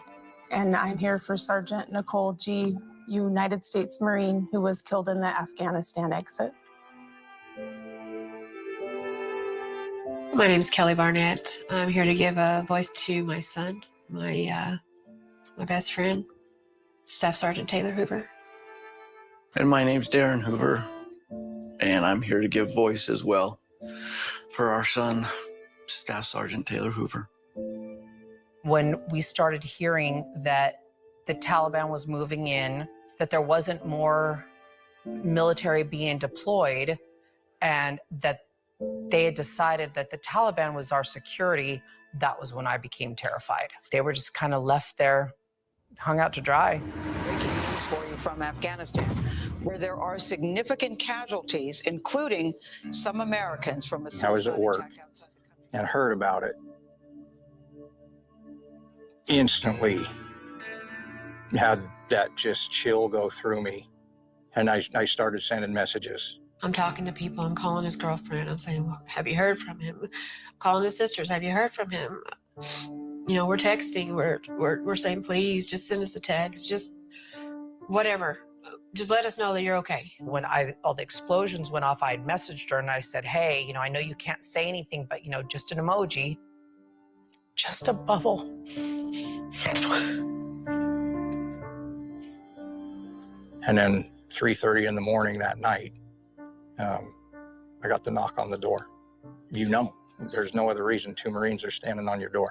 and I'm here for Sergeant Nicole G, United States Marine, who was killed in the Afghanistan exit. My name's Kelly Barnett. I'm here to give a voice to my son, my best friend, Staff Sergeant Taylor Hoover. And my name's Darren Hoover, and I'm here to give voice as well for our son, Staff Sergeant Taylor Hoover. When we started hearing that the Taliban was moving in, that there wasn't more military being deployed, and that they had decided that the Taliban was our security, that was when I became terrified. They were just kind of left there, hung out to dry. For you from Afghanistan, where there are significant casualties, including some Americans from a I was at work and heard about it. Instantly had that just chill go through me, and I started sending messages. I'm talking to people. I'm calling his girlfriend. I'm saying, well, have you heard from him? Calling his sisters. Have you heard from him? You know, we're texting. We're saying, please, just send us a text. Just whatever. Just let us know that you're okay. When all the explosions went off, I had messaged her and I said, hey, you know, I know you can't say anything, but, you know, just an emoji, just a bubble. And then 3:30 in the morning that night, I got the knock on the door. You know, there's no other reason 2 Marines are standing on your door.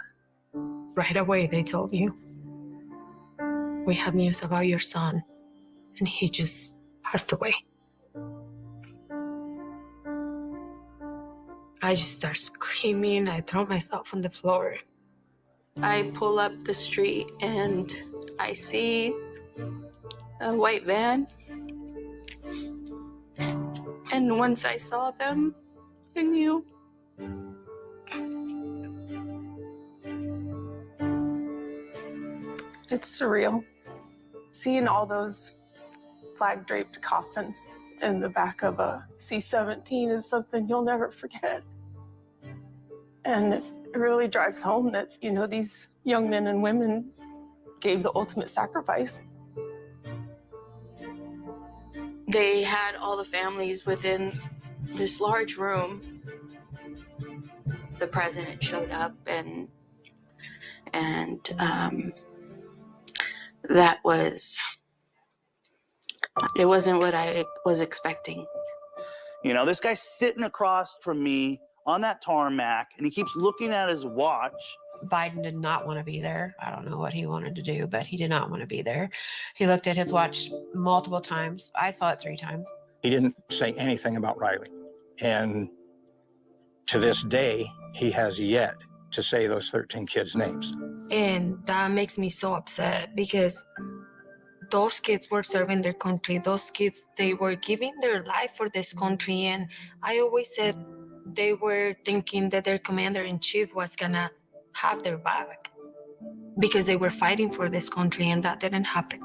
Right away, they told you, we have news about your son, and he just passed away. I just start screaming. I throw myself on the floor. I pull up the street and I see a white van. And once I saw them, I knew. It's surreal. Seeing all those flag-draped coffins in the back of a C-17 is something you'll never forget. And it really drives home that, you know, these young men and women gave the ultimate sacrifice. They had all the families within this large room. The president showed up, and that was, it wasn't what I was expecting. You know, this guy's sitting across from me on that tarmac, and he keeps looking at his watch. Biden did not want to be there. I don't know what he wanted to do, but he did not want to be there. He looked at his watch multiple times. I saw it 3 times. He didn't say anything about Riley. And to this day, he has yet to say those 13 kids' names. And that makes me so upset because those kids were serving their country. Those kids, they were giving their life for this country. And I always said they were thinking that their commander-in-chief was gonna have their back because they were fighting for this country, and that didn't happen.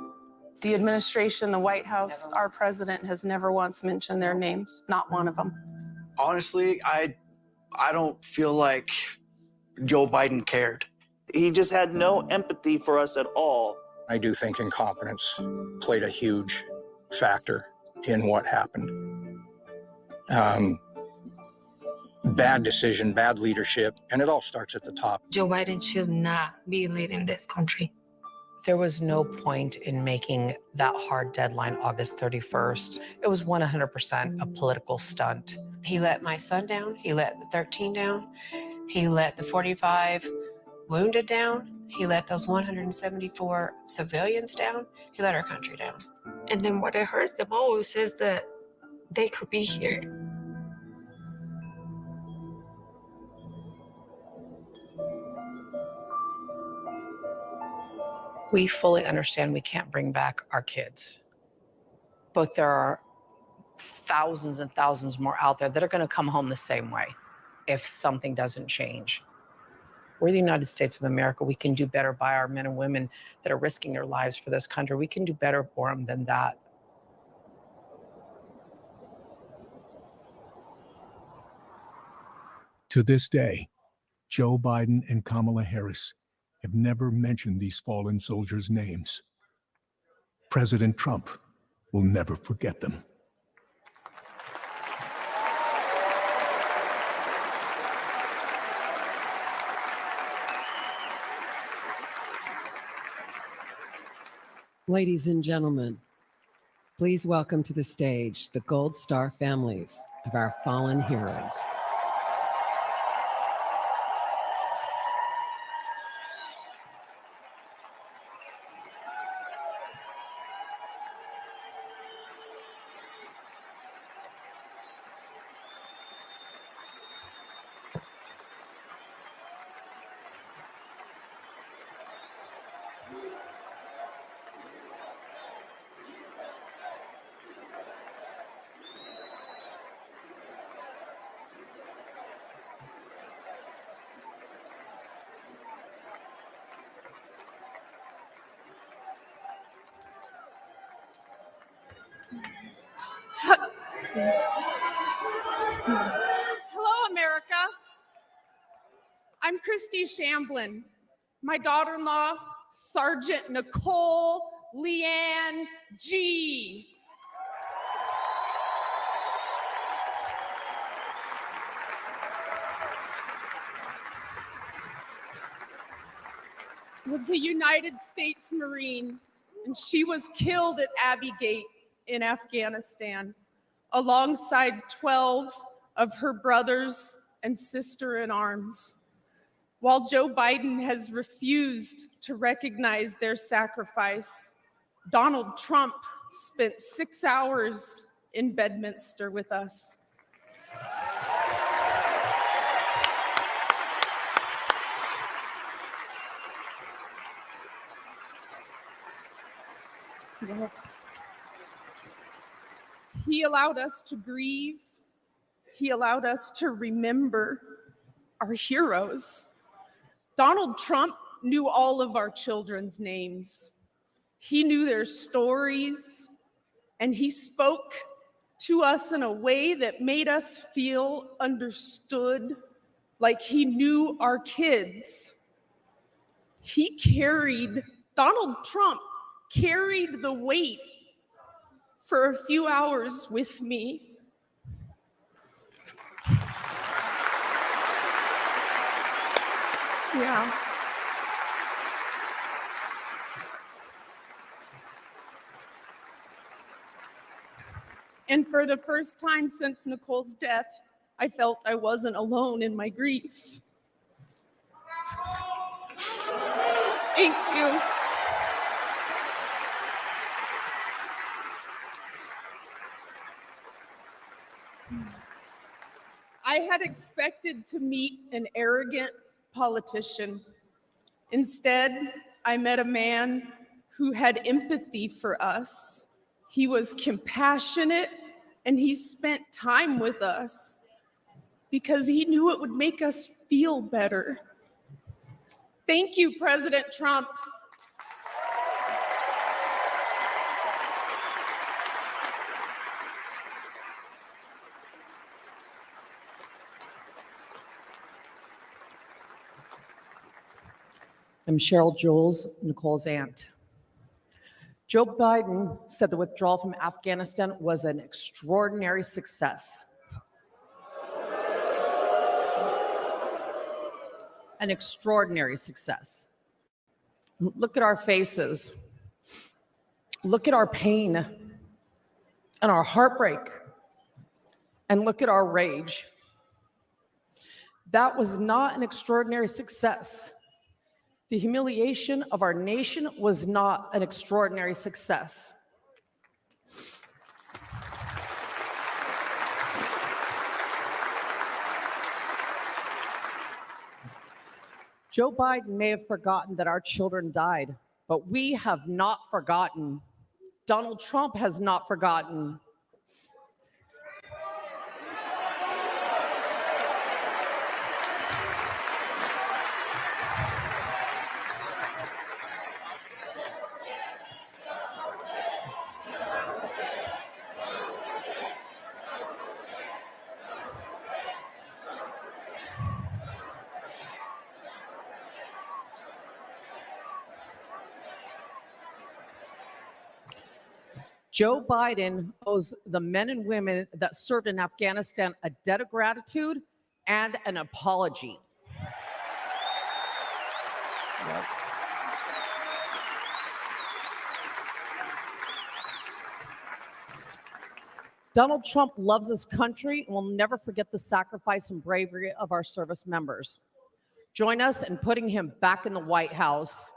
The administration, the White House, our president has never once mentioned their names, not one of them. Honestly, I don't feel like Joe Biden cared. He just had no empathy for us at all. I do think incompetence played a huge factor in what happened. Bad decision, bad leadership, and it all starts at the top. Joe Biden should not be leading this country. There was no point in making that hard deadline August 31st. It was 100% a political stunt. He let my son down. He let the 13 down. He let the 45 wounded down. He let those 174 civilians down. He let our country down. And then what it hurts the most is that they could be here. We fully understand we can't bring back our kids, but there are thousands and thousands more out there that are going to come home the same way if something doesn't change. We're the United States of America. We can do better by our men and women that are risking their lives for this country. We can do better for them than that. To this day, Joe Biden and Kamala Harris have never mentioned these fallen soldiers' names. President Trump will never forget them. Ladies and gentlemen, please welcome to the stage the Gold Star families of our fallen heroes. Hello, America. I'm Christy Shamblin. My daughter-in-law, Sergeant Nicole Leanne G. Was a United States Marine, and she was killed at Abbey Gate in Afghanistan, alongside 12 of her brothers and sister in arms. While Joe Biden has refused to recognize their sacrifice, Donald Trump spent 6 hours in Bedminster with us. He allowed us to grieve. He allowed us to remember our heroes. Donald Trump knew all of our children's names. He knew their stories, and he spoke to us in a way that made us feel understood, like he knew our kids. Donald Trump carried the weight for a few hours with me. Yeah. And for the first time since Nicole's death, I felt I wasn't alone in my grief. Thank you. I had expected to meet an arrogant politician. Instead, I met a man who had empathy for us. He was compassionate, and he spent time with us because he knew it would make us feel better. Thank you, President Trump. I'm Cheryl Jules, Nicole's aunt. Joe Biden said the withdrawal from Afghanistan was an extraordinary success. An extraordinary success. Look at our faces. Look at our pain and our heartbreak. And look at our rage. That was not an extraordinary success. The humiliation of our nation was not an extraordinary success. Joe Biden may have forgotten that our children died, but we have not forgotten. Donald Trump has not forgotten. Joe Biden owes the men and women that served in Afghanistan a debt of gratitude and an apology. Yep. Donald Trump loves this country and will never forget the sacrifice and bravery of our service members. Join us in putting him back in the White House.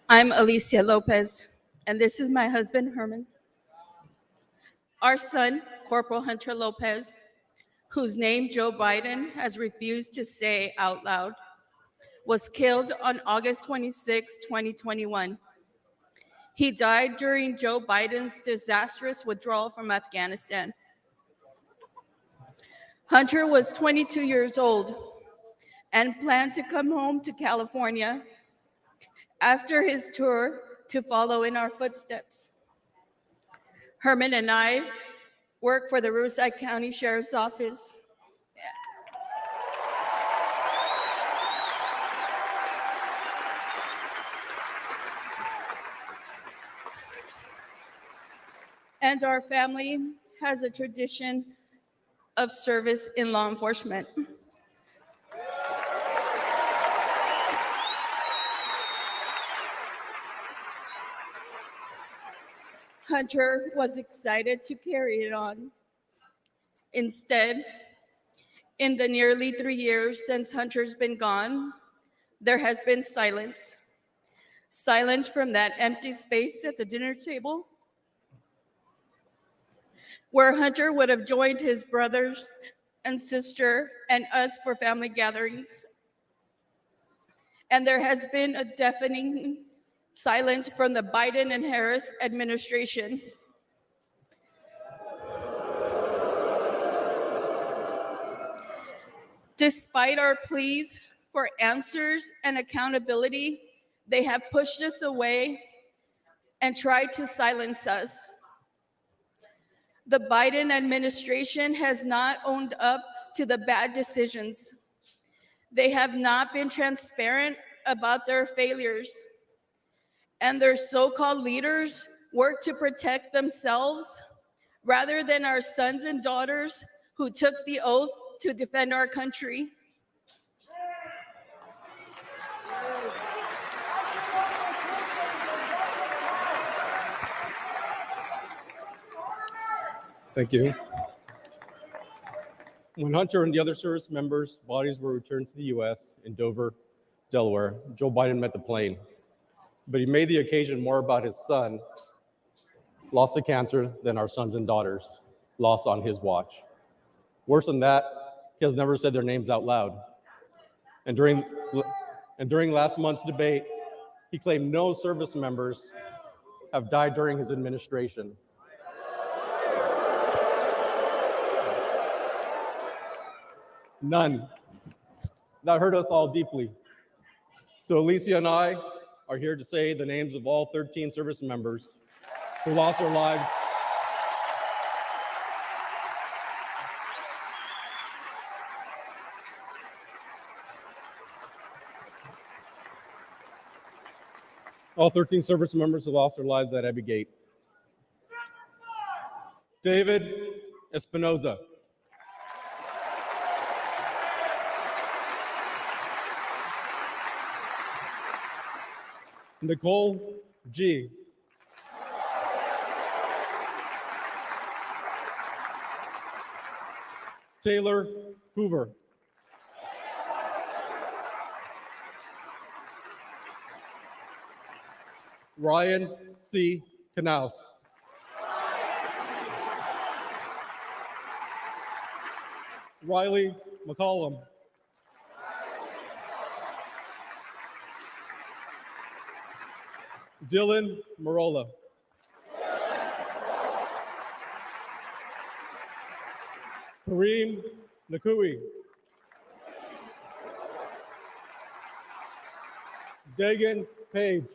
I'm Alicia Lopez, and this is my husband, Herman. Our son, Corporal Hunter Lopez, whose name Joe Biden has refused to say out loud, was killed on August 26, 2021. He died during Joe Biden's disastrous withdrawal from Afghanistan. Hunter was 22 years old and planned to come home to California after his tour to follow in our footsteps. Herman and I work for the Riverside County Sheriff's Office. And our family has a tradition of service in law enforcement. Hunter was excited to carry it on. Instead, in the nearly 3 years since Hunter's been gone, there has been silence. Silence from that empty space at the dinner table where Hunter would have joined his brothers and sister and us for family gatherings. And there has been a deafening silence from the Biden and Harris administration. Despite our pleas for answers and accountability, they have pushed us away and tried to silence us. The Biden administration has not owned up to the bad decisions. They have not been transparent about their failures. And their so-called leaders work to protect themselves rather than our sons and daughters who took the oath to defend our country. Thank you. When Hunter and the other service members' bodies were returned to the U.S. in Dover, Delaware, Joe Biden met the plane. But he made the occasion more about his son, lost to cancer, than our sons and daughters, lost on his watch. Worse than that, he has never said their names out loud. And during last month's debate, he claimed no service members have died during his administration. None. That hurt us all deeply. So Alicia and I are here to say the names of all 13 service members who lost their lives all 13 service members who lost their lives at Abbey Gate. David Espinoza. Nicole G. Taylor Hoover. Ryan C. Knaus. Riley McCollum. Dylan Marola. Kareem Nakui. Dagan Page.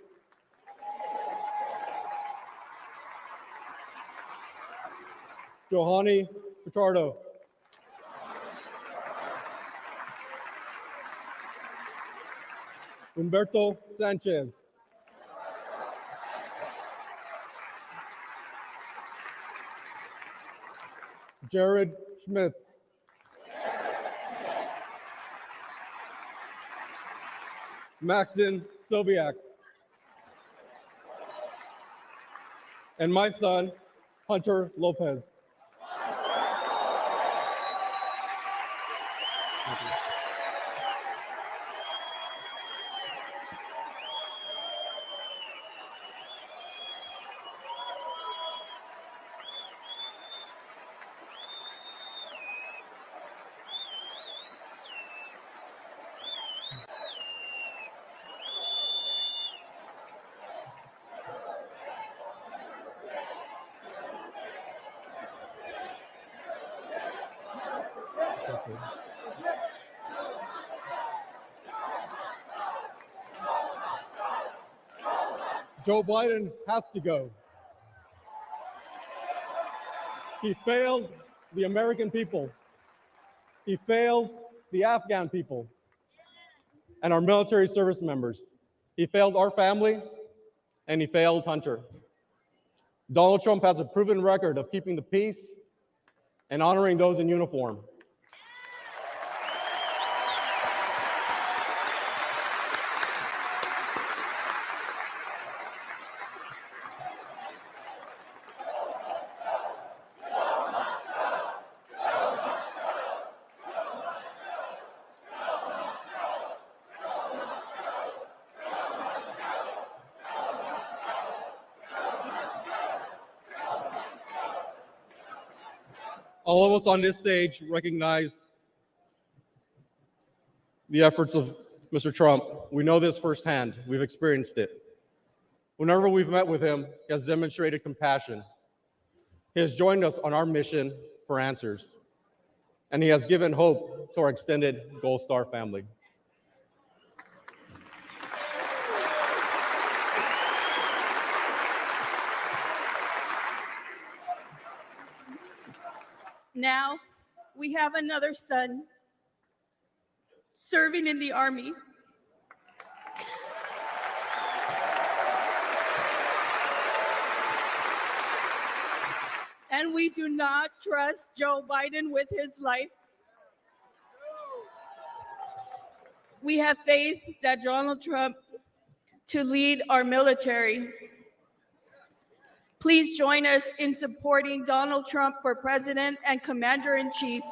Johanny Pichardo. Humberto Sanchez. Jared Schmitz. Maxon Sobiak. And my son, Hunter Lopez. Joe Biden has to go. He failed the American people. He failed the Afghan people and our military service members. He failed our family, and he failed Hunter. Donald Trump has a proven record of keeping the peace and honoring those in uniform. all of us on this stage recognize the efforts of Mr. Trump. We know this firsthand. We've experienced it. Whenever we've met with him, he has demonstrated compassion. He has joined us on our mission for answers, and he has given hope to our extended Gold Star family. Now, we have another son serving in the Army. And we do not trust Joe Biden with his life. We have faith that Donald Trump to lead our military. Please join us in supporting Donald Trump for President and Commander-in-Chief.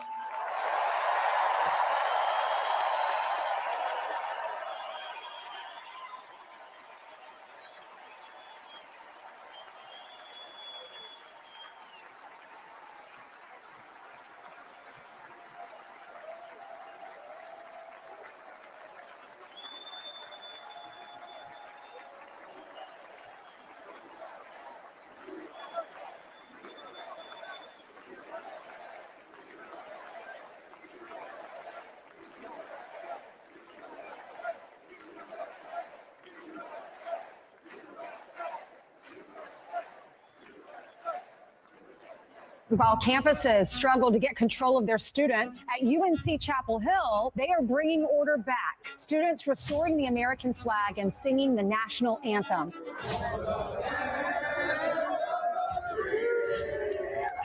While campuses struggle to get control of their students, at UNC Chapel Hill, they are bringing order back. Students restoring the American flag and singing the national anthem.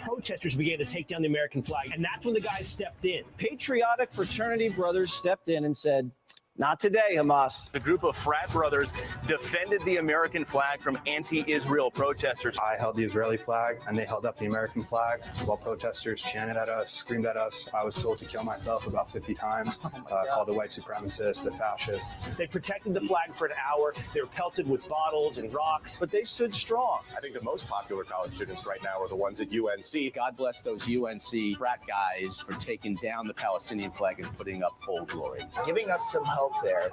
Protesters began to take down the American flag, and that's when the guys stepped in. Patriotic fraternity brothers stepped in and said, "Not today, Hamas." The group of frat brothers defended the American flag from anti-Israel protesters. I held the Israeli flag, and they held up the American flag while protesters chanted at us, screamed at us. I was told to kill myself about 50 times, called a white supremacist, a fascist. They protected the flag for an hour. They were pelted with bottles and rocks, but they stood strong. I think the most popular college students right now are the ones at UNC. God bless those UNC frat guys for taking down the Palestinian flag and putting up Old Glory. Giving us some hope there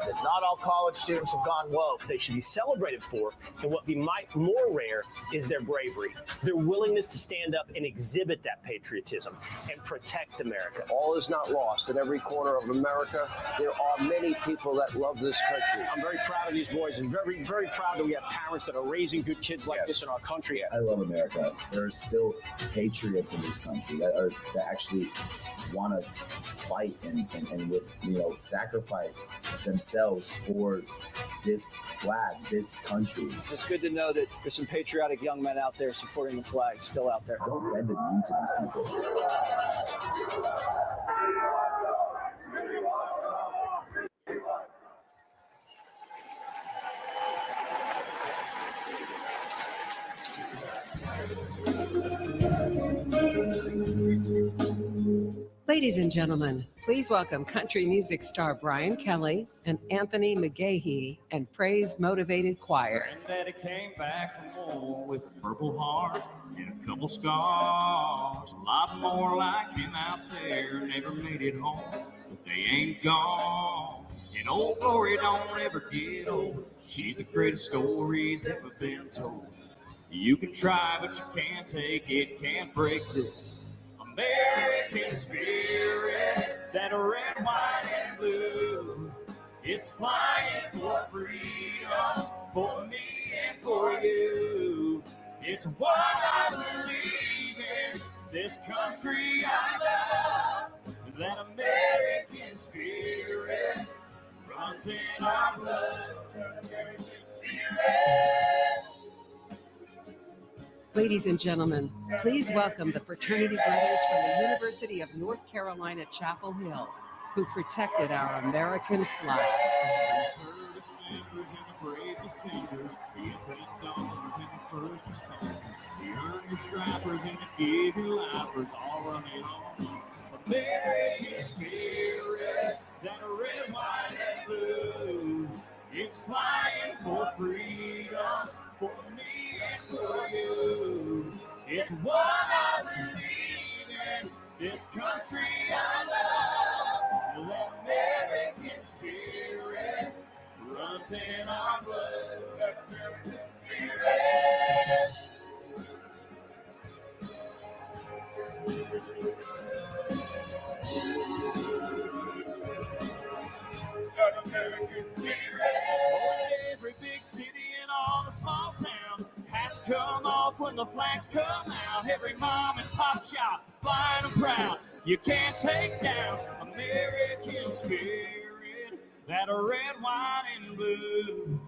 that not all college students have gone woke. They should be celebrated for, and what be more rare is their bravery, their willingness to stand up and exhibit that patriotism and protect America. All is not lost. In every corner of America, there are many people that love this country. I'm very proud of these boys and very, very proud that we have parents that are raising good kids like this in our country. I love America. There are still patriots in this country that actually want to fight and sacrifice themselves for this flag, this country. It's good to know that there's some patriotic young men out there supporting the flag, still out there. Don't bend the knee to these people. Ladies and gentlemen, please welcome country music star Brian Kelly and Anthony McGahee and Praise Motivated Choir. Granddaddy came back from war with a purple heart and a couple scars. A lot more like him out there never made it home, but they ain't gone. And Old Glory don't ever get old. She's the greatest stories ever been told. You can try, but you can't take it, can't break this American spirit, that red, white, and blue. It's flying for freedom, for me and for you. It's what I believe in, this country I love. That American spirit runs in our blood. American spirit. Ladies and gentlemen, please welcome the fraternity brothers from the University of North Carolina, Chapel Hill, who protected our American flag. Service members and the brave defenders, the infinite donors and the first responders, the earn your strappers and the give your lifers, all running on American spirit, that red, white, and blue. It's flying for freedom, for me and for you. It's what I believe This country I love, the American spirit runs in our blood. That American spirit. That American spirit. Oh, in every big city and all the small towns, hats come off when the flags come out. Every mom and pop shop, flying and proud. You can't take down American spirit. That red, white, and blue.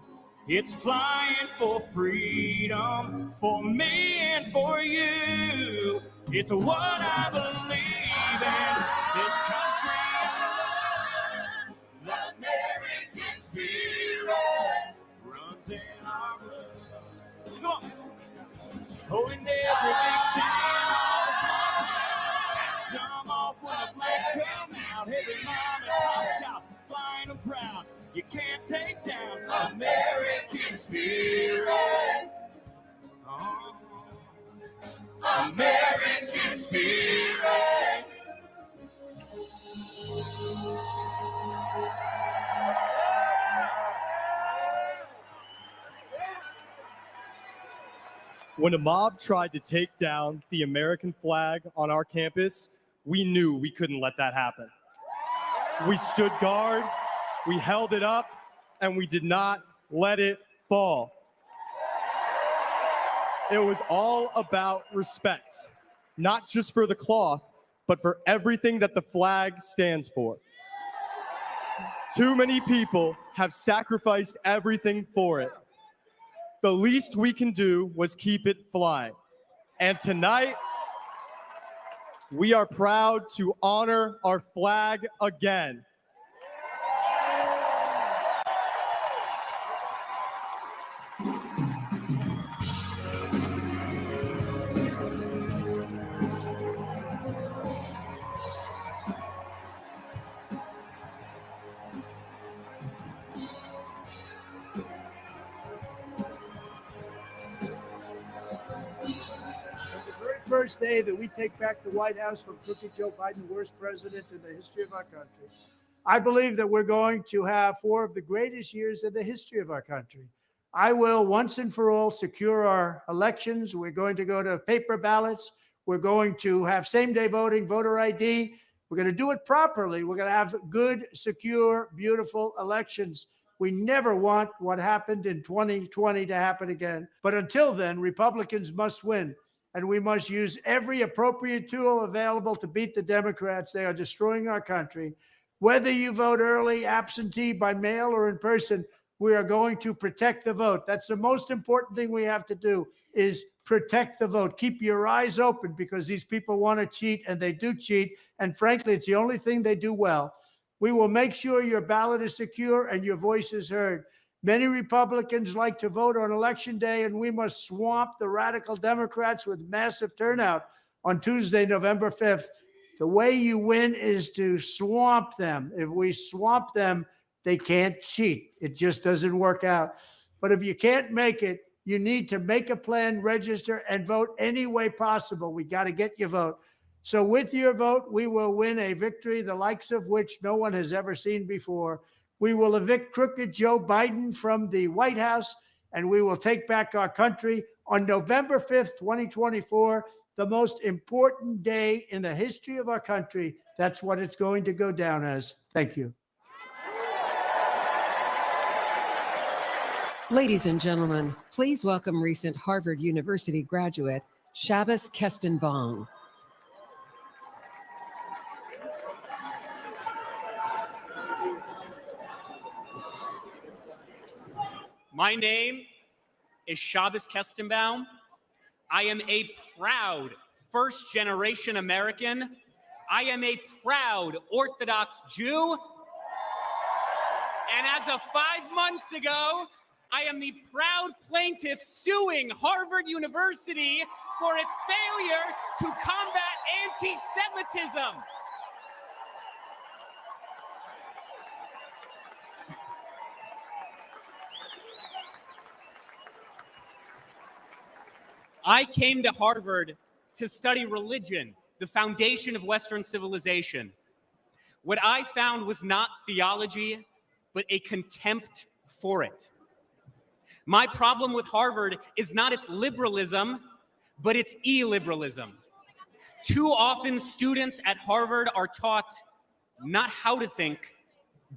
It's flying for freedom, for me and for you. It's what I believe in. This country I love, the American spirit runs in our blood. Come on. Oh, in every big city and all the small towns, hats come off when the flags come out. Every mom and pop shop, flying and proud. You can't take down American spirit. Oh, American spirit. When a mob tried to take down the American flag on our campus, we knew we couldn't let that happen. We stood guard, we held it up, and we did not let it fall. It was all about respect, not just for the cloth, but for everything that the flag stands for. Too many people have sacrificed everything for it. The least we can do was keep it flying. And tonight, we are proud to honor our flag again. First day that we take back the White House from crooked Joe Biden, worst president in the history of our country. I believe that we're going to have 4 of the greatest years in the history of our country. I will once and for all secure our elections. We're going to go to paper ballots. We're going to have same-day voting, voter ID. We're going to do it properly. We're going to have good, secure, beautiful elections. We never want what happened in 2020 to happen again. But until then, Republicans must win. And we must use every appropriate tool available to beat the Democrats. They are destroying our country. Whether you vote early, absentee, by mail, or in person, we are going to protect the vote. That's the most important thing we have to do, is protect the vote. Keep your eyes open, because these people want to cheat, and they do cheat. And frankly, it's the only thing they do well. We will make sure your ballot is secure and your voice is heard. Many Republicans like to vote on Election Day, and we must swamp the radical Democrats with massive turnout on Tuesday, November 5th. The way you win is to swamp them. If we swamp them, they can't cheat. It just doesn't work out. But if you can't make it, you need to make a plan, register, and vote any way possible. We got to get your vote. So with your vote, we will win a victory the likes of which no one has ever seen before. We will evict crooked Joe Biden from the White House, and we will take back our country on November 5th, 2024, the most important day in the history of our country. That's what it's going to go down as. Thank you. Ladies and gentlemen, please welcome recent Harvard University graduate, Shabus Kenbal. My name is Shabus Kenbal. I am a proud first-generation American. I am a proud Orthodox Jew. And as of 5 months ago, I am the proud plaintiff suing Harvard University for its failure to combat anti-Semitism. I came to Harvard to study religion, the foundation of Western civilization, what I found was not theology, but a contempt for it. My problem with Harvard is not its liberalism, but its illiberalism. Too often, students at Harvard are taught not how to think,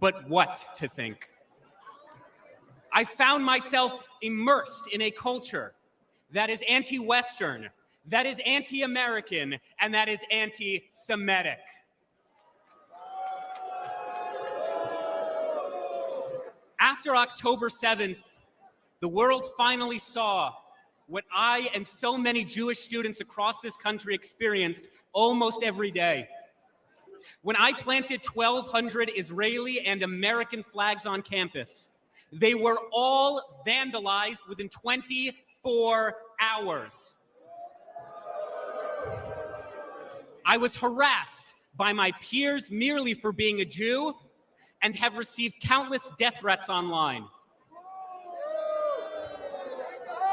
but what to think. I found myself immersed in a culture that is anti-Western, that is anti-American, and that is anti-Semitic. After October 7th, the world finally saw what I and so many Jewish students across this country experienced almost every day. When I planted 1,200 Israeli and American flags on campus, they were all vandalized within 24 hours. I was harassed by my peers merely for being a Jew and have received countless death threats online.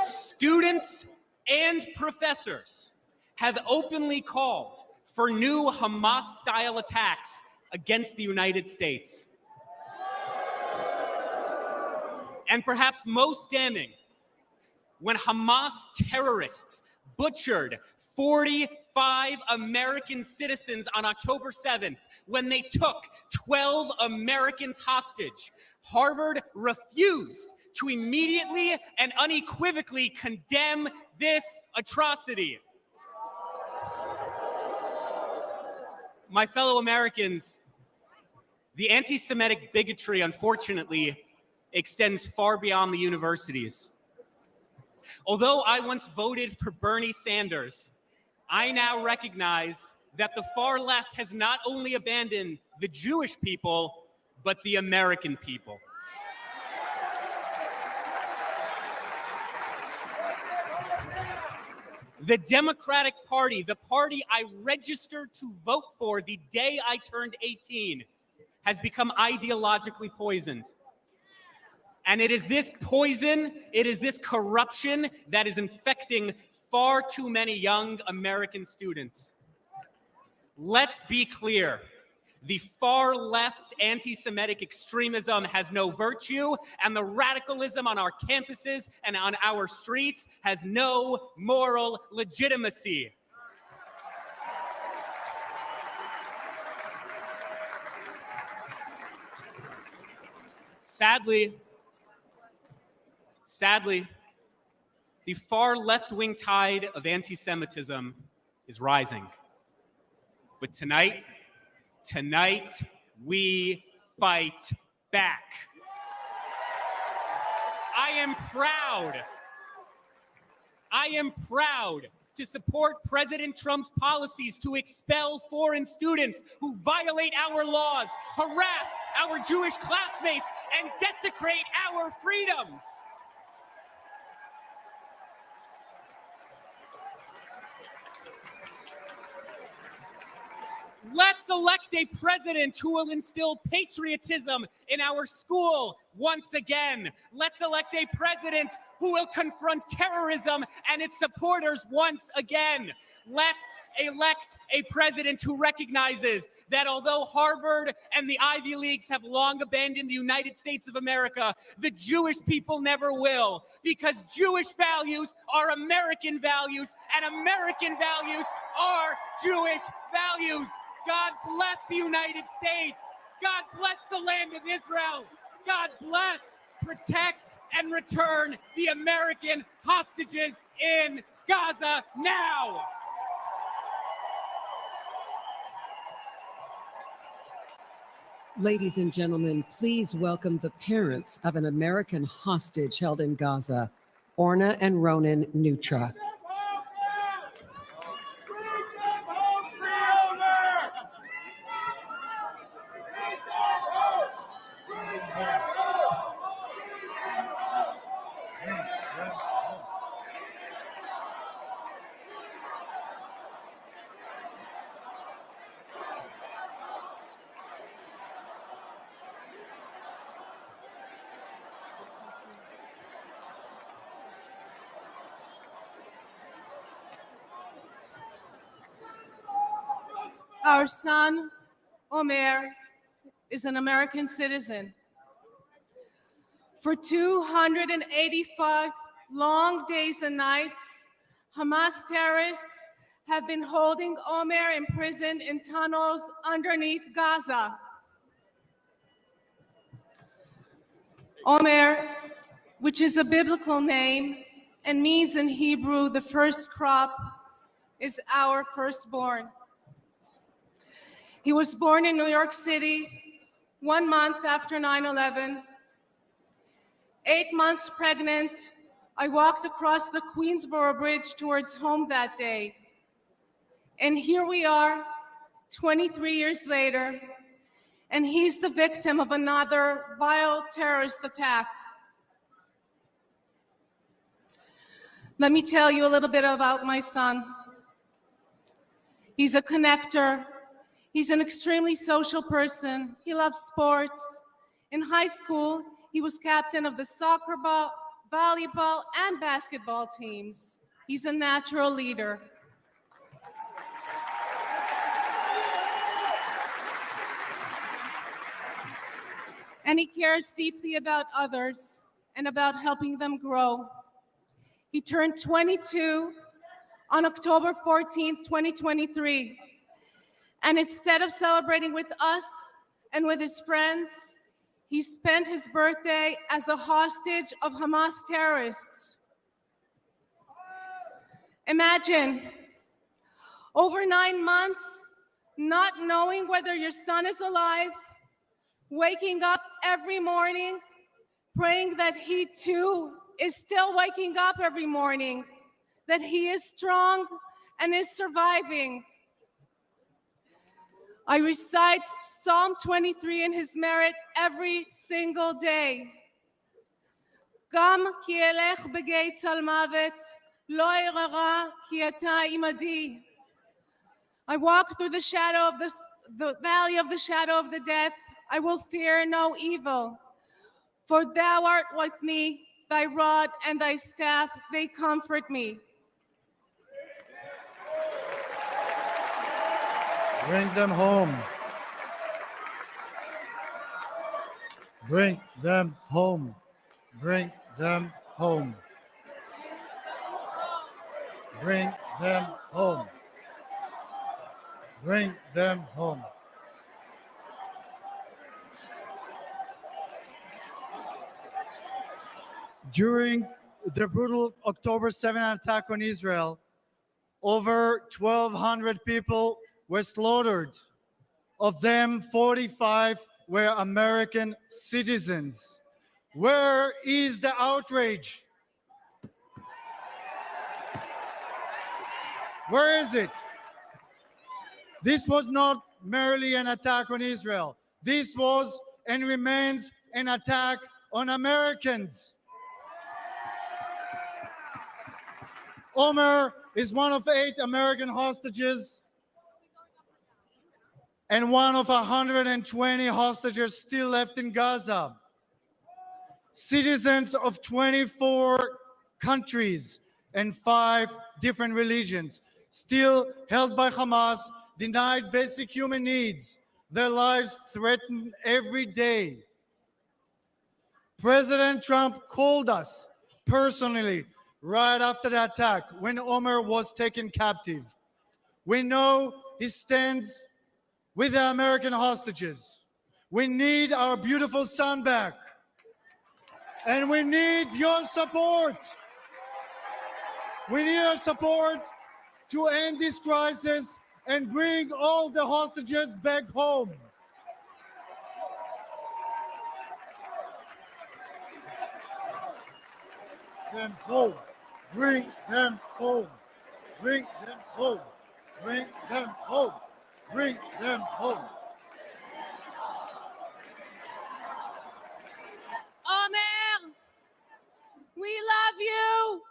Students and professors have openly called for new Hamas-style attacks against the United States. And perhaps most damning, when Hamas terrorists butchered 45 American citizens on October 7th, when they took 12 Americans hostage, Harvard refused to immediately and unequivocally condemn this atrocity. My fellow Americans, the anti-Semitic bigotry, unfortunately, extends far beyond the universities. Although I once voted for Bernie Sanders, I now recognize that the far left has not only abandoned the Jewish people, but the American people. The Democratic Party, the party I registered to vote for the day I turned 18, has become ideologically poisoned. And it is this poison, it is this corruption that is infecting far too many young American students. Let's be clear. The far left's anti-Semitic extremism has no virtue, and the radicalism on our campuses and on our streets has no moral legitimacy. Sadly, the far left-wing tide of anti-Semitism is rising. But tonight we fight back. I am proud to support President Trump's policies to expel foreign students who violate our laws, harass our Jewish classmates, and desecrate our freedoms. Let's elect a president who will instill patriotism in our school once again. Let's elect a president who will confront terrorism and its supporters once again. Let's elect a president who recognizes that although Harvard and the Ivy Leagues have long abandoned the United States of America, the Jewish people never will, because Jewish values are American values, and American values are Jewish values. God bless the United States. God bless the land of Israel. God bless, protect, and return the American hostages in Gaza now. Ladies and gentlemen, please welcome the parents of an American hostage held in Gaza, Orna and Ronan Nutra. Our son, Omer, is an American citizen. For 285 long days and nights, Hamas terrorists have been holding Omer imprisoned in tunnels underneath Gaza. Omer, which is a biblical name and means in Hebrew the first crop, is our firstborn. He was born in New York City 1 month after 9/11. 8 months pregnant, I walked across the Queensboro Bridge towards home that day. And here we are, 23 years later, and he's the victim of another vile terrorist attack. Let me tell you a little bit about my son. He's a connector. He's an extremely social person. He loves sports. In high school, he was captain of the soccer ball, volleyball, and basketball teams. He's a natural leader. And he cares deeply about others and about helping them grow. He turned 22 on October 14th, 2023. And instead of celebrating with us and with his friends, he spent his birthday as a hostage of Hamas terrorists. Imagine, over 9 months, not knowing whether your son is alive, waking up every morning, praying that he too is still waking up every morning, that he is strong and is surviving. I recite Psalm 23 in his merit every single day. Gam ki elech begaetz al mavet, lo erara ki ata imadi. I walk through the shadow of the valley of the shadow of the death. I will fear no evil, for thou art with me, thy rod and thy staff, they comfort me. Bring them home. Bring them home. Bring them home. Bring them home. Bring them home. During the brutal October 7th attack on Israel, over 1,200 people were slaughtered. Of them, 45 were American citizens. Where is the outrage? Where is it? This was not merely an attack on Israel. This was and remains an attack on Americans. Omer is one of 8 American hostages and one of 120 hostages still left in Gaza. Citizens of 24 countries and 5 different religions, still held by Hamas, denied basic human needs, their lives threatened every day. President Trump called us personally right after the attack when Omer was taken captive. We know he stands with the American hostages. We need our beautiful son back. And we need your support. We need your support to end this crisis and bring all the hostages back home. Them home. Bring them home. Bring them home. Bring them home. Bring them home. Omer, we love you.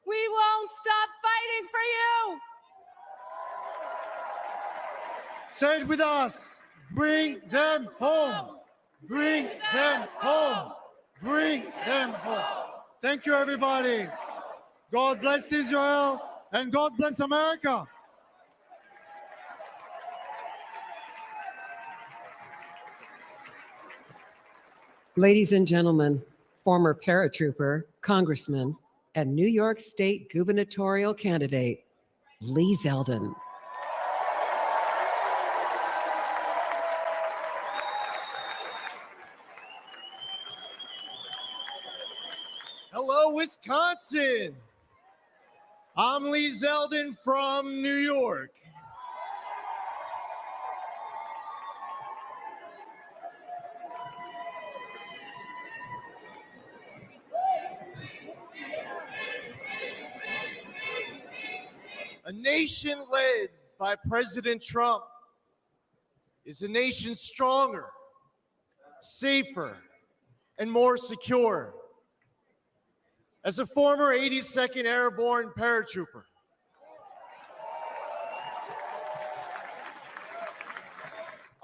We won't stop fighting for you. Say it with us. Bring them home. Bring them home. Bring them home. Thank you, everybody. God bless Israel and God bless America. Ladies and gentlemen, former paratrooper, congressman, and New York State gubernatorial candidate, Lee Zeldin. Hello, Wisconsin. I'm Lee Zeldin from New York. A nation led by President Trump is a nation stronger, safer, and more secure. As a former 82nd Airborne paratrooper,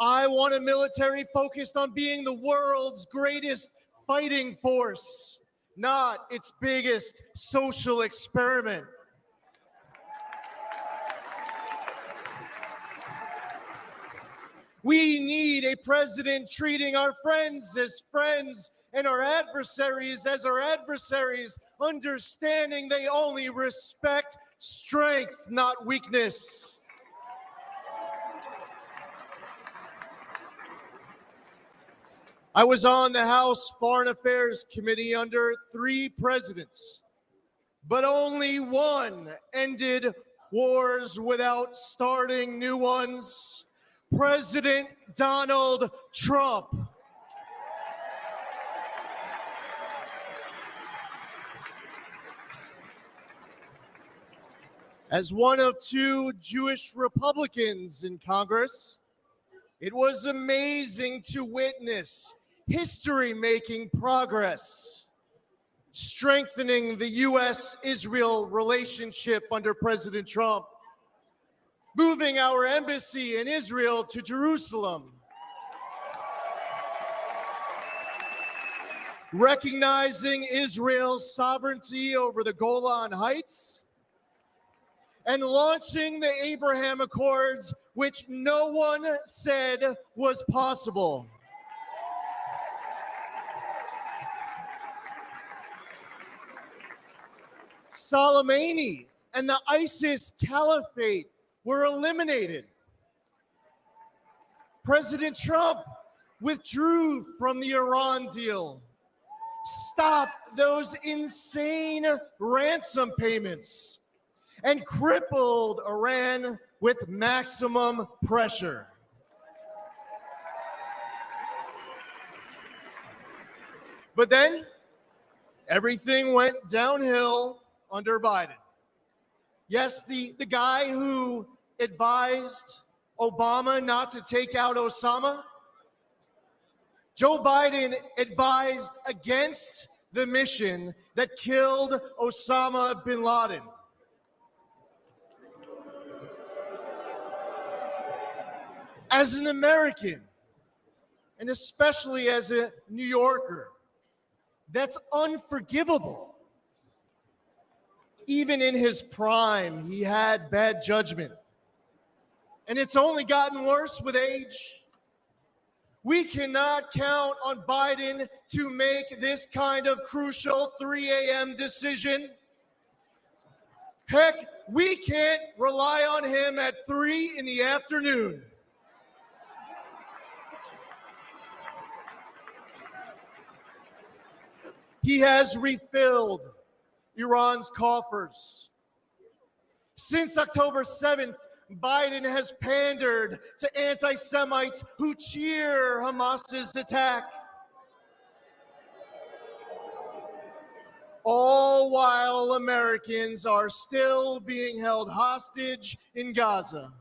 I want a military focused on being the world's greatest fighting force, not its biggest social experiment. We need a president treating our friends as friends and our adversaries as our adversaries, understanding they only respect strength, not weakness. I was on the House Foreign Affairs Committee under 3 presidents, but only one ended wars without starting new ones. President Donald Trump. As one of 2 Jewish Republicans in Congress, it was amazing to witness history-making progress, strengthening the U.S.-Israel relationship under President Trump, moving our embassy in Israel to Jerusalem, recognizing Israel's sovereignty over the Golan Heights, and launching the Abraham Accords, which no one said was possible. Soleimani and the ISIS caliphate were eliminated. President Trump withdrew from the Iran deal, stopped those insane ransom payments, and crippled Iran with maximum pressure. But then everything went downhill under Biden. Yes, the guy who advised Obama not to take out Osama, Joe Biden advised against the mission that killed Osama bin Laden. As an American, and especially as a New Yorker, that's unforgivable. Even in his prime, he had bad judgment. And it's only gotten worse with age. We cannot count on Biden to make this kind of crucial 3 a.m. decision. Heck, we can't rely on him at 3 in the afternoon. He has refilled Iran's coffers. Since October 7th, Biden has pandered to anti-Semites who cheer Hamas's attack. All while Americans are still being held hostage in Gaza.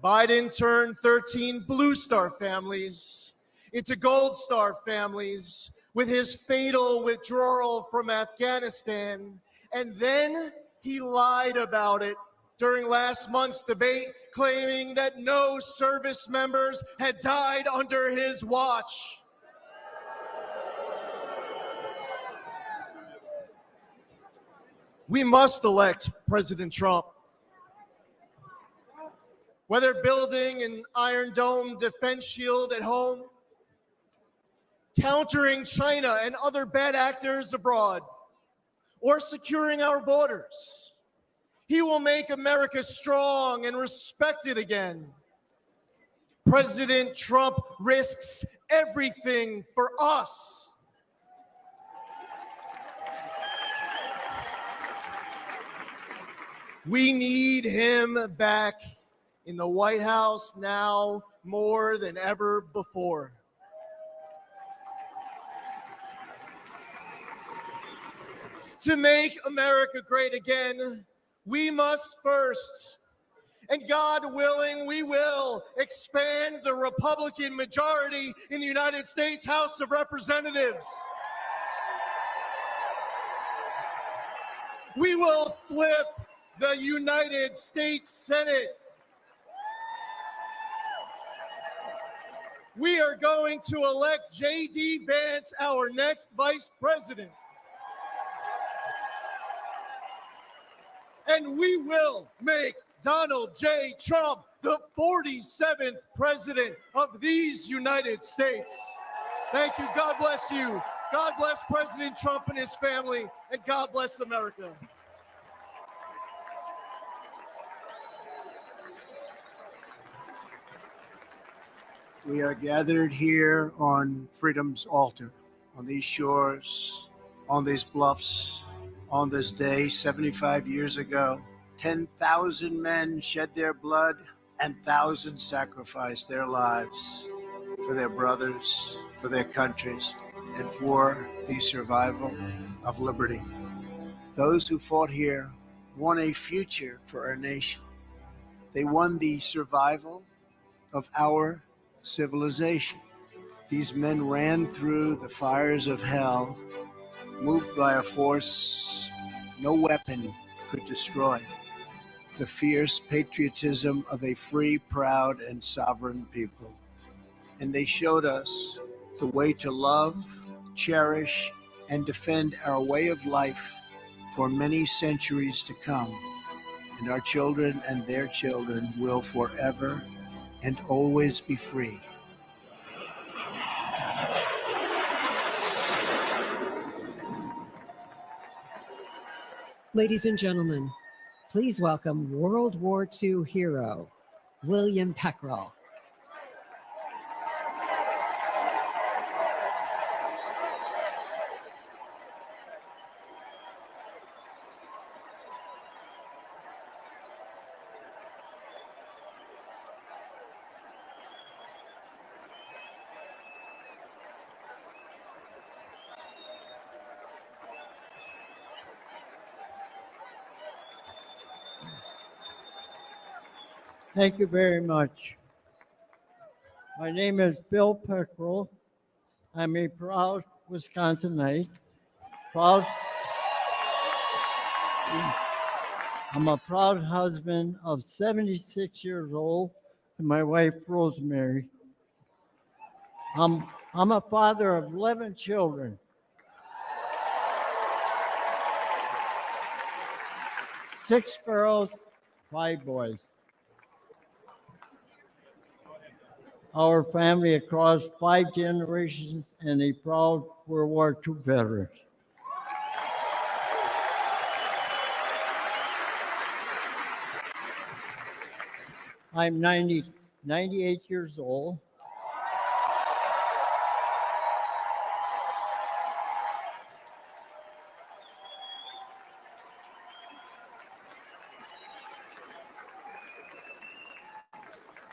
Biden turned 13 Blue Star families into Gold Star families with his fatal withdrawal from Afghanistan, and then he lied about it during last month's debate, claiming that no service members had died under his watch. We must elect President Trump. Whether building an Iron Dome defense shield at home countering China and other bad actors abroad, or securing our borders. He will make America strong and respected again. President Trump risks everything for us. We need him back in the White House now more than ever before. To make America great again, we must first, and God willing, we will expand the Republican majority in the United States House of Representatives. We will flip the United States Senate. We are going to elect J.D. Vance, our next vice president. And we will make Donald J. Trump the 47th president of these United States. Thank you. God bless you. God bless President Trump and his family, and God bless America. We are gathered here on freedom's altar, on these shores, on these bluffs, on this day 75 years ago. 10,000 men shed their blood and thousands sacrificed their lives for their brothers, for their countries, and for the survival of liberty. Those who fought here won a future for our nation. They won the survival of our civilization. These men ran through the fires of hell, moved by a force no weapon could destroy. The fierce patriotism of a free, proud, and sovereign people. And they showed us the way to love, cherish, and defend our way of life for many centuries to come. And our children and their children will forever and always be free. Ladies and gentlemen, please welcome World War II hero, William Peckrell. Thank you very much. My name is Bill Peckrell. I'm a proud Wisconsinite. I'm a proud husband of 76 years old to my wife, Rosemary. I'm a father of 11 children. 6 girls, 5 boys. Our family across 5 generations and a proud World War II veteran. I'm 98 years old.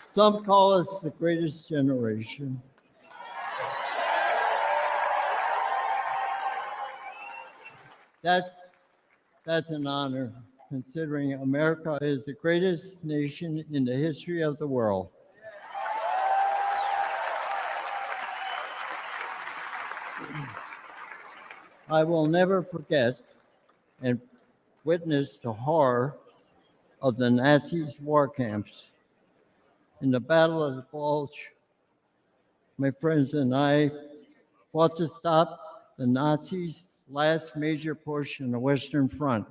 Some call us the greatest generation. That's an honor, considering America is the greatest nation in the history of the world. I will never forget and witness the horror of the Nazis' war camps. In the Battle of the Bulge, my friends and I fought to stop the Nazis' last major push in the Western Front.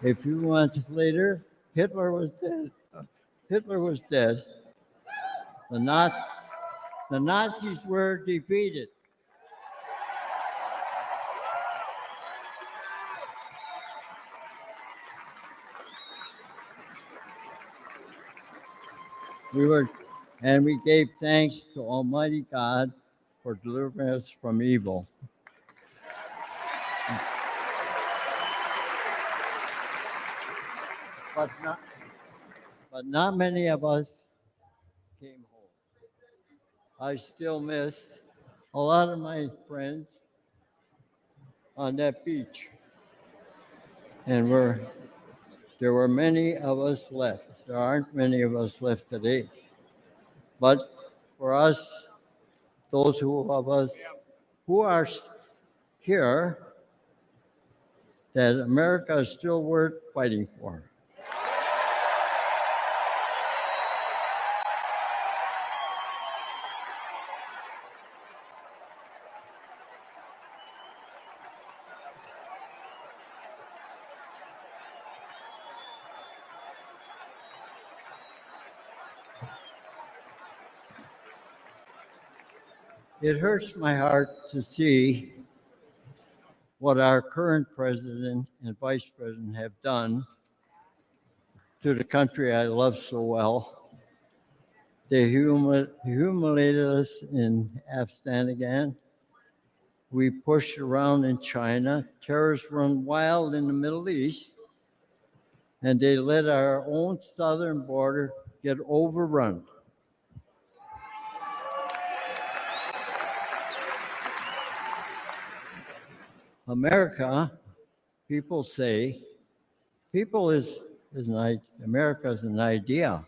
A few months later, Hitler was dead. Hitler was dead. The Nazis were defeated. We gave thanks to Almighty God for delivering us from evil. But not many of us came home. I still miss a lot of my friends on that beach. And there were many of us left. There aren't many of us left today. But for us, those of us who are here, that America is still worth fighting for. It hurts my heart to see what our current president and vice president have done to the country I love so well. They humiliated us in Afghanistan. We pushed around in China. Terrorists run wild in the Middle East. And they let our own southern border get overrun. America, people say, America is an idea,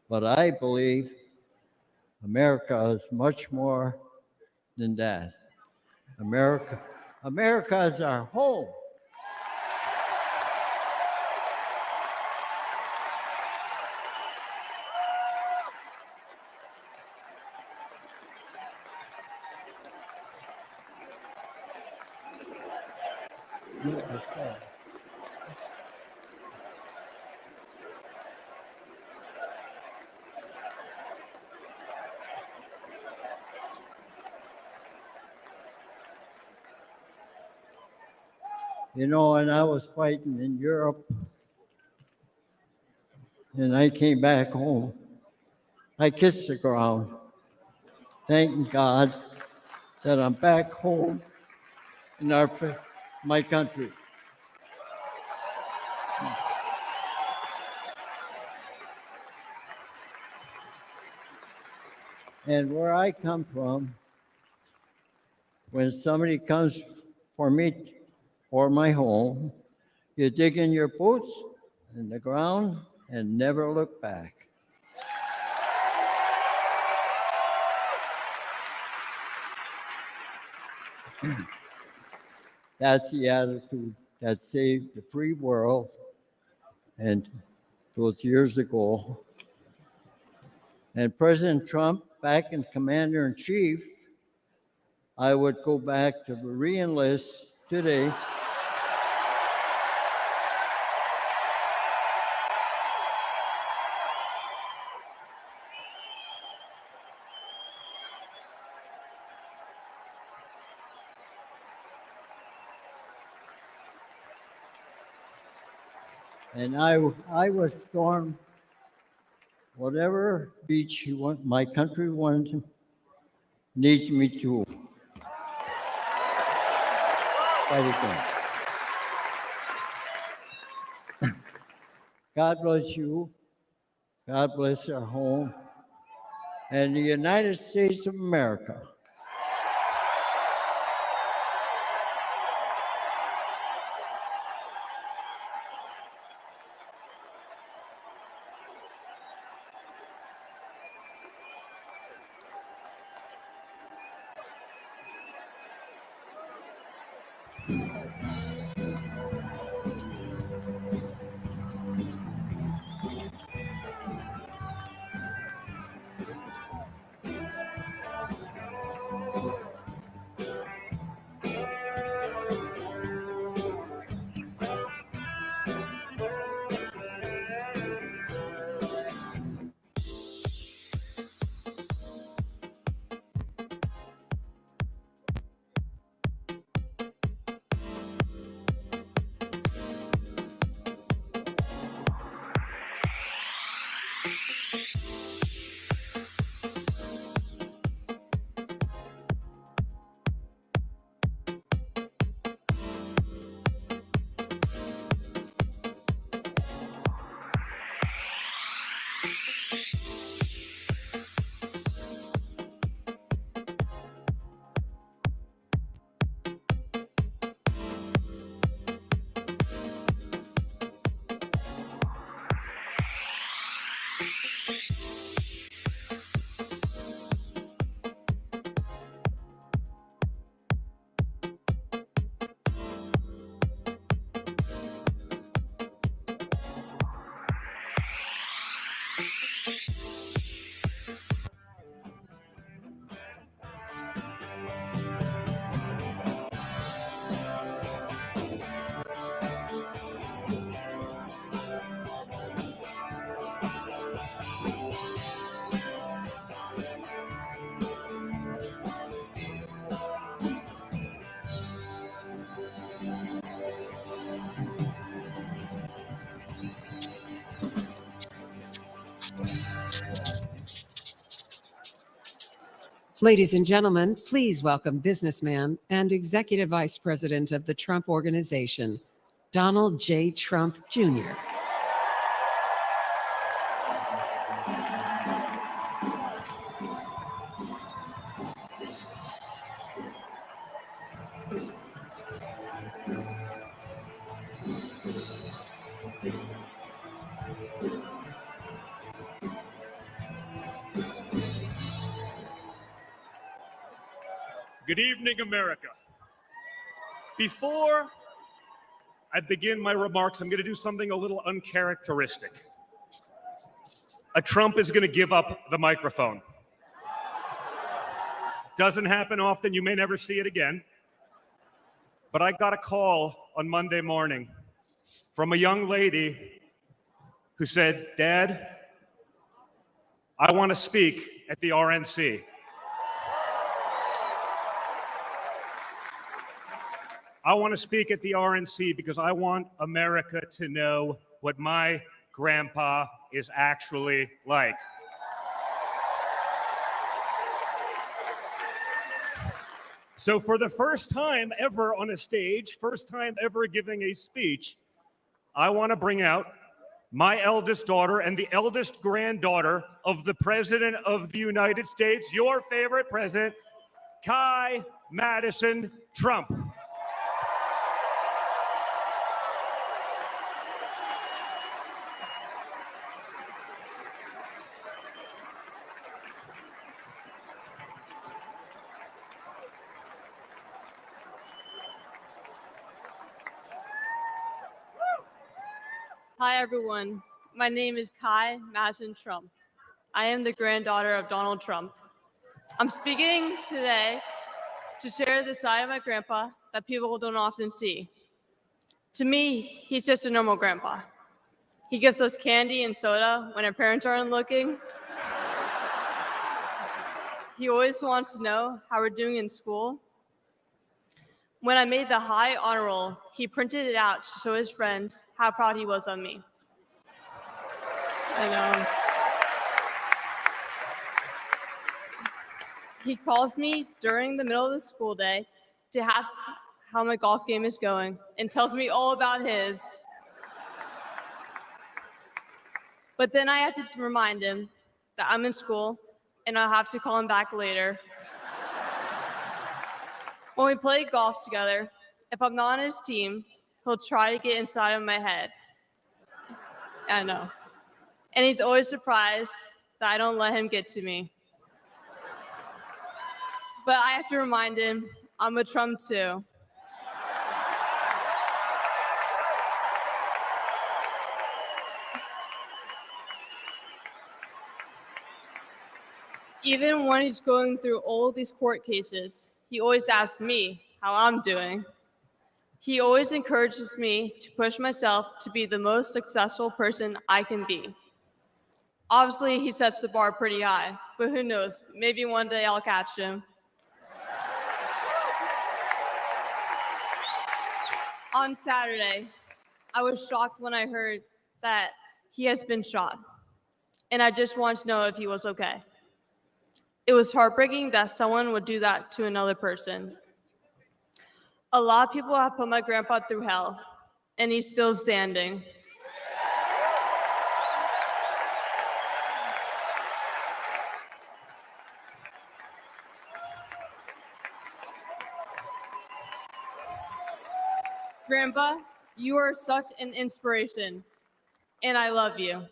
but I believe America is much more than that. America is our home. You know, and I was fighting in Europe, and I came back home. I kissed the ground, thanking God that I'm back home in my country. And where I come from, when somebody comes for me or my home, you dig in your boots in the ground and never look back. That's the attitude that saved the free world. And those years ago. And President Trump, back in Commander-in-Chief, I would go back to re-enlist today. And I would storm whatever beach my country needs me to fight again. God bless you. God bless our home and the United States of America. Ladies and gentlemen, please welcome businessman and Executive Vice President of the Trump Organization, Donald J. Trump Jr. Good evening, America. Before I begin my remarks, I'm going to do something a little uncharacteristic. A Trump is going to give up the microphone. Doesn't happen often. You may never see it again. But I got a call on Monday morning from a young lady who said, "Dad, I want to speak at the RNC." I want to speak at the RNC because I want America to know what my grandpa is actually like. So for the first time ever on a stage, first time ever giving a speech, I want to bring out my eldest daughter and the eldest granddaughter of the President of the United States, your favorite president, Kai Madison Trump. Hi, everyone. My name is Kai Madison Trump. I am the granddaughter of Donald Trump. I'm speaking today to share the side of my grandpa that people don't often see. To me, he's just a normal grandpa. He gives us candy and soda when our parents aren't looking. He always wants to know how we're doing in school. When I made the high honor roll, he printed it out to show his friends how proud he was of me. I know. He calls me during the middle of the school day to ask how my golf game is going and tells me all about his. But then I have to remind him that I'm in school and I'll have to call him back later. When we play golf together, if I'm not on his team, he'll try to get inside of my head. I know. And he's always surprised that I don't let him get to me. But I have to remind him I'm a Trump too. Even when he's going through all these court cases, he always asks me how I'm doing. He always encourages me to push myself to be the most successful person I can be. Obviously, he sets the bar pretty high, but who knows? Maybe one day I'll catch him. On Saturday, I was shocked when I heard that he has been shot, and I just wanted to know if he was okay. It was heartbreaking that someone would do that to another person. A lot of people have put my grandpa through hell, and he's still standing. Grandpa, you are such an inspiration, and I love you.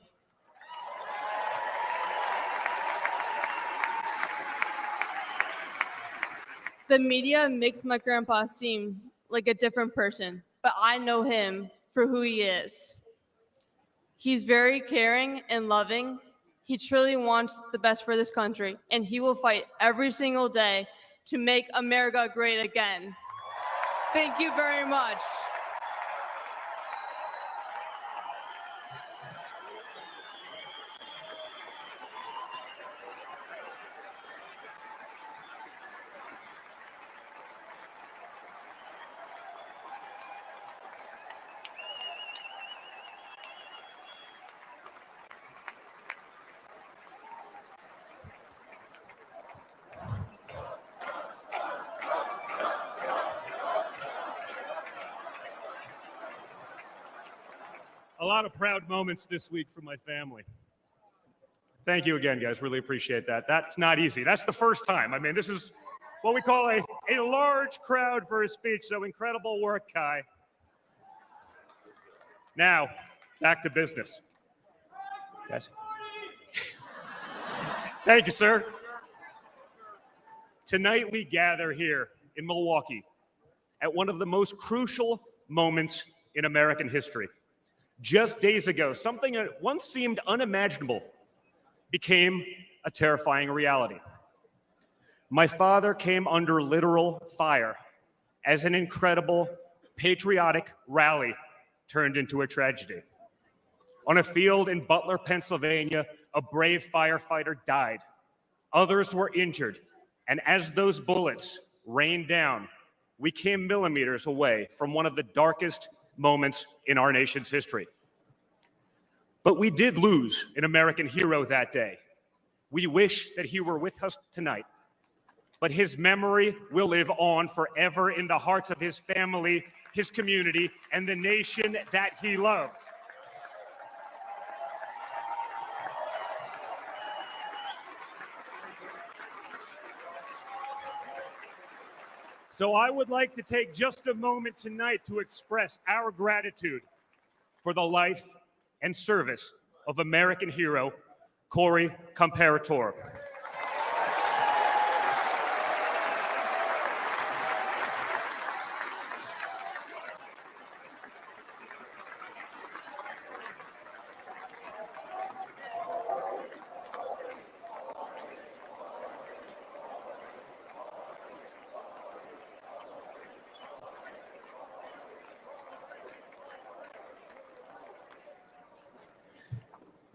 The media makes my grandpa seem like a different person, but I know him for who he is. He's very caring and loving. He truly wants the best for this country, and he will fight every single day to make America great again. Thank you very much. A lot of proud moments this week for my family. Thank you again, guys. Really appreciate that. That's not easy. That's the first time. I mean, this is what we call a large crowd for a speech, so incredible work, Kai. Now, back to business. Yes. Thank you, sir. Tonight we gather here in Milwaukee at one of the most crucial moments in American history. Just days ago, something that once seemed unimaginable became a terrifying reality. My father came under literal fire as an incredible patriotic rally turned into a tragedy. On a field in Butler, Pennsylvania, a brave firefighter died. Others were injured, and as those bullets rained down, we came millimeters away from one of the darkest moments in our nation's history. But we did lose an American hero that day. We wish that he were with us tonight, but his memory will live on forever in the hearts of his family, his community, and the nation that he loved. So I would like to take just a moment tonight to express our gratitude for the life and service of American hero, Corey Comparator.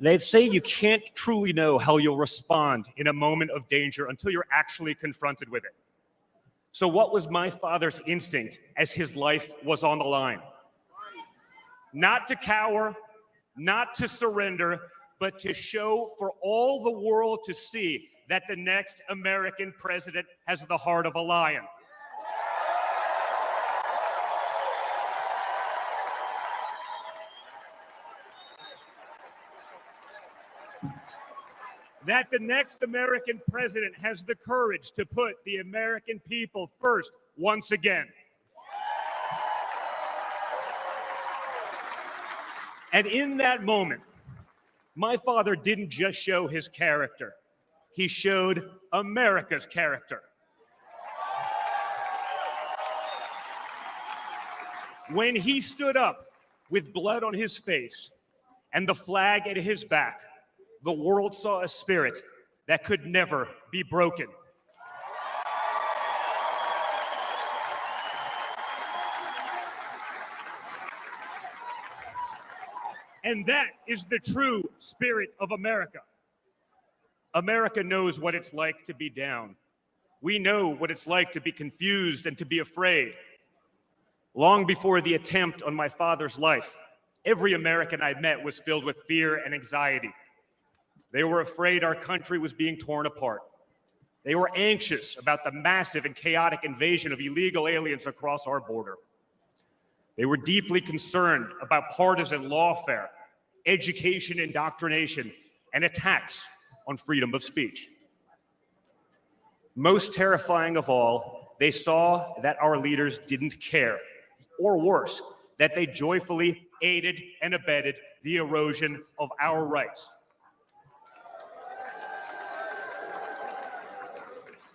They say you can't truly know how you'll respond in a moment of danger until you're actually confronted with it. So what was my father's instinct as his life was on the line? Not to cower, not to surrender, but to show for all the world to see that the next American president has the heart of a lion. That the next American president has the courage to put the American people first once again. And in that moment, my father didn't just show his character, he showed America's character. When he stood up with blood on his face and the flag at his back, the world saw a spirit that could never be broken. And that is the true spirit of America. America knows what it's like to be down. We know what it's like to be confused and to be afraid. Long before the attempt on my father's life, every American I met was filled with fear and anxiety. They were afraid our country was being torn apart. They were anxious about the massive and chaotic invasion of illegal aliens across our border. They were deeply concerned about partisan lawfare, education indoctrination, and attacks on freedom of speech. Most terrifying of all, they saw that our leaders didn't care, or worse, that they joyfully aided and abetted the erosion of our rights.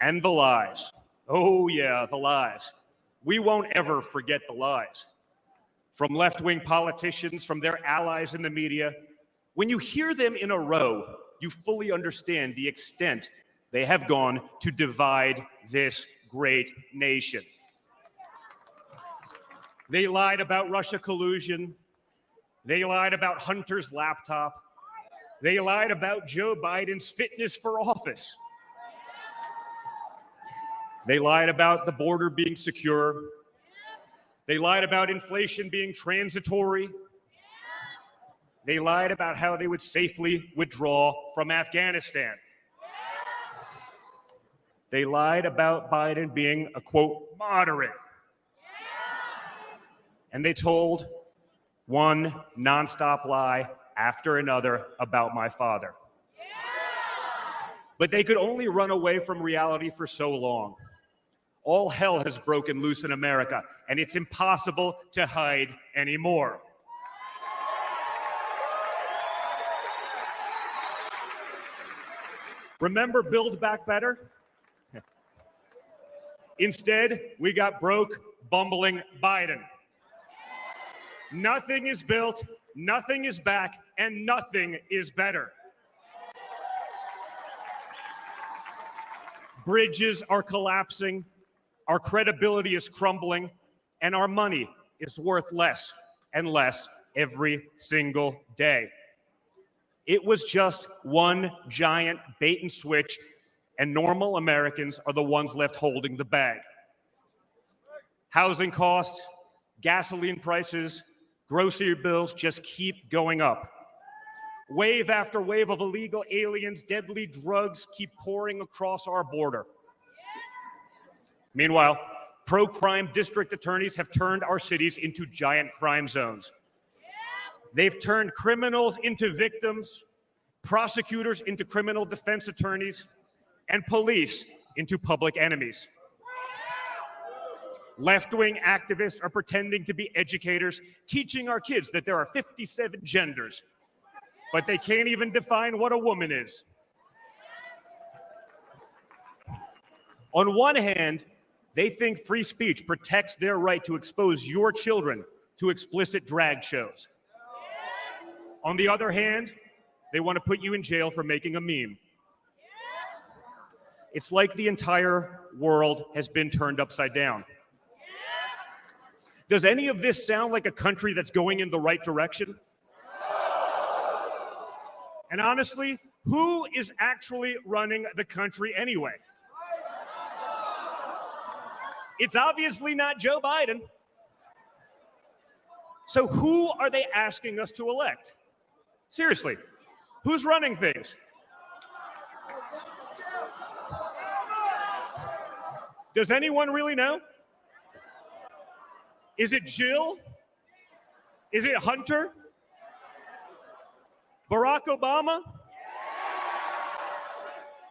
And the lies. Oh yeah, the lies. We won't ever forget the lies. From left-wing politicians, from their allies in the media, when you hear them in a row, you fully understand the extent they have gone to divide this great nation. They lied about Russia collusion. They lied about Hunter's laptop. They lied about Joe Biden's fitness for office. They lied about the border being secure. They lied about inflation being transitory. They lied about how they would safely withdraw from Afghanistan. They lied about Biden being a, quote, moderate. And they told one nonstop lie after another about my father. But they could only run away from reality for so long. All hell has broken loose in America, and it's impossible to hide anymore. Remember Build Back Better? Instead, we got broke, bumbling Biden. Nothing is built, nothing is back, and nothing is better. Bridges are collapsing, our credibility is crumbling, and our money is worth less and less every single day. It was just one giant bait and switch, and normal Americans are the ones left holding the bag. Housing costs, gasoline prices, grocery bills just keep going up. Wave after wave of illegal aliens, deadly drugs keep pouring across our border. Meanwhile, pro-crime district attorneys have turned our cities into giant crime zones. They've turned criminals into victims, prosecutors into criminal defense attorneys, and police into public enemies. Left-wing activists are pretending to be educators, teaching our kids that there are 57 genders, but they can't even define what a woman is. On one hand, they think free speech protects their right to expose your children to explicit drag shows. On the other hand, they want to put you in jail for making a meme. It's like the entire world has been turned upside down. Does any of this sound like a country that's going in the right direction? And honestly, who is actually running the country anyway? It's obviously not Joe Biden. So who are they asking us to elect? Seriously, who's running things? Does anyone really know? Is it Jill? Is it Hunter? Barack Obama?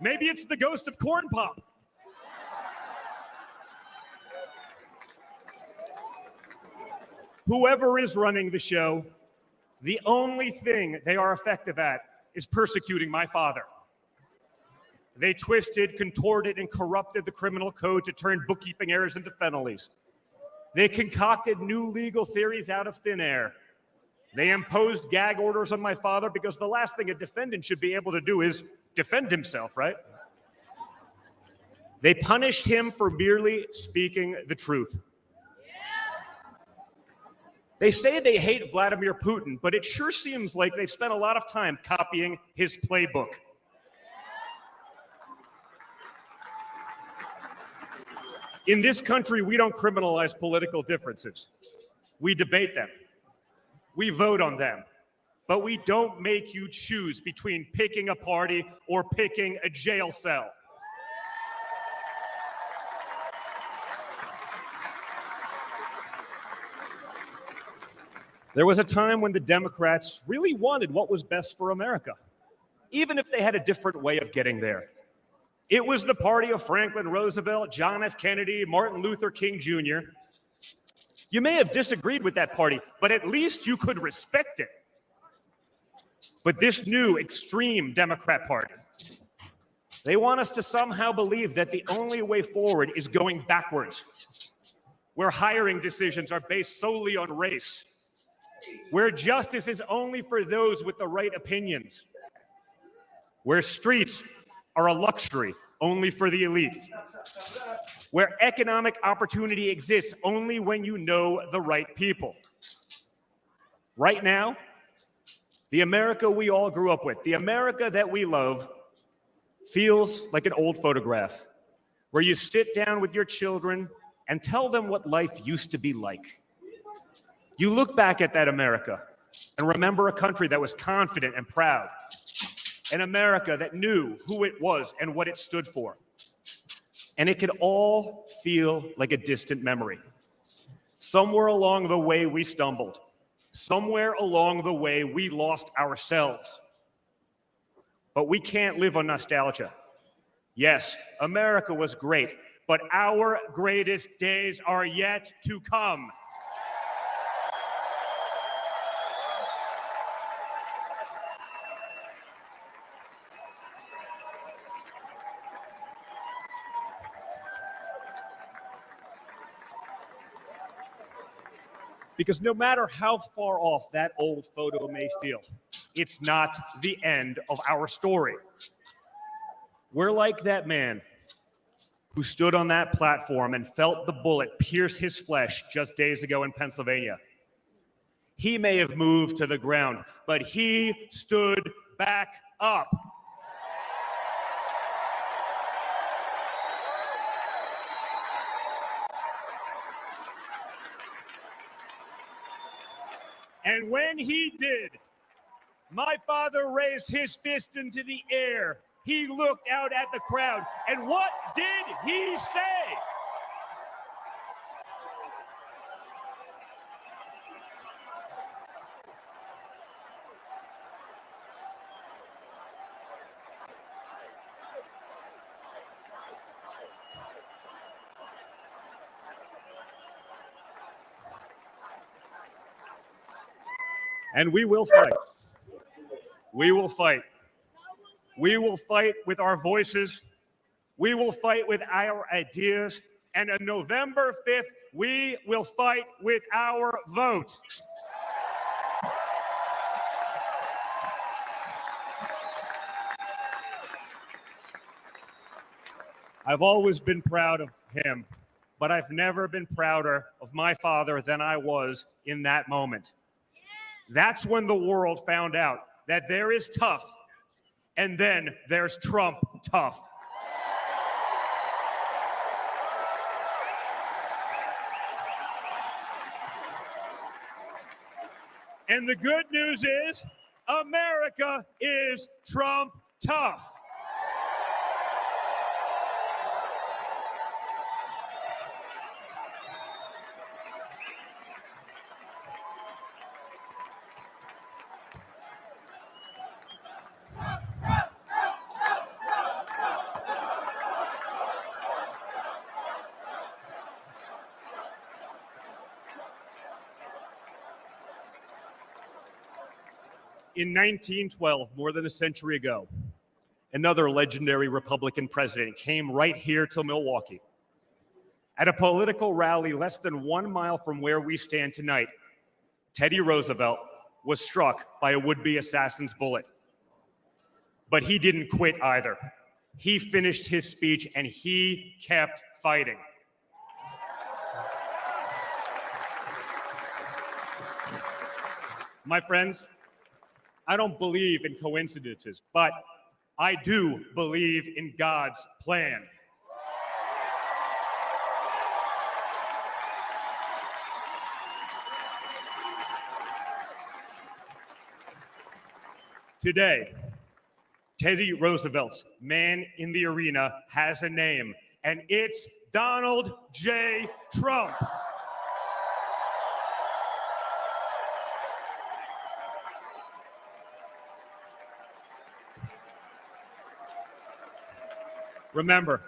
Maybe it's the ghost of Corn Pop. Whoever is running the show, the only thing they are effective at is persecuting my father. They twisted, contorted, and corrupted the criminal code to turn bookkeeping errors into felonies. They concocted new legal theories out of thin air. They imposed gag orders on my father because the last thing a defendant should be able to do is defend himself, right? They punished him for merely speaking the truth. They say they hate Vladimir Putin, but it sure seems like they've spent a lot of time copying his playbook. In this country, we don't criminalize political differences. We debate them. We vote on them. But we don't make you choose between picking a party or picking a jail cell. There was a time when the Democrats really wanted what was best for America, even if they had a different way of getting there. It was the party of Franklin Roosevelt, John F. Kennedy, Martin Luther King Jr. You may have disagreed with that party, but at least you could respect it. But this new extreme Democrat Party, they want us to somehow believe that the only way forward is going backwards, where hiring decisions are based solely on race, where justice is only for those with the right opinions, where streets are a luxury only for the elite, where economic opportunity exists only when you know the right people. Right now, the America we all grew up with, the America that we love, feels like an old photograph where you sit down with your children and tell them what life used to be like. You look back at that America and remember a country that was confident and proud, an America that knew who it was and what it stood for. And it could all feel like a distant memory. Somewhere along the way, we stumbled. Somewhere along the way, we lost ourselves. But we can't live on nostalgia. Yes, America was great, but our greatest days are yet to come. Because no matter how far off that old photo may feel, it's not the end of our story. We're like that man who stood on that platform and felt the bullet pierce his flesh just days ago in Pennsylvania. He may have moved to the ground, but he stood back up. And when he did, my father raised his fist into the air. He looked out at the crowd, and what did he say? And we will fight. We will fight. We will fight with our voices. We will fight with our ideas. And on November 5th, we will fight with our vote. I've always been proud of him, but I've never been prouder of my father than I was in that moment. That's when the world found out that there is tough, and then there's Trump tough. And the good news is, America is Trump tough. In 1912, more than a century ago, another legendary Republican president came right here to Milwaukee. At a political rally less than 1 mile from where we stand tonight, Teddy Roosevelt was struck by a would-be assassin's bullet. But he didn't quit either. He finished his speech and he kept fighting. My friends, I don't believe in coincidences, but I do believe in God's plan. Today, Teddy Roosevelt's man in the arena has a name, and it's Donald J. Trump. Remember,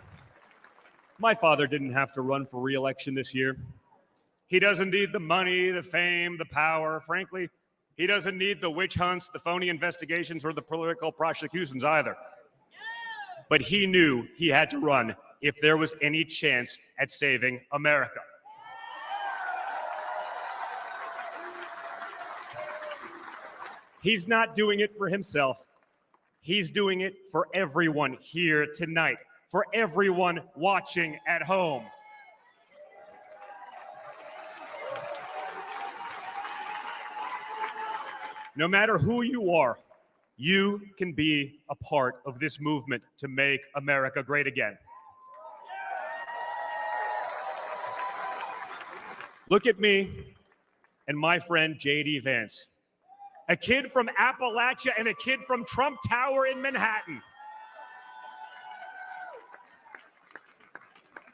my father didn't have to run for re-election this year. He doesn't need the money, the fame, the power. Frankly, he doesn't need the witch hunts, the phony investigations, or the political prosecutions either. But he knew he had to run if there was any chance at saving America. He's not doing it for himself. He's doing it for everyone here tonight, for everyone watching at home. No matter who you are, you can be a part of this movement to make America great again. Look at me and my friend J.D. Vance, a kid from Appalachia and a kid from Trump Tower in Manhattan.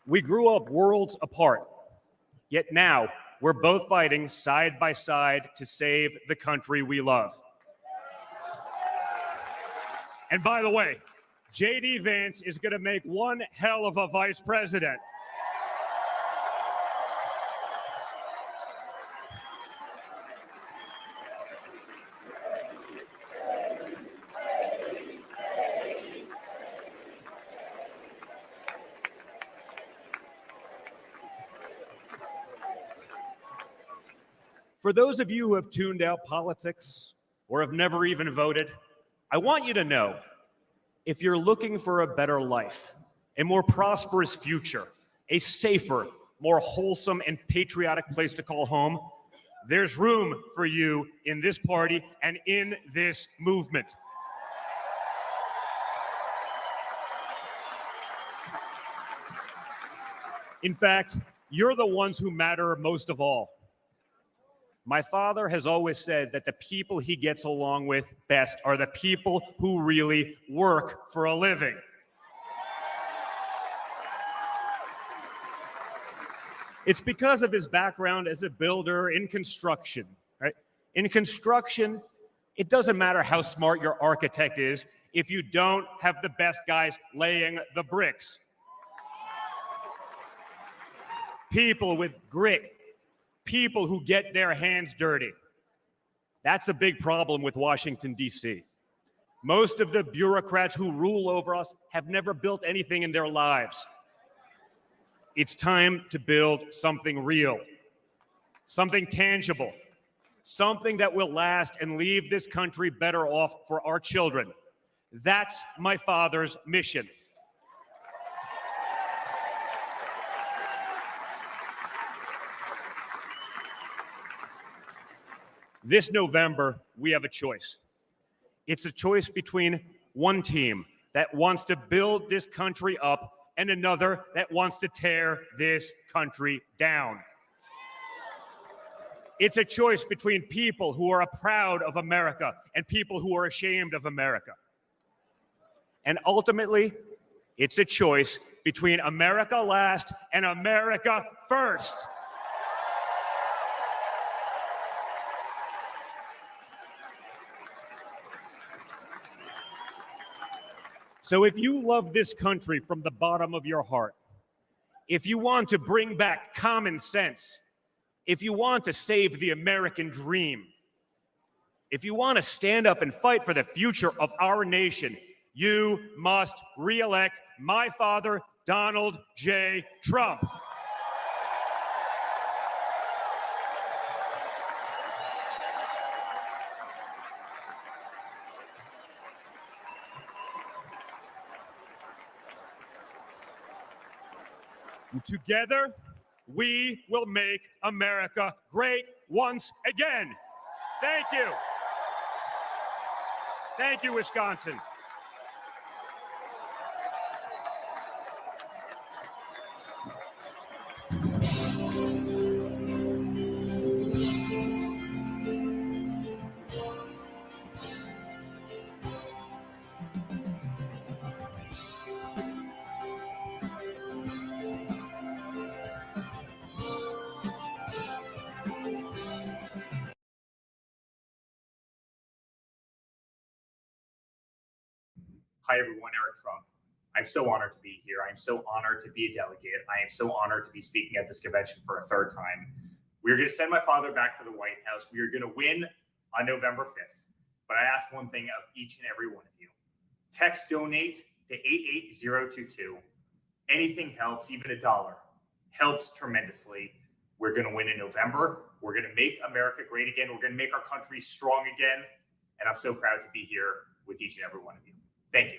We grew up worlds apart, yet now we're both fighting side by side to save the country we love. And by the way, J.D. Vance is going to make one hell of a vice president. For those of you who have tuned out politics or have never even voted, I want you to know, if you're looking for a better life, a more prosperous future, a safer, more wholesome and patriotic place to call home, there's room for you in this party and in this movement. In fact, you're the ones who matter most of all. My father has always said that the people he gets along with best are the people who really work for a living. It's because of his background as a builder in construction, right? In construction, it doesn't matter how smart your architect is if you don't have the best guys laying the bricks. People with grit, people who get their hands dirty. That's a big problem with Washington, D.C. Most of the bureaucrats who rule over us have never built anything in their lives. It's time to build something real, something tangible, something that will last and leave this country better off for our children. That's my father's mission. This November, we have a choice. It's a choice between one team that wants to build this country up and another that wants to tear this country down. It's a choice between people who are proud of America and people who are ashamed of America. And ultimately, it's a choice between America last and America first. So if you love this country from the bottom of your heart, if you want to bring back common sense, if you want to save the American dream, if you want to stand up and fight for the future of our nation, you must re-elect my father, Donald J. Trump. Together, we will make America great once again. Thank you. Thank you, Wisconsin. Hi, everyone. Eric Trump. I'm so honored to be here. I'm so honored to be a delegate. I am so honored to be speaking at this convention for a third time. We're going to send my father back to the White House. We are going to win on November 5th. But I ask one thing of each and every one of you. Text donate to 88022. Anything helps, even $1 helps tremendously. We're going to win in November. We're going to make America great again. We're going to make our country strong again. And I'm so proud to be here with each and every one of you. Thank you.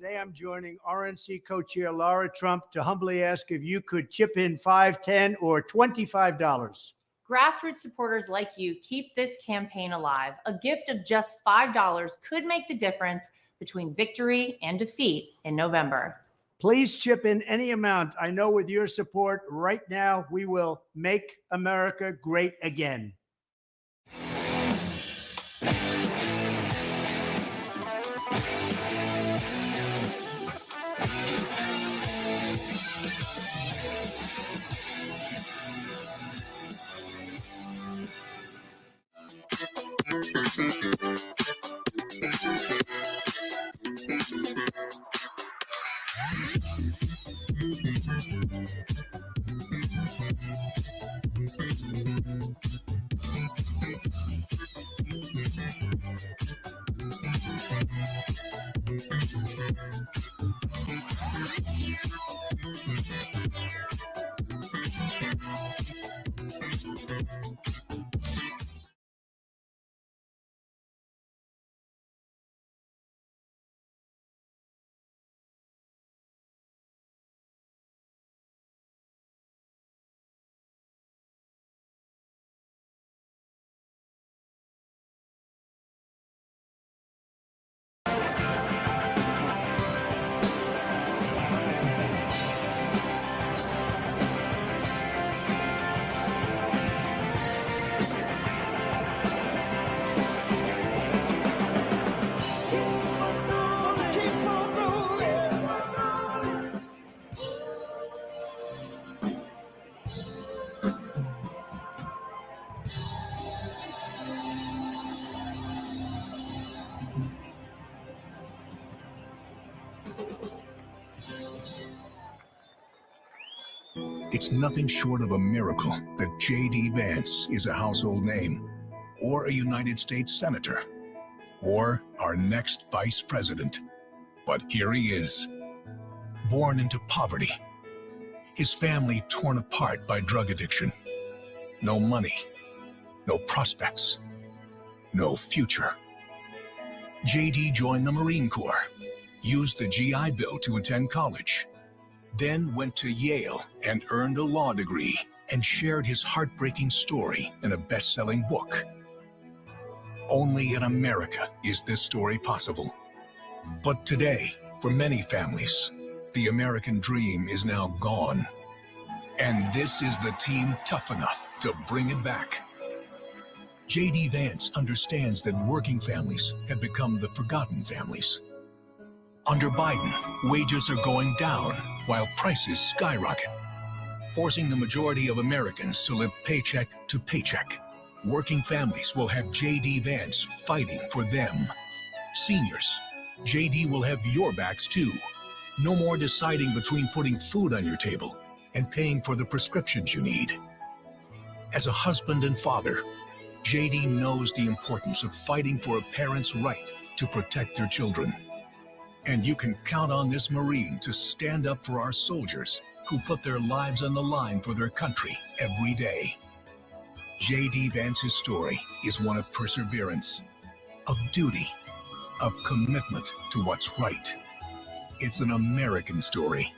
today I'm joining RNC co-chair Laura Trump to humbly ask if you could chip in $5, $10, or $25. Grassroots supporters like you keep this campaign alive. A gift of just $5 could make the difference between victory and defeat in November. Please chip in any amount. I know with your support right now, we will make America great again. It's nothing short of a miracle that J.D. Vance is a household name, or a United States Senator, or our next Vice President. But here he is, born into poverty, his family torn apart by drug addiction. No money, no prospects, no future. J.D. joined the Marine Corps, used the GI Bill to attend college, then went to Yale and earned a law degree and shared his heartbreaking story in a best-selling book. Only in America is this story possible. But today, for many families, the American dream is now gone. And this is the team tough enough to bring it back. J.D. Vance understands that working families have become the forgotten families. Under Biden, wages are going down while prices skyrocket, forcing the majority of Americans to live paycheck to paycheck. Working families will have J.D. Vance fighting for them. Seniors, J.D. will have your backs too. No more deciding between putting food on your table and paying for the prescriptions you need. As a husband and father, J.D. knows the importance of fighting for a parent's right to protect their children. And you can count on this Marine to stand up for our soldiers who put their lives on the line for their country every day. J.D. Vance's story is one of perseverance, of duty, of commitment to what's right. It's an American story,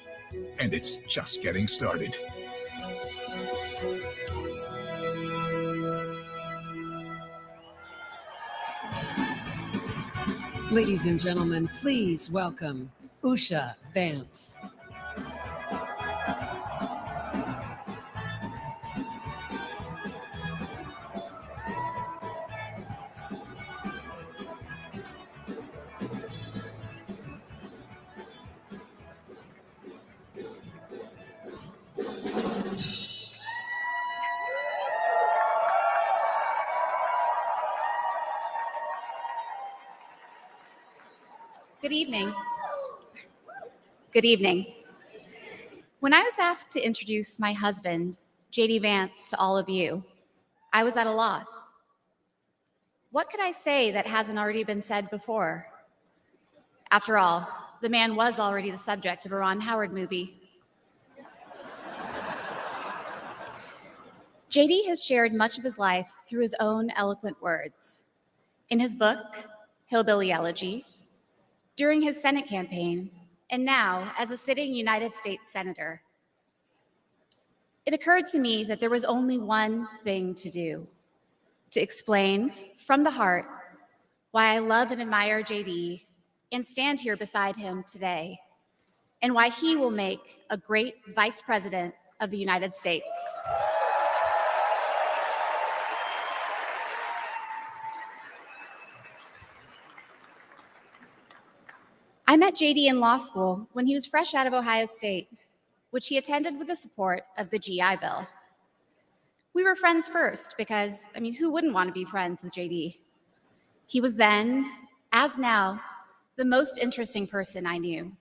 and it's just getting started. Ladies and gentlemen, please welcome Usha Vance. Good evening. Good evening. When I was asked to introduce my husband, J.D. Vance, to all of you, I was at a loss. What could I say that hasn't already been said before? After all, the man was already the subject of a Ron Howard movie. J.D. has shared much of his life through his own eloquent words. In his book, Hillbilly Elegy, during his Senate campaign, and now as a sitting United States Senator, it occurred to me that there was only one thing to do: to explain from the heart why I love and admire JD and stand here beside him today, and why he will make a great Vice President of the United States. I met JD in law school when he was fresh out of Ohio State, which he attended with the support of the GI Bill. We were friends first because, who wouldn't want to be friends with JD? He was then, as now, the most interesting person I knew.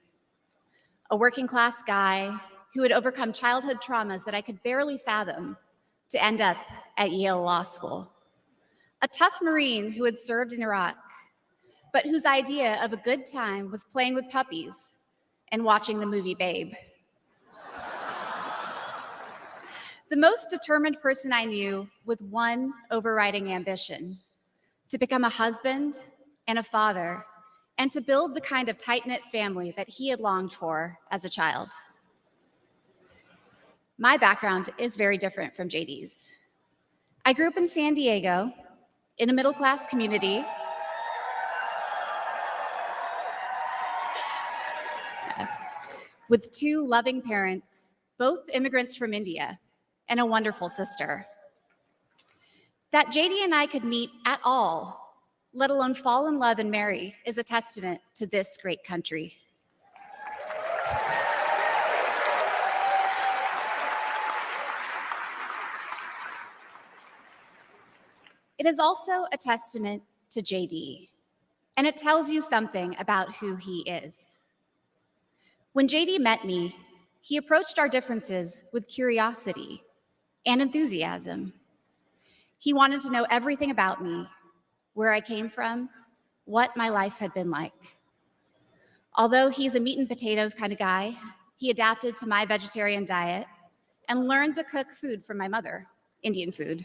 A working class guy who had overcome childhood traumas that I could barely fathom to end up at Yale Law School. A tough Marine who had served in Iraq, but whose idea of a good time was playing with puppies and watching the movie Babe. The most determined person I knew with one overriding ambition: to become a husband and a father, and to build the kind of tight-knit family that he had longed for as a child. My background is very different from JD's. I grew up in San Diego, in a middle-class community with two loving parents, both immigrants from India, and a wonderful sister. That JD and I could meet at all, let alone fall in love and marry, is a testament to this great country. It is also a testament to JD, and it tells you something about who he is. When JD met me, he approached our differences with curiosity and enthusiasm. He wanted to know everything about me, where I came from, what my life had been like. Although he's a meat and potatoes kind of guy, he adapted to my vegetarian diet and learned to cook food from my mother, Indian food.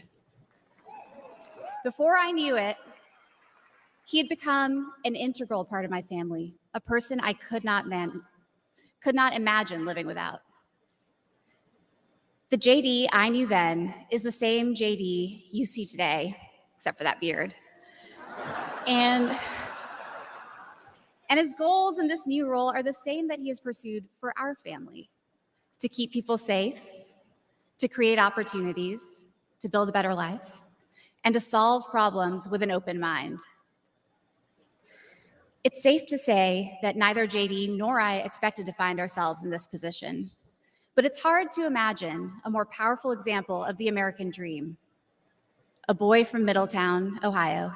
Before I knew it, he had become an integral part of my family, a person I could not imagine living without. The JD I knew then is the same JD you see today, except for that beard. And his goals in this new role are the same that he has pursued for our family: to keep people safe, to create opportunities, to build a better life, and to solve problems with an open mind. It's safe to say that neither JD nor I expected to find ourselves in this position, but it's hard to imagine a more powerful example of the American dream. A boy from Middletown, Ohio.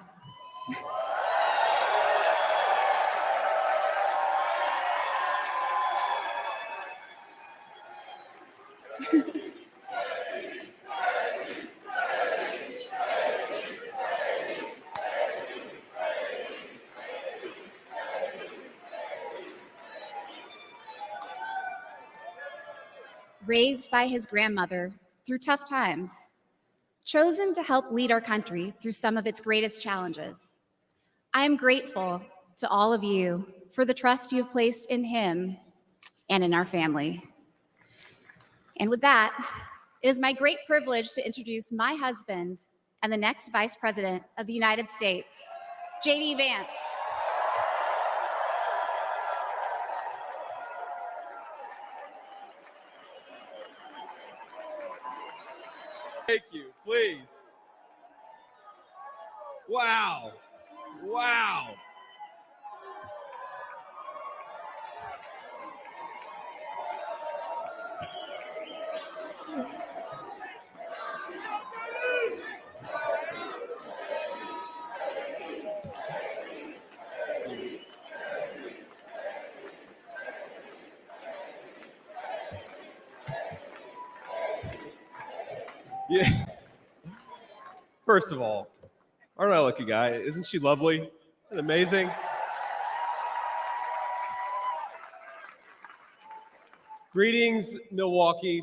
Raised by his grandmother through tough times, chosen to help lead our country through some of its greatest challenges. I am grateful to all of you for the trust you have placed in him and in our family. And with that, it is my great privilege to introduce my husband and the next Vice President of the United States, JD Vance. Thank you, please. Wow. Wow. Yeah. First of all, aren't I a lucky guy? Isn't she lovely and amazing? Greetings, Milwaukee,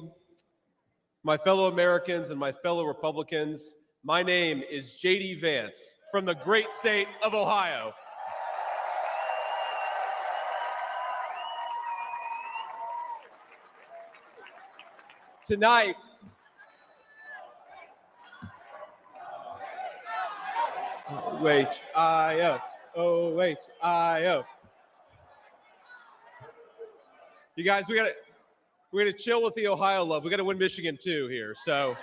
my fellow Americans and my fellow Republicans. My name is JD Vance from the great state of Ohio. Tonight, OHIO, OHIO. You guys, we're gonna chill with the Ohio love. We got to win Michigan too here. So,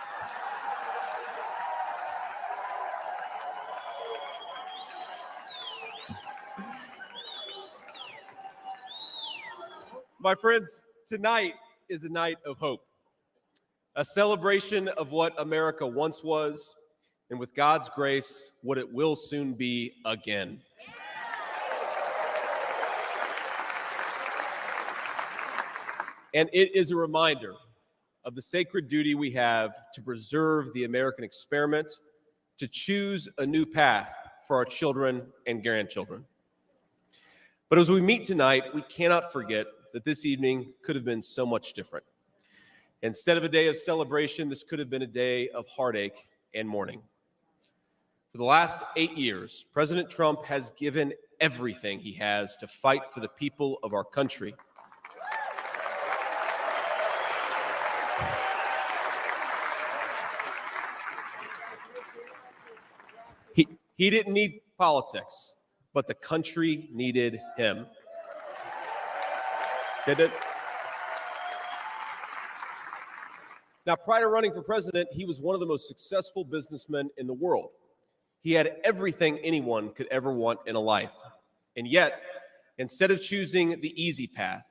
my friends, tonight is a night of hope, a celebration of what America once was, and with God's grace, what it will soon be again. And it is a reminder of the sacred duty we have to preserve the American experiment, to choose a new path for our children and grandchildren. But as we meet tonight, we cannot forget that this evening could have been so much different. Instead of a day of celebration, this could have been a day of heartache and mourning. For the last 8 years, President Trump has given everything he has to fight for the people of our country. He didn't need politics, but the country needed him. Did it? Now, prior to running for president, he was one of the most successful businessmen in the world. He had everything anyone could ever want in a life. And yet, instead of choosing the easy path,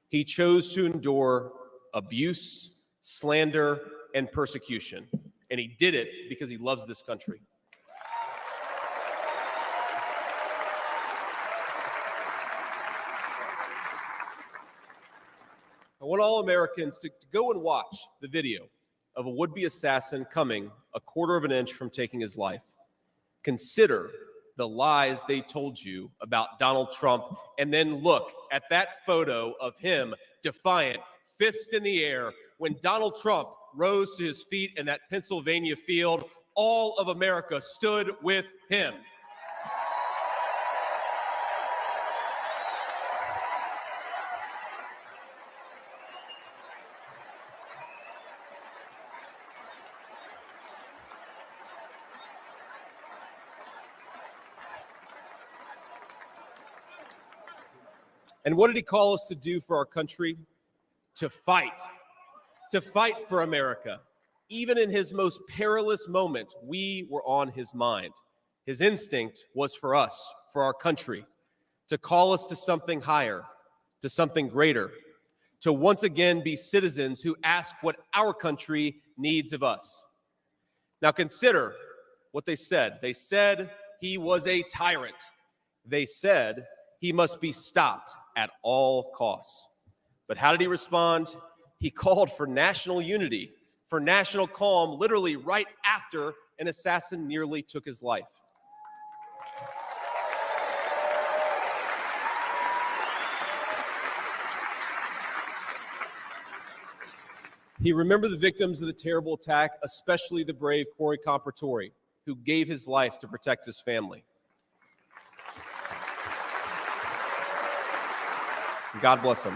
he chose to endure abuse, slander, and persecution. And he did it because he loves this country. I want all Americans to go and watch the video of a would-be assassin coming a quarter of an inch from taking his life. Consider the lies they told you about Donald Trump, and then look at that photo of him defiant, fist in the air, when Donald Trump rose to his feet in that Pennsylvania field. All of America stood with him. And what did he call us to do for our country? To fight for America. Even in his most perilous moment, we were on his mind. His instinct was for us, for our country, to call us to something higher, to something greater, to once again be citizens who ask what our country needs of us. Now consider what they said. They said he was a tyrant. They said he must be stopped at all costs. But how did he respond? He called for national unity, for national calm, literally right after an assassin nearly took his life. He remembered the victims of the terrible attack, especially the brave Corey Comparatori, who gave his life to protect his family. God bless him.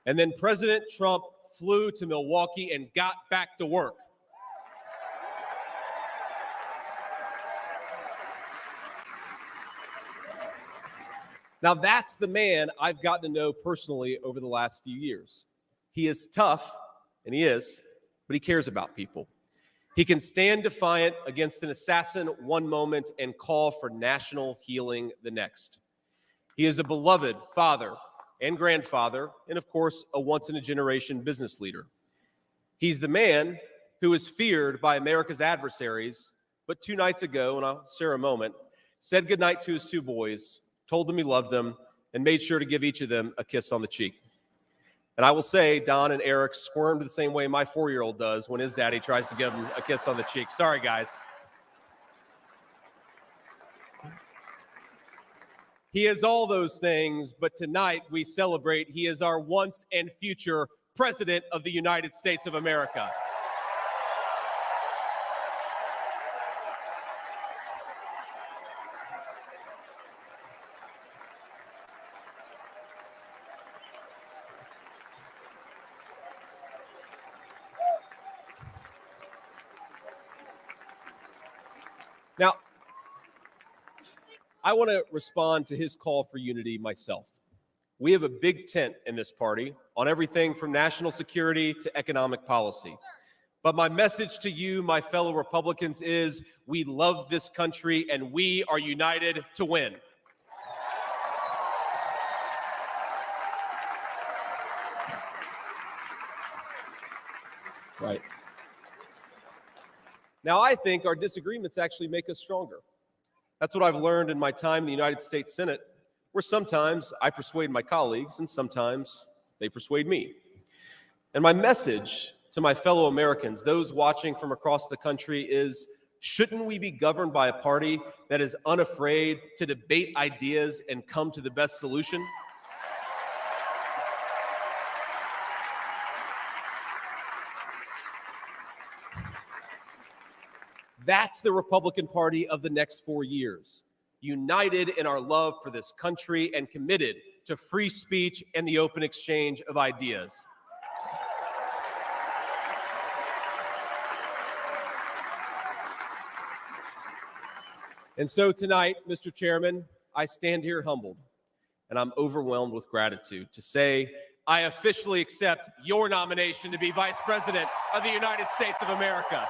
And then President Trump flew to Milwaukee and got back to work. Now that's the man I've gotten to know personally over the last few years. He is tough, and he is, but he cares about people. He can stand defiant against an assassin one moment and call for national healing the next. He is a beloved father and grandfather, and of course, a once-in-a-generation business leader. He's the man who is feared by America's adversaries, but 2 nights ago, and I'll share a moment, said goodnight to his 2 boys, told them he loved them, and made sure to give each of them a kiss on the cheek. And I will say, Don and Eric squirmed the same way my 4-year-old does when his daddy tries to give him a kiss on the cheek. Sorry, guys. He is all those things, but tonight we celebrate he is our once and future President of the United States of America. Now, I want to respond to his call for unity myself. We have a big tent in this party on everything from national security to economic policy. But my message to you, my fellow Republicans, is we love this country and we are united to win. Right. Now, I think our disagreements actually make us stronger. That's what I've learned in my time in the United States Senate, where sometimes I persuade my colleagues and sometimes they persuade me. And my message to my fellow Americans, those watching from across the country, is shouldn't we be governed by a party that is unafraid to debate ideas and come to the best solution? That's the Republican Party of the next 4 years, united in our love for this country and committed to free speech and the open exchange of ideas. And so tonight, Mr. Chairman, I stand here humbled, and I'm overwhelmed with gratitude to say I officially accept your nomination to be Vice President of the United States of America.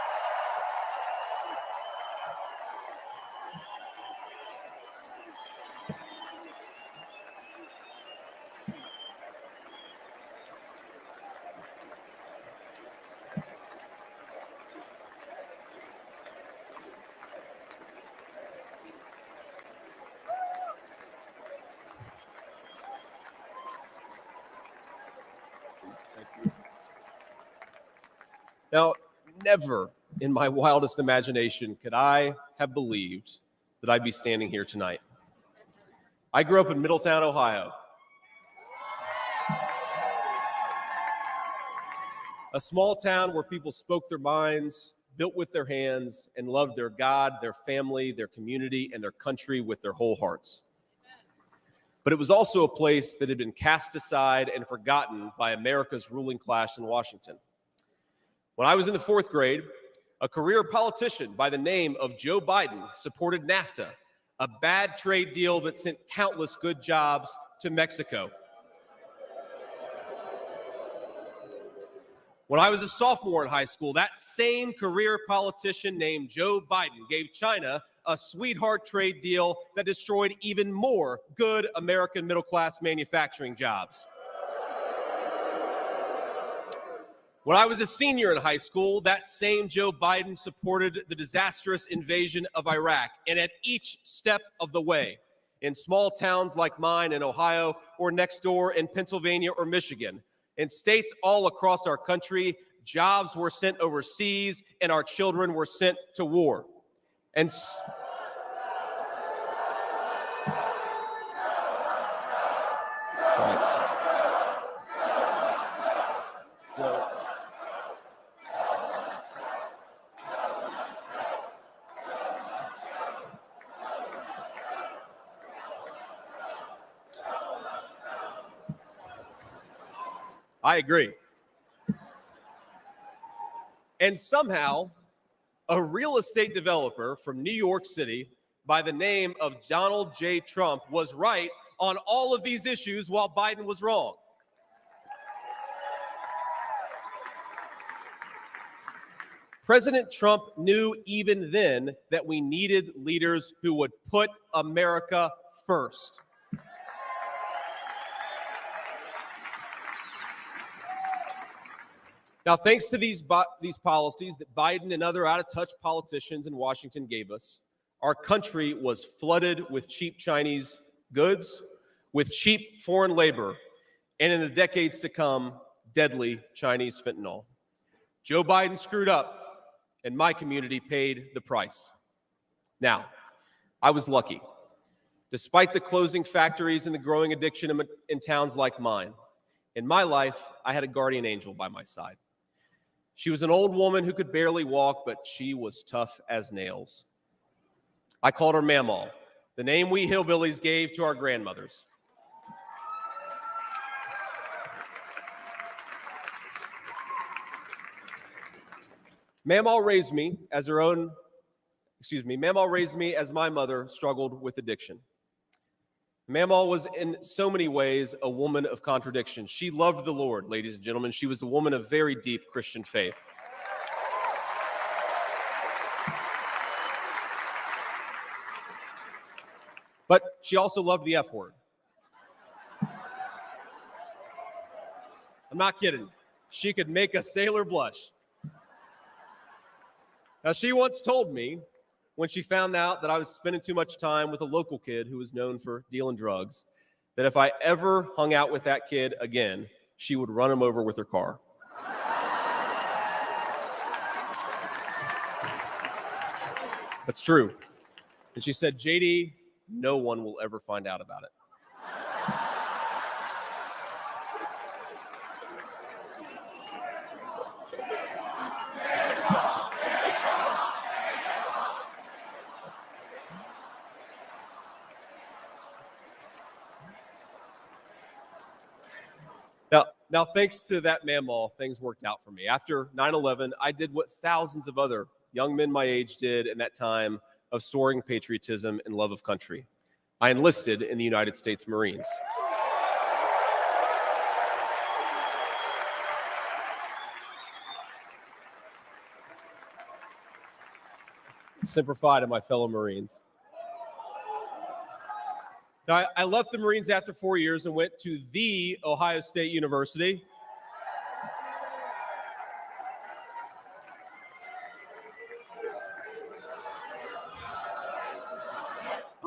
Now, never in my wildest imagination could I have believed that I'd be standing here tonight. I grew up in Middletown, Ohio, a small town where people spoke their minds, built with their hands, and loved their God, their family, their community, and their country with their whole hearts. But it was also a place that had been cast aside and forgotten by America's ruling class in Washington. When I was in the 4th grade, a career politician by the name of Joe Biden supported NAFTA, a bad trade deal that sent countless good jobs to Mexico. When I was a sophomore in high school, that same career politician named Joe Biden gave China a sweetheart trade deal that destroyed even more good American middle-class manufacturing jobs. When I was a senior in high school, that same Joe Biden supported the disastrous invasion of Iraq, and at each step of the way, in small towns like mine in Ohio or next door in Pennsylvania or Michigan, in states all across our country, jobs were sent overseas and our children were sent to war. And I agree. And somehow, a real estate developer from New York City by the name of Donald J. Trump was right on all of these issues while Biden was wrong. President Trump knew even then that we needed leaders who would put America first. Now, thanks to these policies that Biden and other out-of-touch politicians in Washington gave us, our country was flooded with cheap Chinese goods, with cheap foreign labor, and in the decades to come, deadly Chinese fentanyl. Joe Biden screwed up, and my community paid the price. Now, I was lucky. Despite the closing factories and the growing addiction in towns like mine, in my life, I had a guardian angel by my side. She was an old woman who could barely walk, but she was tough as nails. I called her Mamaw, the name we hillbillies gave to our grandmothers. Mamaw raised me as her own Mamaw raised me as my mother struggled with addiction. Mamaw was in so many ways a woman of contradiction. She loved the Lord, ladies and gentlemen. She was a woman of very deep Christian faith. But she also loved the F word. I'm not kidding. She could make a sailor blush. Now, she once told me, when she found out that I was spending too much time with a local kid who was known for dealing drugs, that if I ever hung out with that kid again, she would run him over with her car. That's true. And she said, JD, no one will ever find out about it. Now, thanks to that Mamaw, things worked out for me. After 9/11, I did what thousands of other young men my age did in that time of soaring patriotism and love of country. I enlisted in the United States Marines. Semper Fi to my fellow Marines. Now, I left the Marines after 4 years and went to the Ohio State University.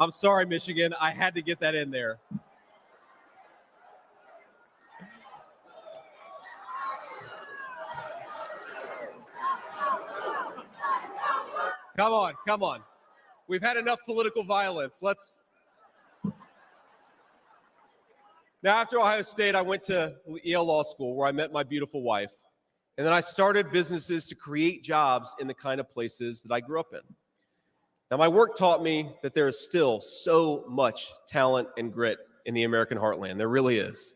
I'm sorry, Michigan. I had to get that in there. Come on. We've had enough political violence. Now, after Ohio State, I went to Yale Law School, where I met my beautiful wife. And then I started businesses to create jobs in the kind of places that I grew up in. Now, my work taught me that there is still so much talent and grit in the American heartland. There really is.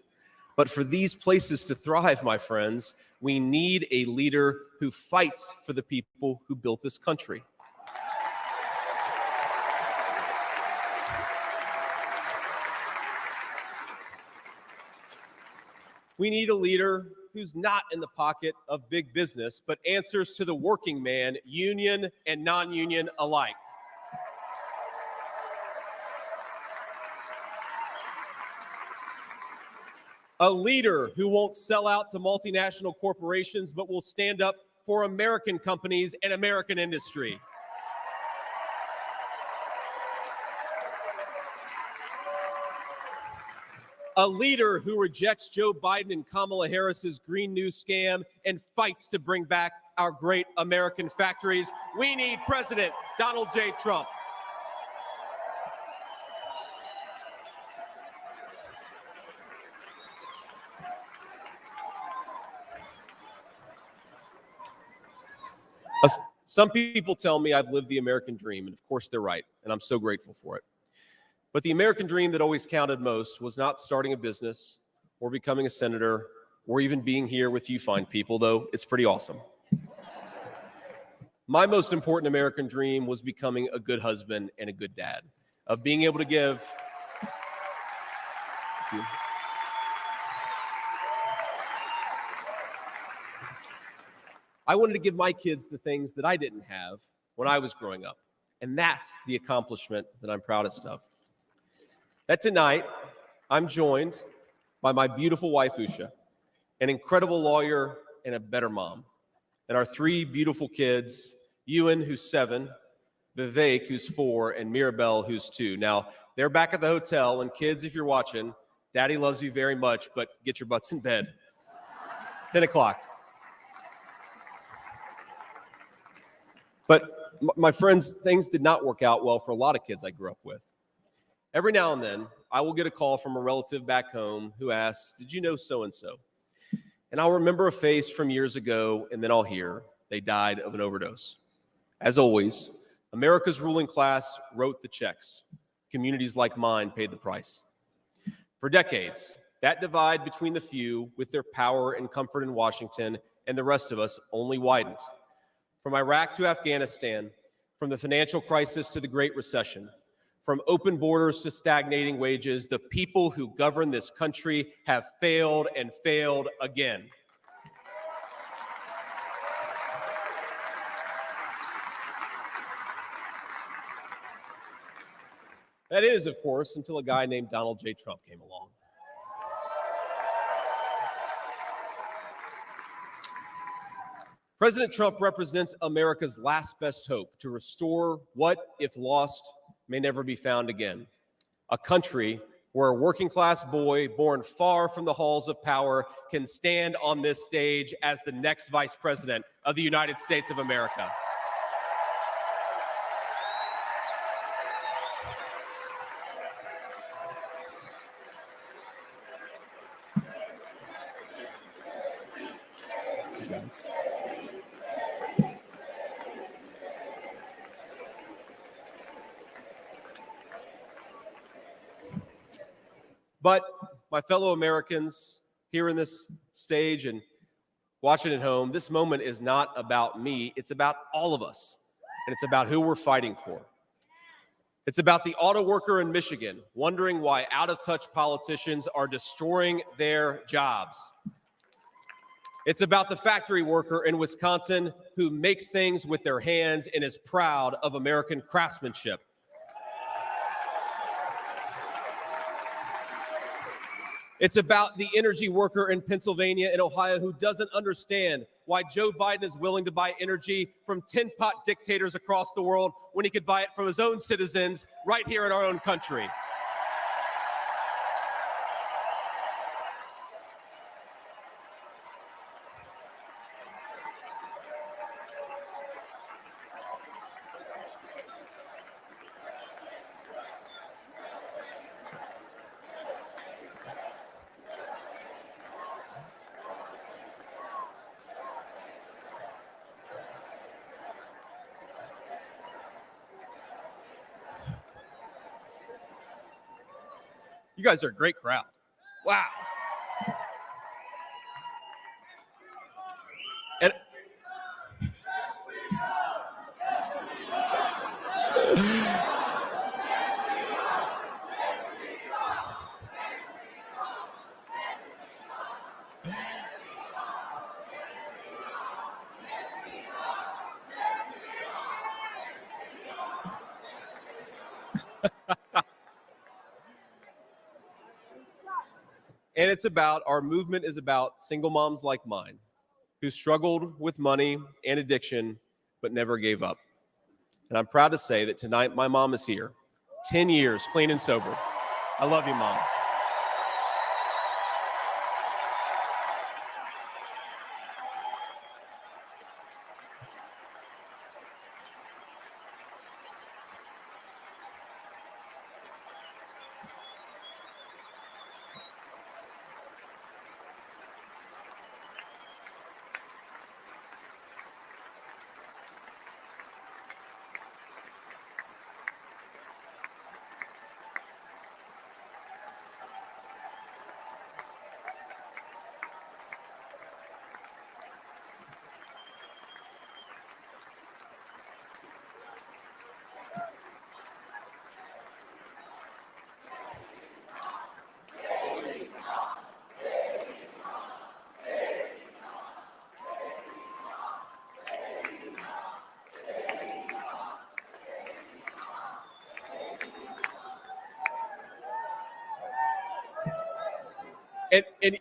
But for these places to thrive, my friends, we need a leader who fights for the people who built this country. We need a leader who's not in the pocket of big business, but answers to the working man, union and non-union alike. A leader who won't sell out to multinational corporations, but will stand up for American companies and American industry. A leader who rejects Joe Biden and Kamala Harris's Green New scam and fights to bring back our great American factories. We need President Donald J. Trump. Some people tell me I've lived the American dream, and of course they're right, and I'm so grateful for it. But the American dream that always counted most was not starting a business or becoming a senator or even being here with you fine people, though it's pretty awesome. My most important American dream was becoming a good husband and a good dad, of being able to give. Thank you. I wanted to give my kids the things that I didn't have when I was growing up, and that's the accomplishment that I'm proudest of. That tonight, I'm joined by my beautiful wife, Usha, an incredible lawyer and a better mom, and our three beautiful kids, Ewan, who's 7, Vivek, who's 4, and Mirabelle, who's 2. Now, they're back at the hotel, and kids, if you're watching, Daddy loves you very much, but get your butts in bed. It's 10 o'clock. But my friends, things did not work out well for a lot of kids I grew up with. Every now and then, I will get a call from a relative back home who asks, "Did you know so-and-so?" And I'll remember a face from years ago, and then I'll hear they died of an overdose. As always, America's ruling class wrote the checks. Communities like mine paid the price. For decades, that divide between the few with their power and comfort in Washington and the rest of us only widened. From Iraq to Afghanistan, From the financial crisis to the Great Recession, from open borders to stagnating wages, the people who govern this country have failed and failed again. That is, of course, until a guy named Donald J. Trump came along. President Trump represents America's last best hope to restore what, if lost, may never be found again. A country where a working-class boy born far from the halls of power can stand on this stage as the next vice president of the United States of America. But my fellow Americans here in this stage and watching at home, this moment is not about me. It's about all of us, and it's about who we're fighting for. It's about the auto worker in Michigan wondering why out-of-touch politicians are destroying their jobs. It's about the factory worker in Wisconsin who makes things with their hands and is proud of American craftsmanship. It's about the energy worker in Pennsylvania and Ohio who doesn't understand why Joe Biden is willing to buy energy from tin-pot dictators across the world when he could buy it from his own citizens right here in our own country. You guys are a great crowd. Wow. And And it's about, our movement is about single moms like mine who struggled with money and addiction, but never gave up. And I'm proud to say that tonight my mom is here, 10 years clean and sober. I love you, Mom.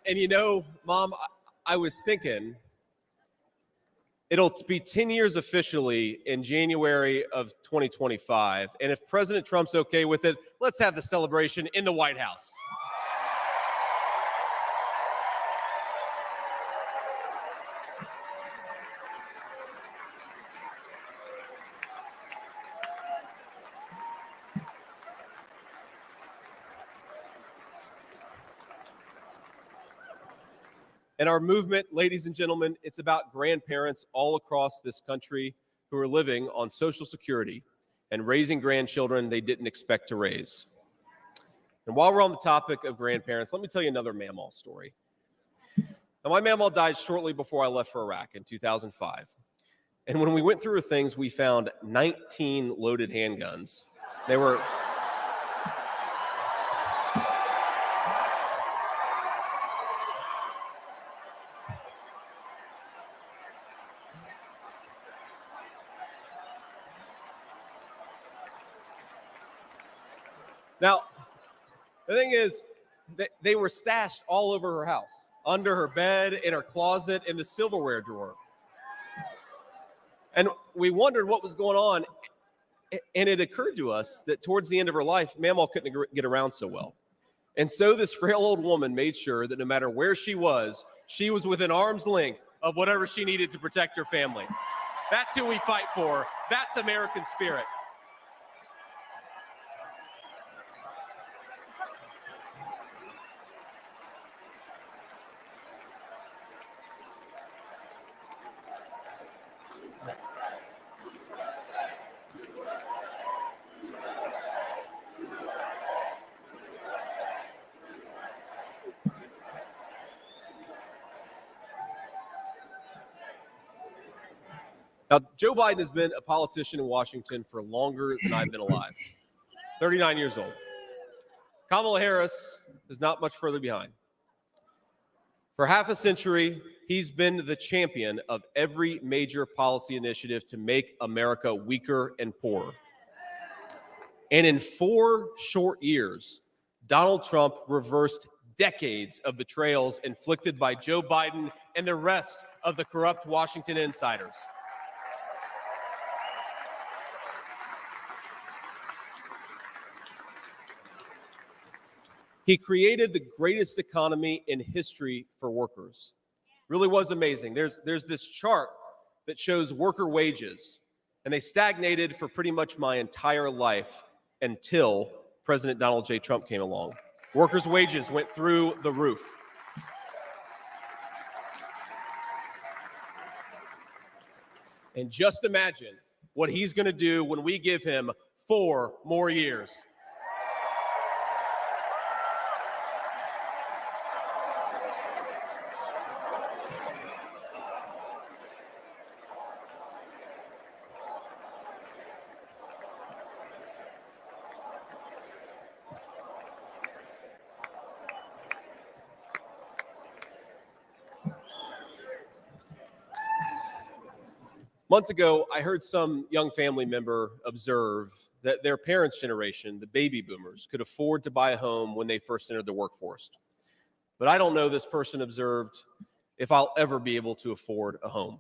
And you know, Mom, I was thinking it'll be 10 years officially in January of 2025. And if President Trump's okay with it, let's have the celebration in the White House. And our movement, ladies and gentlemen, it's about grandparents all across this country who are living on Social Security and raising grandchildren they didn't expect to raise. And while we're on the topic of grandparents, let me tell you another Mamaw story. Now, my Mamaw died shortly before I left for Iraq in 2005. And when we went through things, we found 19 loaded handguns. They were... Now, the thing is, they were stashed all over her house, under her bed, in her closet, in the silverware drawer. And we wondered what was going on. And it occurred to us that towards the end of her life, Mamaw couldn't get around so well. And so this frail old woman made sure that no matter where she was within arm's length of whatever she needed to protect her family. That's who we fight for. That's American spirit. Now, Joe Biden has been a politician in Washington for longer than I've been alive, 39 years old. Kamala Harris is not much further behind. For half a century, he's been the champion of every major policy initiative to make America weaker and poorer. And in 4 short years, Donald Trump reversed decades of betrayals inflicted by Joe Biden and the rest of the corrupt Washington insiders. He created the greatest economy in history for workers. Really was amazing. There's this chart that shows worker wages, and they stagnated for pretty much my entire life until President Donald J. Trump came along. Workers' wages went through the roof. And just imagine what he's going to do when we give him 4 more years. Months ago, I heard some young family member observe that their parents' generation, the baby boomers, could afford to buy a home when they first entered the workforce. But I don't know, this person observed, if I'll ever be able to afford a home.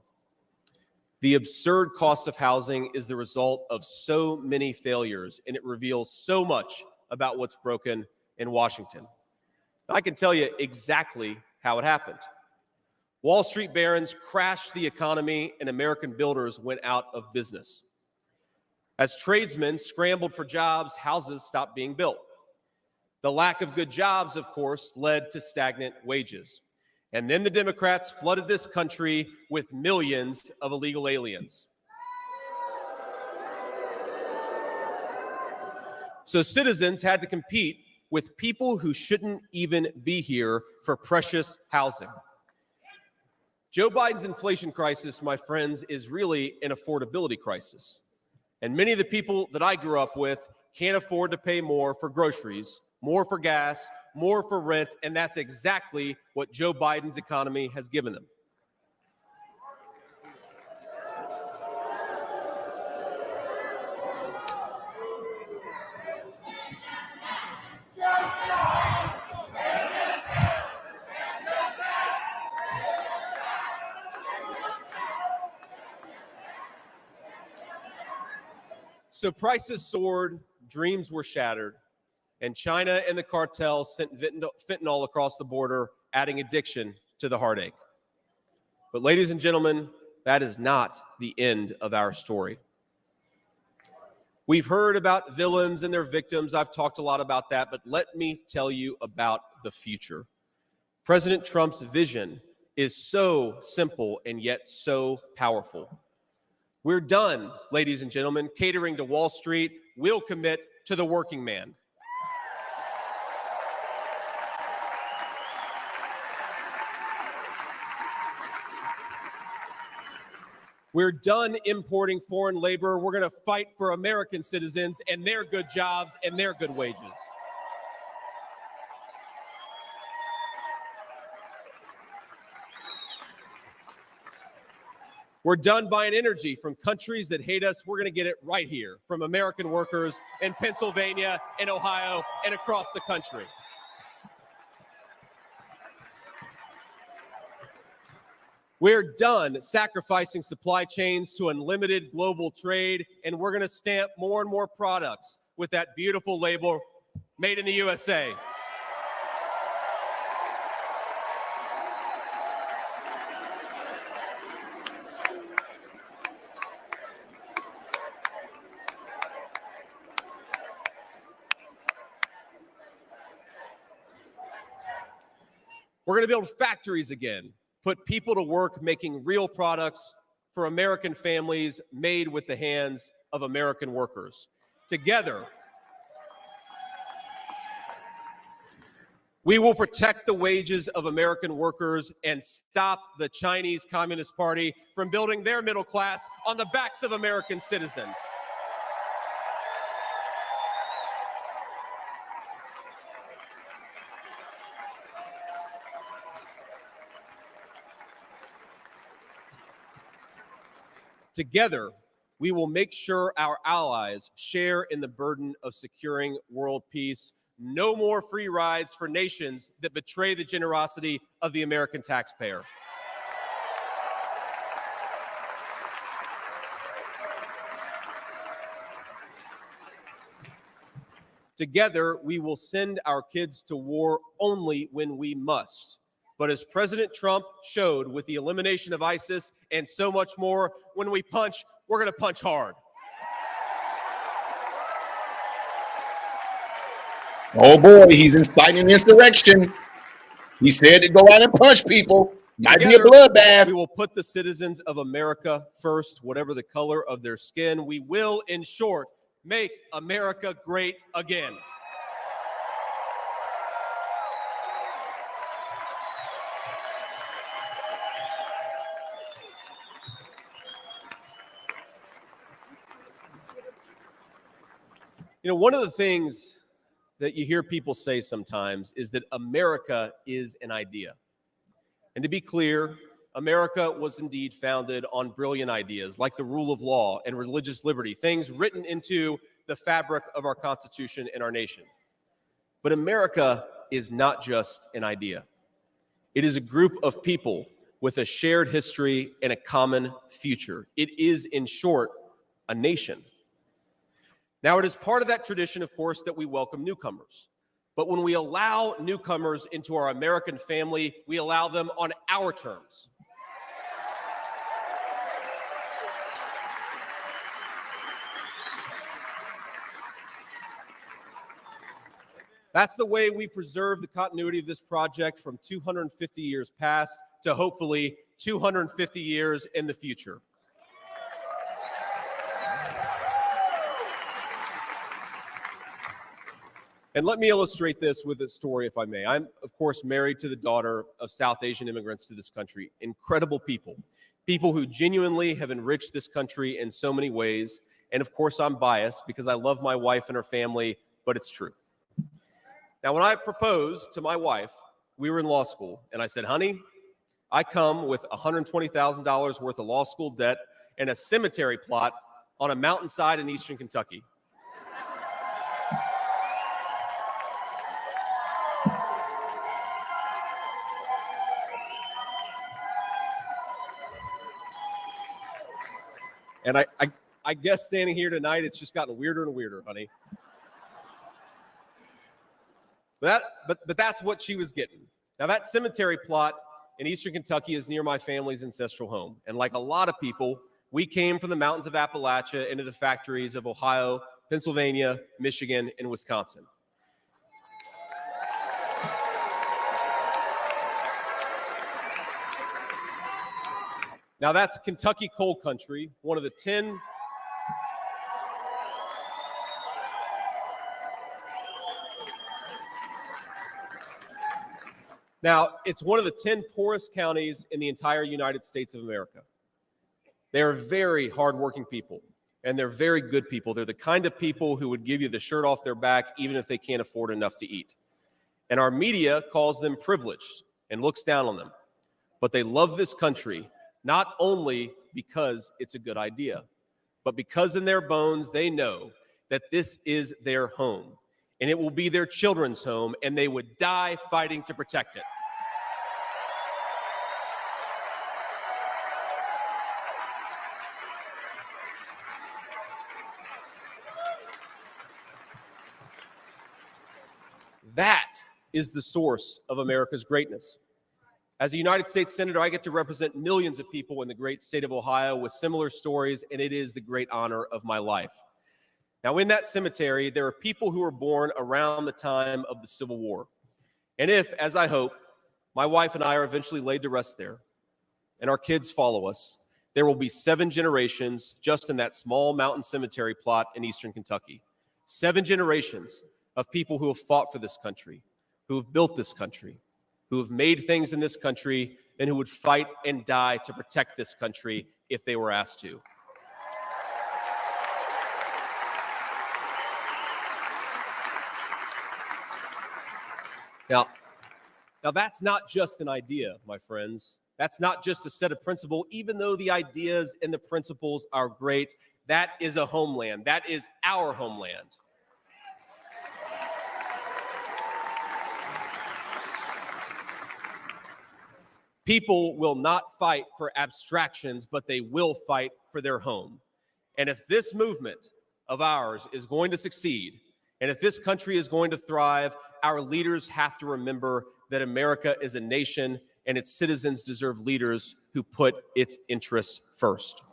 The absurd cost of housing is the result of so many failures, and it reveals so much about what's broken in Washington. I can tell you exactly how it happened. Wall Street barons crashed the economy and American builders went out of business. As tradesmen scrambled for jobs, houses stopped being built. The lack of good jobs, of course, led to stagnant wages. And then the Democrats flooded this country with millions of illegal aliens. So citizens had to compete with people who shouldn't even be here for precious housing. Joe Biden's inflation crisis, my friends, is really an affordability crisis. And many of the people that I grew up with can't afford to pay more for groceries, more for gas, more for rent, and that's exactly what Joe Biden's economy has given them. So prices soared, dreams were shattered, and China and the cartels sent fentanyl across the border, adding addiction to the heartache. But ladies and gentlemen, that is not the end of our story. We've heard about villains and their victims. I've talked a lot about that, but let me tell you about the future. President Trump's vision is so simple and yet so powerful. We're done, ladies and gentlemen, catering to Wall Street. We'll commit to the working man. We're done importing foreign labor. We're going to fight for American citizens and their good jobs and their good wages. We're done buying energy from countries that hate us. We're going to get it right here from American workers in Pennsylvania and Ohio and across the country. We're done sacrificing supply chains to unlimited global trade, and we're going to stamp more and more products with that beautiful label, Made in the USA. We're going to build factories again, put people to work making real products for American families made with the hands of American workers. Together, we will protect the wages of American workers and stop the Chinese Communist Party from building their middle class on the backs of American citizens. Together, we will make sure our allies share in the burden of securing world peace. No more free rides for nations that betray the generosity of the American taxpayer. Together, we will send our kids to war only when we must. But as President Trump showed with the elimination of ISIS and so much more, when we punch, we're going to punch hard. Oh boy, he's inciting insurrection. He said to go out and punch people. Might be a bloodbath. We will put the citizens of America first, whatever the color of their skin. We will, in short, make America great again. You know, one of the things that you hear people say sometimes is that America is an idea. And to be clear, America was indeed founded on brilliant ideas like the rule of law and religious liberty, things written into the fabric of our Constitution and our nation. But America is not just an idea. It is a group of people with a shared history and a common future. It is, in short, a nation. Now, it is part of that tradition, of course, that we welcome newcomers. But when we allow newcomers into our American family, we allow them on our terms. That's the way we preserve the continuity of this project from 250 years past to hopefully 250 years in the future. And let me illustrate this with a story, if I may. I'm, of course, married to the daughter of South Asian immigrants to this country. Incredible people. People who genuinely have enriched this country in so many ways. And, of course, I'm biased because I love my wife and her family, but it's true. Now, when I proposed to my wife, we were in law school, and I said, honey, I come with $120,000 worth of law school debt and a cemetery plot on a mountainside in eastern Kentucky. And I guess standing here tonight, it's just gotten weirder and weirder, honey. But that's what she was getting. Now, that cemetery plot in eastern Kentucky is near my family's ancestral home. And like a lot of people, we came from the mountains of Appalachia into the factories of Ohio, Pennsylvania, Michigan, and Wisconsin. Now, that's Kentucky coal country, one of the 10 Now, it's one of the 10 poorest counties in the entire United States of America. They are very hardworking people, and they're very good people. They're the kind of people who would give you the shirt off their back even if they can't afford enough to eat. And our media calls them privileged and looks down on them. But they love this country, not only because it's a good idea, but because in their bones they know that this is their home, and it will be their children's home, and they would die fighting to protect it. That is the source of America's greatness. As a United States Senator, I get to represent millions of people in the great state of Ohio with similar stories, and it is the great honor of my life. Now, in that cemetery, there are people who were born around the time of the Civil War. And if, as I hope, my wife and I are eventually laid to rest there, and our kids follow us, there will be 7 generations just in that small mountain cemetery plot in eastern Kentucky. 7 generations of people who have fought for this country, who have built this country, who have made things in this country, and who would fight and die to protect this country if they were asked to. Now that's not just an idea, my friends. That's not just a set of principles. Even though the ideas and the principles are great, that is a homeland. That is our homeland. People will not fight for abstractions, but they will fight for their home. And if this movement of ours is going to succeed, and if this country is going to thrive, our leaders have to remember that America is a nation and its citizens deserve leaders who put its interests first.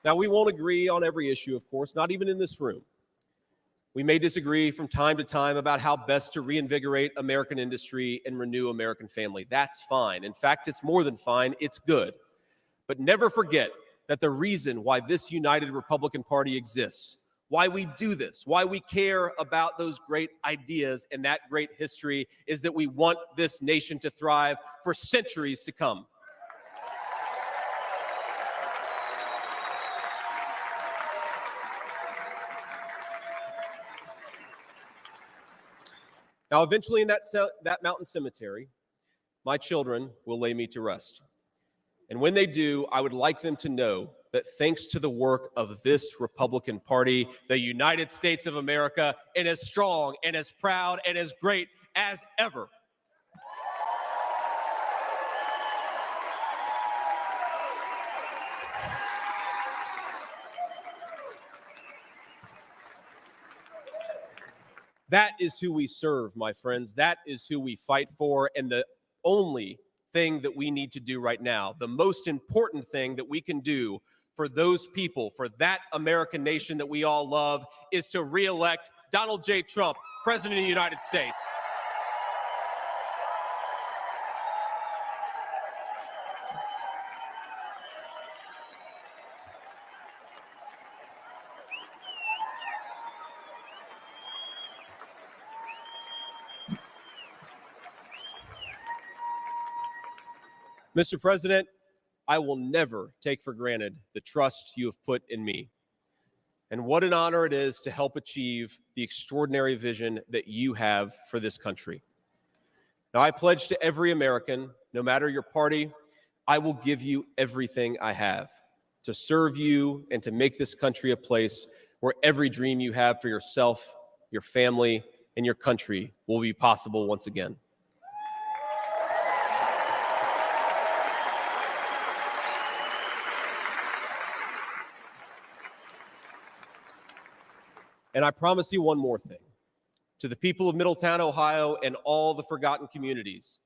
Now, we won't agree on every issue, of course, not even in this room. We may disagree from time to time about how best to reinvigorate American industry and renew American family. That's fine. In fact, it's more than fine. It's good. But never forget that the reason why this united Republican Party exists, why we do this, why we care about those great ideas and that great history, is that we want this nation to thrive for centuries to come. Now, eventually in that mountain cemetery, my children will lay me to rest. And when they do, I would like them to know that thanks to the work of this Republican Party, the United States of America is as strong and as proud and as great as ever. That is who we serve, my friends. That is who we fight for. And the only thing that we need to do right now, the most important thing that we can do for those people, for that American nation that we all love, is to re-elect Donald J. Trump, President of the United States. Mr. President, I will never take for granted the trust you have put in me. And what an honor it is to help achieve the extraordinary vision that you have for this country. Now, I pledge to every American, no matter your party, I will give you everything I have to serve you and to make this country a place where every dream you have for yourself, your family, and your country will be possible once again. And I promise you one more thing. To the people of Middletown, Ohio, and all the forgotten communities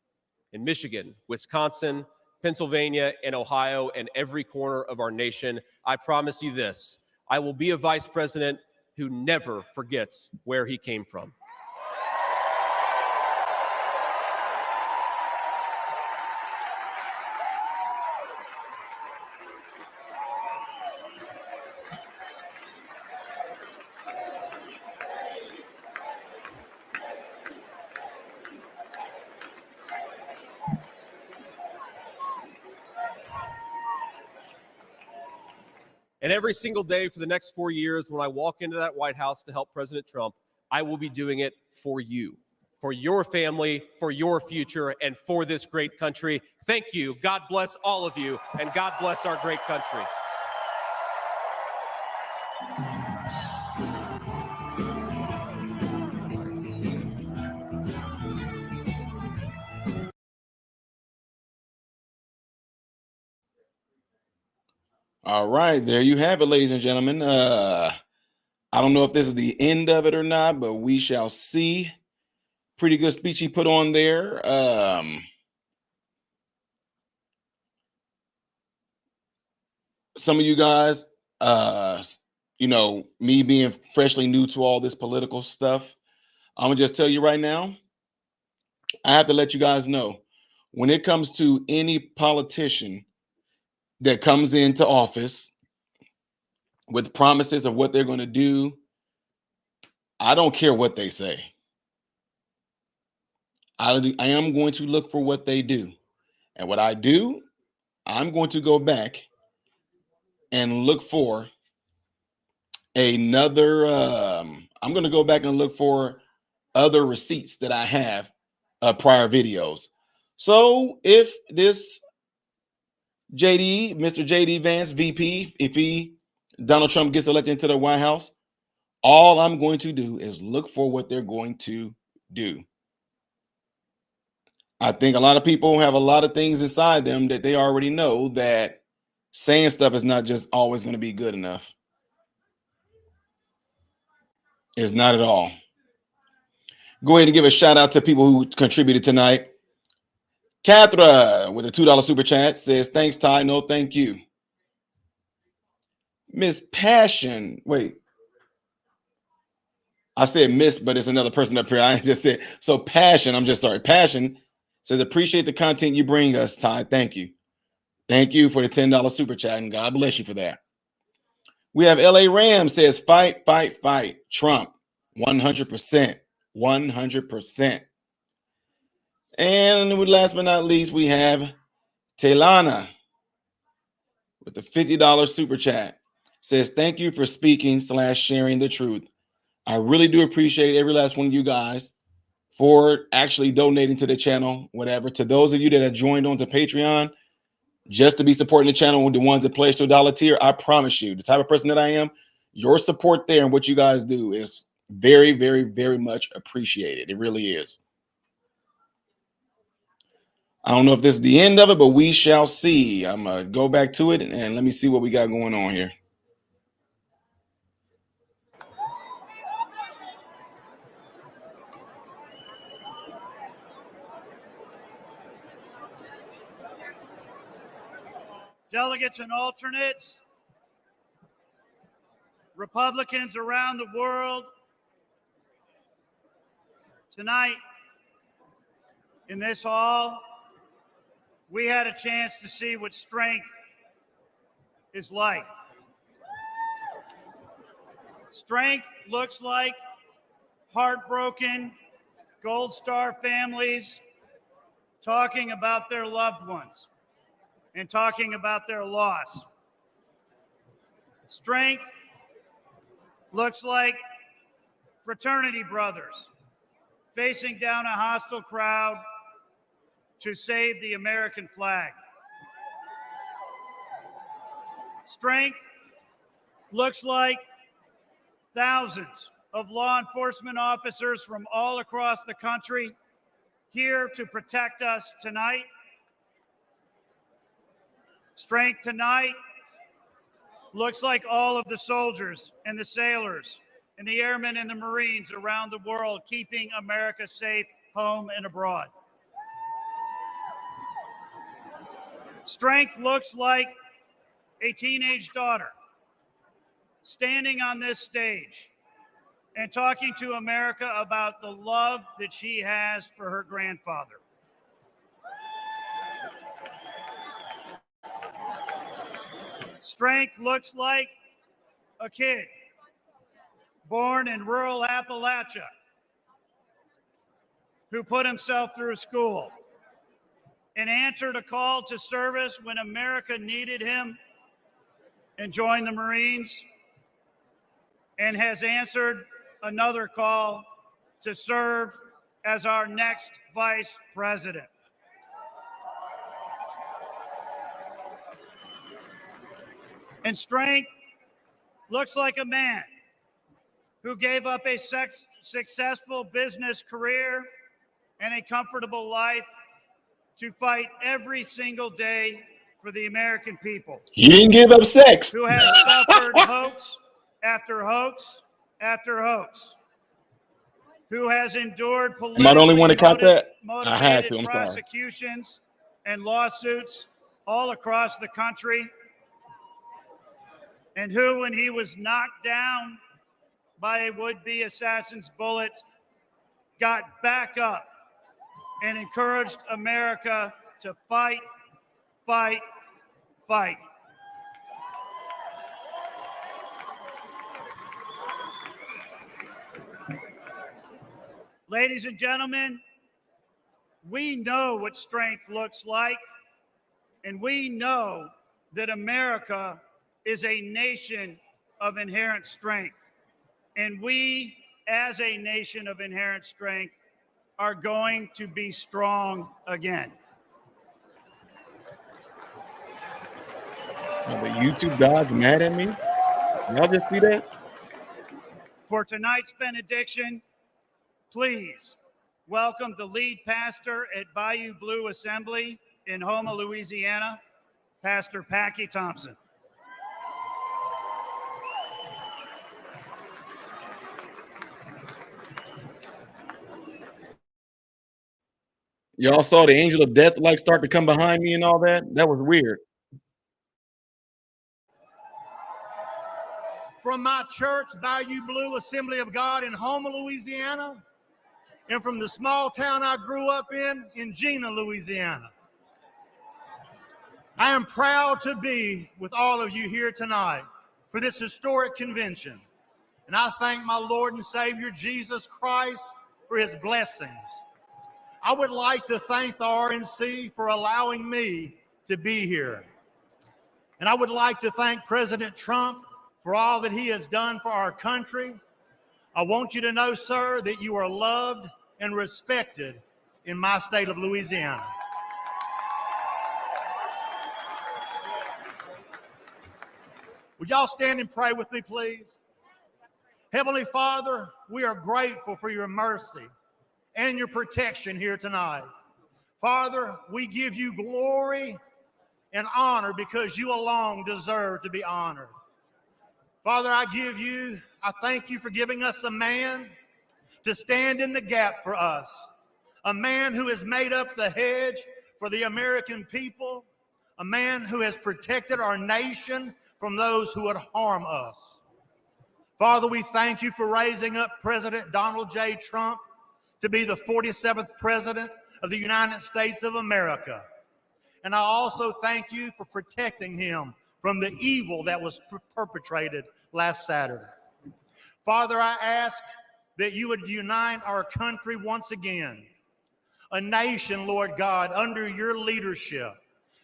in Michigan, Wisconsin, Pennsylvania, and Ohio, and every corner of our nation, I promise you this: I will be a vice president who never forgets where he came from. And every single day for the next 4 years, when I walk into that White House to help President Trump, I will be doing it for you, for your family, for your future, and for this great country. Thank you. God bless all of you, and God bless our great country. All right, there you have it, ladies and gentlemen. I don't know if this is the end of it or not, but we shall see. Pretty good speech he put on there. Some of you guys, you know, me being freshly new to all this political stuff, I'm gonna just tell you right now, I have to let you guys know, when it comes to any politician that comes into office with promises of what they're going to do, I don't care what they say. I am going to look for what they do. And what I do, I'm going to go back and look for another, I'm going to go back and look for other receipts that I have of prior videos. So if this Mr. JD Vance, VP, if Donald Trump gets elected into the White House, all I'm going to do is look for what they're going to do. I think a lot of people have a lot of things inside them that they already know that saying stuff is not just always going to be good enough. It's not at all. Go ahead and give a shout out to people who contributed tonight. Kathra with a $2 super chat says, thanks, Ty. No, thank you. Miss Passion. Wait. I said miss, but it's another person up here. I just said, so Passion. I'm just sorry. Passion says, appreciate the content you bring us, Ty. Thank you. Thank you for the $10 super chat, and God bless you for that. We have LA Ram says, fight, fight, fight. Trump, 100%. 100%. And last but not least, we have Taylana with the $50 super chat. Says, thank you for speaking / sharing the truth. I really do appreciate every last one of you guys for actually donating to the channel, whatever. To those of you that have joined on to Patreon, just to be supporting the channel with the ones that pledge to $1 tier, I promise you, the type of person that I am, your support there and what you guys do is very, very, very much appreciated. It really is. I don't know if this is the end of it, but we shall see. I'm going to go back to it and let me see what we got going on here. Delegates and alternates, Republicans around the world, tonight in this hall, we had a chance to see what strength is like. Strength looks like heartbroken Gold Star families talking about their loved ones and talking about their loss. Strength looks like fraternity brothers facing down a hostile crowd to save the American flag. Strength looks like thousands of law enforcement officers from all across the country here to protect us tonight. Strength tonight looks like all of the soldiers and the sailors and the airmen and the Marines around the world keeping America safe home and abroad. Strength looks like a teenage daughter standing on this stage and talking to America about the love that she has for her grandfather. Strength looks like a kid born in rural Appalachia who put himself through school and answered a call to service when America needed him and joined the Marines and has answered another call to serve as our next vice president. And strength looks like a man who gave up a successful business career and a comfortable life to fight every single day for the American people. He didn't give up sex. Who has suffered hoax after hoax after hoax. Who has endured Am I the only one that caught that? I motivated had to. I'm sorry. prosecutions and lawsuits all across the country. And who, when he was knocked down by a would-be assassin's bullet, got back up and encouraged America to fight, fight, fight. Ladies and gentlemen, we know what strength looks like, and we know that America is a nation of inherent strength. And we, as a nation of inherent strength, are going to be strong again. Oh, the YouTube God's mad at me. Y'all just see that? For tonight's benediction, please welcome the lead pastor at Bayou Blue Assembly in Houma, Louisiana, Pastor Packy Thompson. Y'all saw the angel of death like start to come behind me and all that? That was weird. From my church, Bayou Blue Assembly of God in Houma, Louisiana, and from the small town I grew up in Gina, Louisiana. I am proud to be with all of you here tonight for this historic convention. And I thank my Lord and Savior, Jesus Christ, for his blessings. I would like to thank the RNC for allowing me to be here. And I would like to thank President Trump for all that he has done for our country. I want you to know, sir, that you are loved and respected in my state of Louisiana. Would y'all stand and pray with me, please? Heavenly Father, we are grateful for your mercy and your protection here tonight. Father, we give you glory and honor because you alone deserve to be honored. Father, I thank you for giving us a man to stand in the gap for us, a man who has made up the hedge for the American people, a man who has protected our nation from those who would harm us. Father, we thank you for raising up President Donald J. Trump to be the 47th President of the United States of America. And I also thank you for protecting him from the evil that was perpetrated last Saturday. Father, I ask that you would unite our country once again, a nation, Lord God, under your leadership.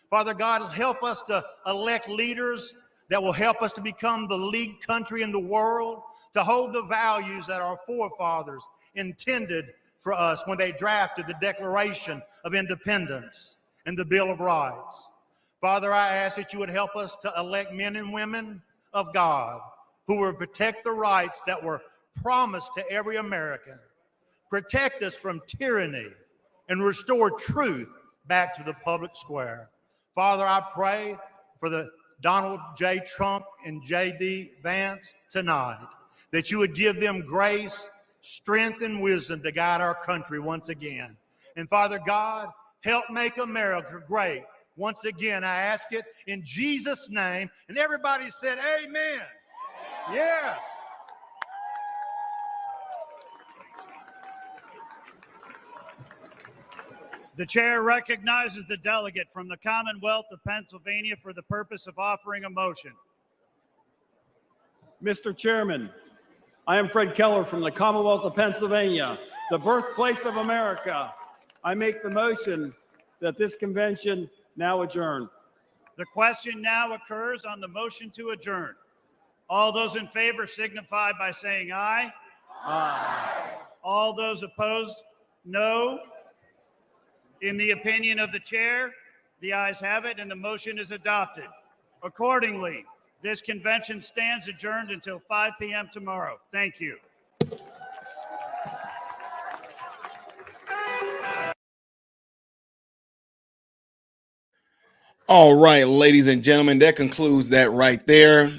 Father God, help us to elect leaders that will help us to become the lead country in the world, to hold the values that our forefathers intended for us when they drafted the Declaration of Independence and the Bill of Rights. Father, I ask that you would help us to elect men and women of God who will protect the rights that were promised to every American, protect us from tyranny, and restore truth back to the public square. Father, I pray for the Donald J. Trump and J.D. Vance tonight, that you would give them grace, strength, and wisdom to guide our country once again. And Father God, help make America great. Once again, I ask it in Jesus' name. And everybody said, amen. Yes. The chair recognizes the delegate from the Commonwealth of Pennsylvania for the purpose of offering a motion. Mr. Chairman, I am Fred Keller from the Commonwealth of Pennsylvania, the birthplace of America. I make the motion that this convention now adjourn. The question now occurs on the motion to adjourn. All those in favor signify by saying aye. Aye. All those opposed, no. In the opinion of the chair, the ayes have it and the motion is adopted. Accordingly, this convention stands adjourned until 5 p.m. tomorrow. Thank you. All right, ladies and gentlemen, that concludes that right there.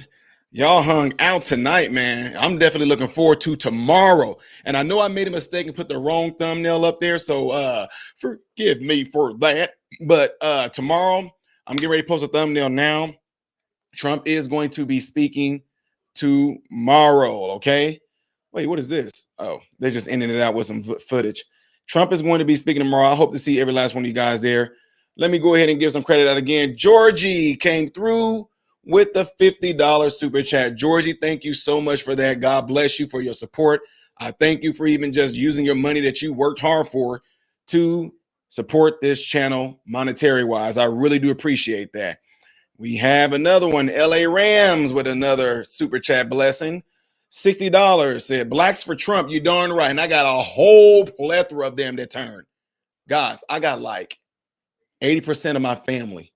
Y'all hung out tonight, man. I'm definitely looking forward to tomorrow. And I know I made a mistake and put the wrong thumbnail up there, so forgive me for that. But tomorrow, I'm getting ready to post a thumbnail now. Trump is going to be speaking tomorrow, okay? Wait, what is this? Oh, they're just ending it out with some footage. Trump is going to be speaking tomorrow. I hope to see every last one of you guys there. Let me go ahead and give some credit out again. Georgie came through with the $50 super chat. Georgie, thank you so much for that. God bless you for your support. I thank you for even just using your money that you worked hard for to support this channel monetary wise. I really do appreciate that. We have another one, LA Rams, with another super chat blessing. $60 said, Blacks for Trump, you darn right. And I got a whole plethora of them that turned. Guys, I got like 80% of my family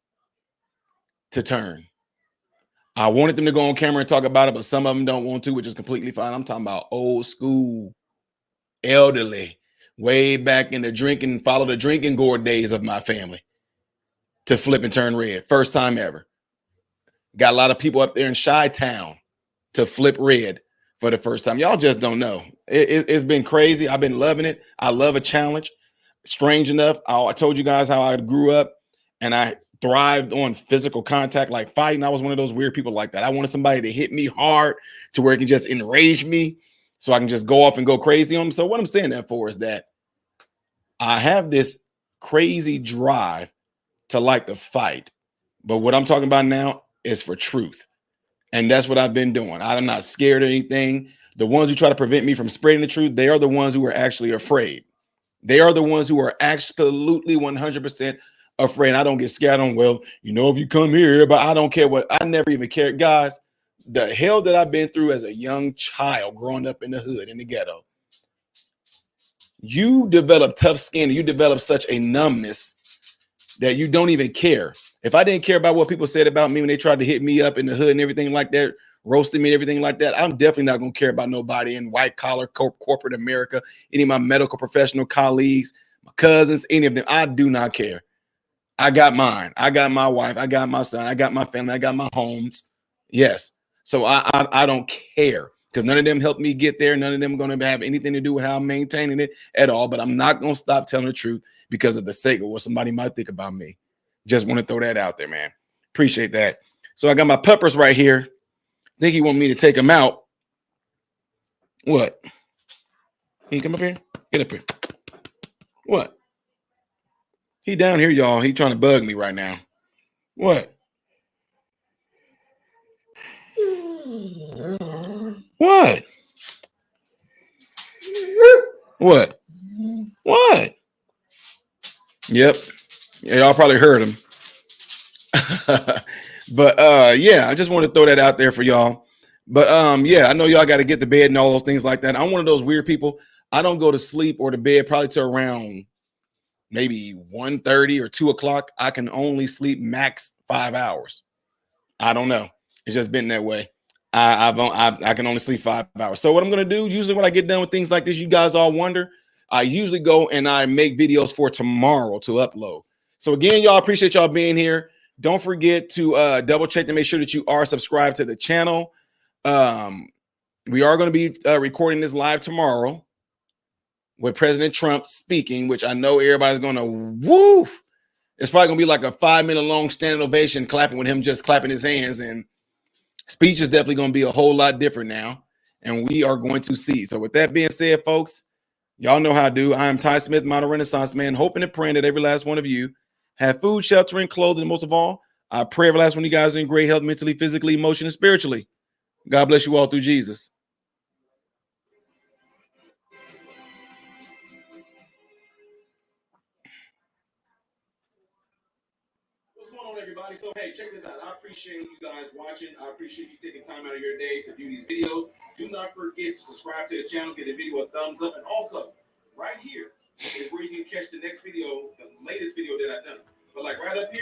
to turn. I wanted them to go on camera and talk about it, but some of them don't want to, which is completely fine. I'm talking about old school, elderly, way back in the drinking, follow the drinking gourd days of my family to flip and turn red. First time ever. Got a lot of people up there in Chi-Town to flip red for the first time. Y'all just don't know. It's been crazy. I've been loving it. I love a challenge. Strange enough, I told you guys how I grew up and I thrived on physical contact, like fighting. I was one of those weird people like that. I wanted somebody to hit me hard to where it can just enrage me so I can just go off and go crazy on them. So what I'm saying that for is that I have this crazy drive to like to fight. But what I'm talking about now is for truth. And that's what I've been doing. I'm not scared of anything. The ones who try to prevent me from spreading the truth, they are the ones who are actually afraid. They are the ones who are absolutely 100% afraid. I don't get scared on, well, you know, if you come here, but I don't care what, I never even cared. Guys, the hell that I've been through as a young child growing up in the hood, in the ghetto, you develop tough skin. You develop such a numbness that you don't even care. If I didn't care about what people said about me when they tried to hit me up in the hood and everything like that, roasting me and everything like that, I'm definitely not going to care about nobody in white collar corporate America, any of my medical professional colleagues, my cousins, any of them. I do not care. I got mine. I got my wife. I got my son. I got my family. I got my homes. Yes. So I don't care because none of them helped me get there. None of them are going to have anything to do with how I'm maintaining it at all. But I'm not going to stop telling the truth because of the sake of what somebody might think about me. Just want to throw that out there, man. Appreciate that. So I got my puppers right here. Think he want me to take them out. What? Can you come up here? Get up here. What? He down here, y'all. He trying to bug me right now. What? What? What? What? Yep. Yeah, y'all probably heard him. But yeah, I just want to throw that out there for y'all. But yeah, I know y'all got to get to bed and all those things like that. I'm one of those weird people. I don't go to sleep or to bed probably till around maybe 1:30 or 2 o'clock. I can only sleep max 5 hours. I don't know. It's just been that way. I can only sleep 5 hours. So what I'm going to do, usually when I get done with things like this, you guys all wonder, I usually go and I make videos for tomorrow to upload. So again, y'all, appreciate y'all being here. Don't forget to double check to make sure that you are subscribed to the channel. We are going to be recording this live tomorrow with President Trump speaking, which I know everybody's going to woo. It's probably going to be like a 5-minute long standing ovation clapping with him just clapping his hands, and speech is definitely going to be a whole lot different now, and we are going to see. So with that being said, folks, y'all know how I do. I am Ty Smith, Modern Renaissance Man, hoping and praying that every last one of you have food, shelter, and clothing. And most of all, I pray every last one of you guys are in great health, mentally, physically, emotionally, and spiritually. God bless you all through Jesus. going on, everybody? So, hey, check this out. I appreciate you guys watching. I appreciate you taking time out of your day to view these videos. Do not forget to subscribe to the channel, give the video a thumbs up, and also, right here is where you can catch the next video, the latest video that I've done. But like right up here,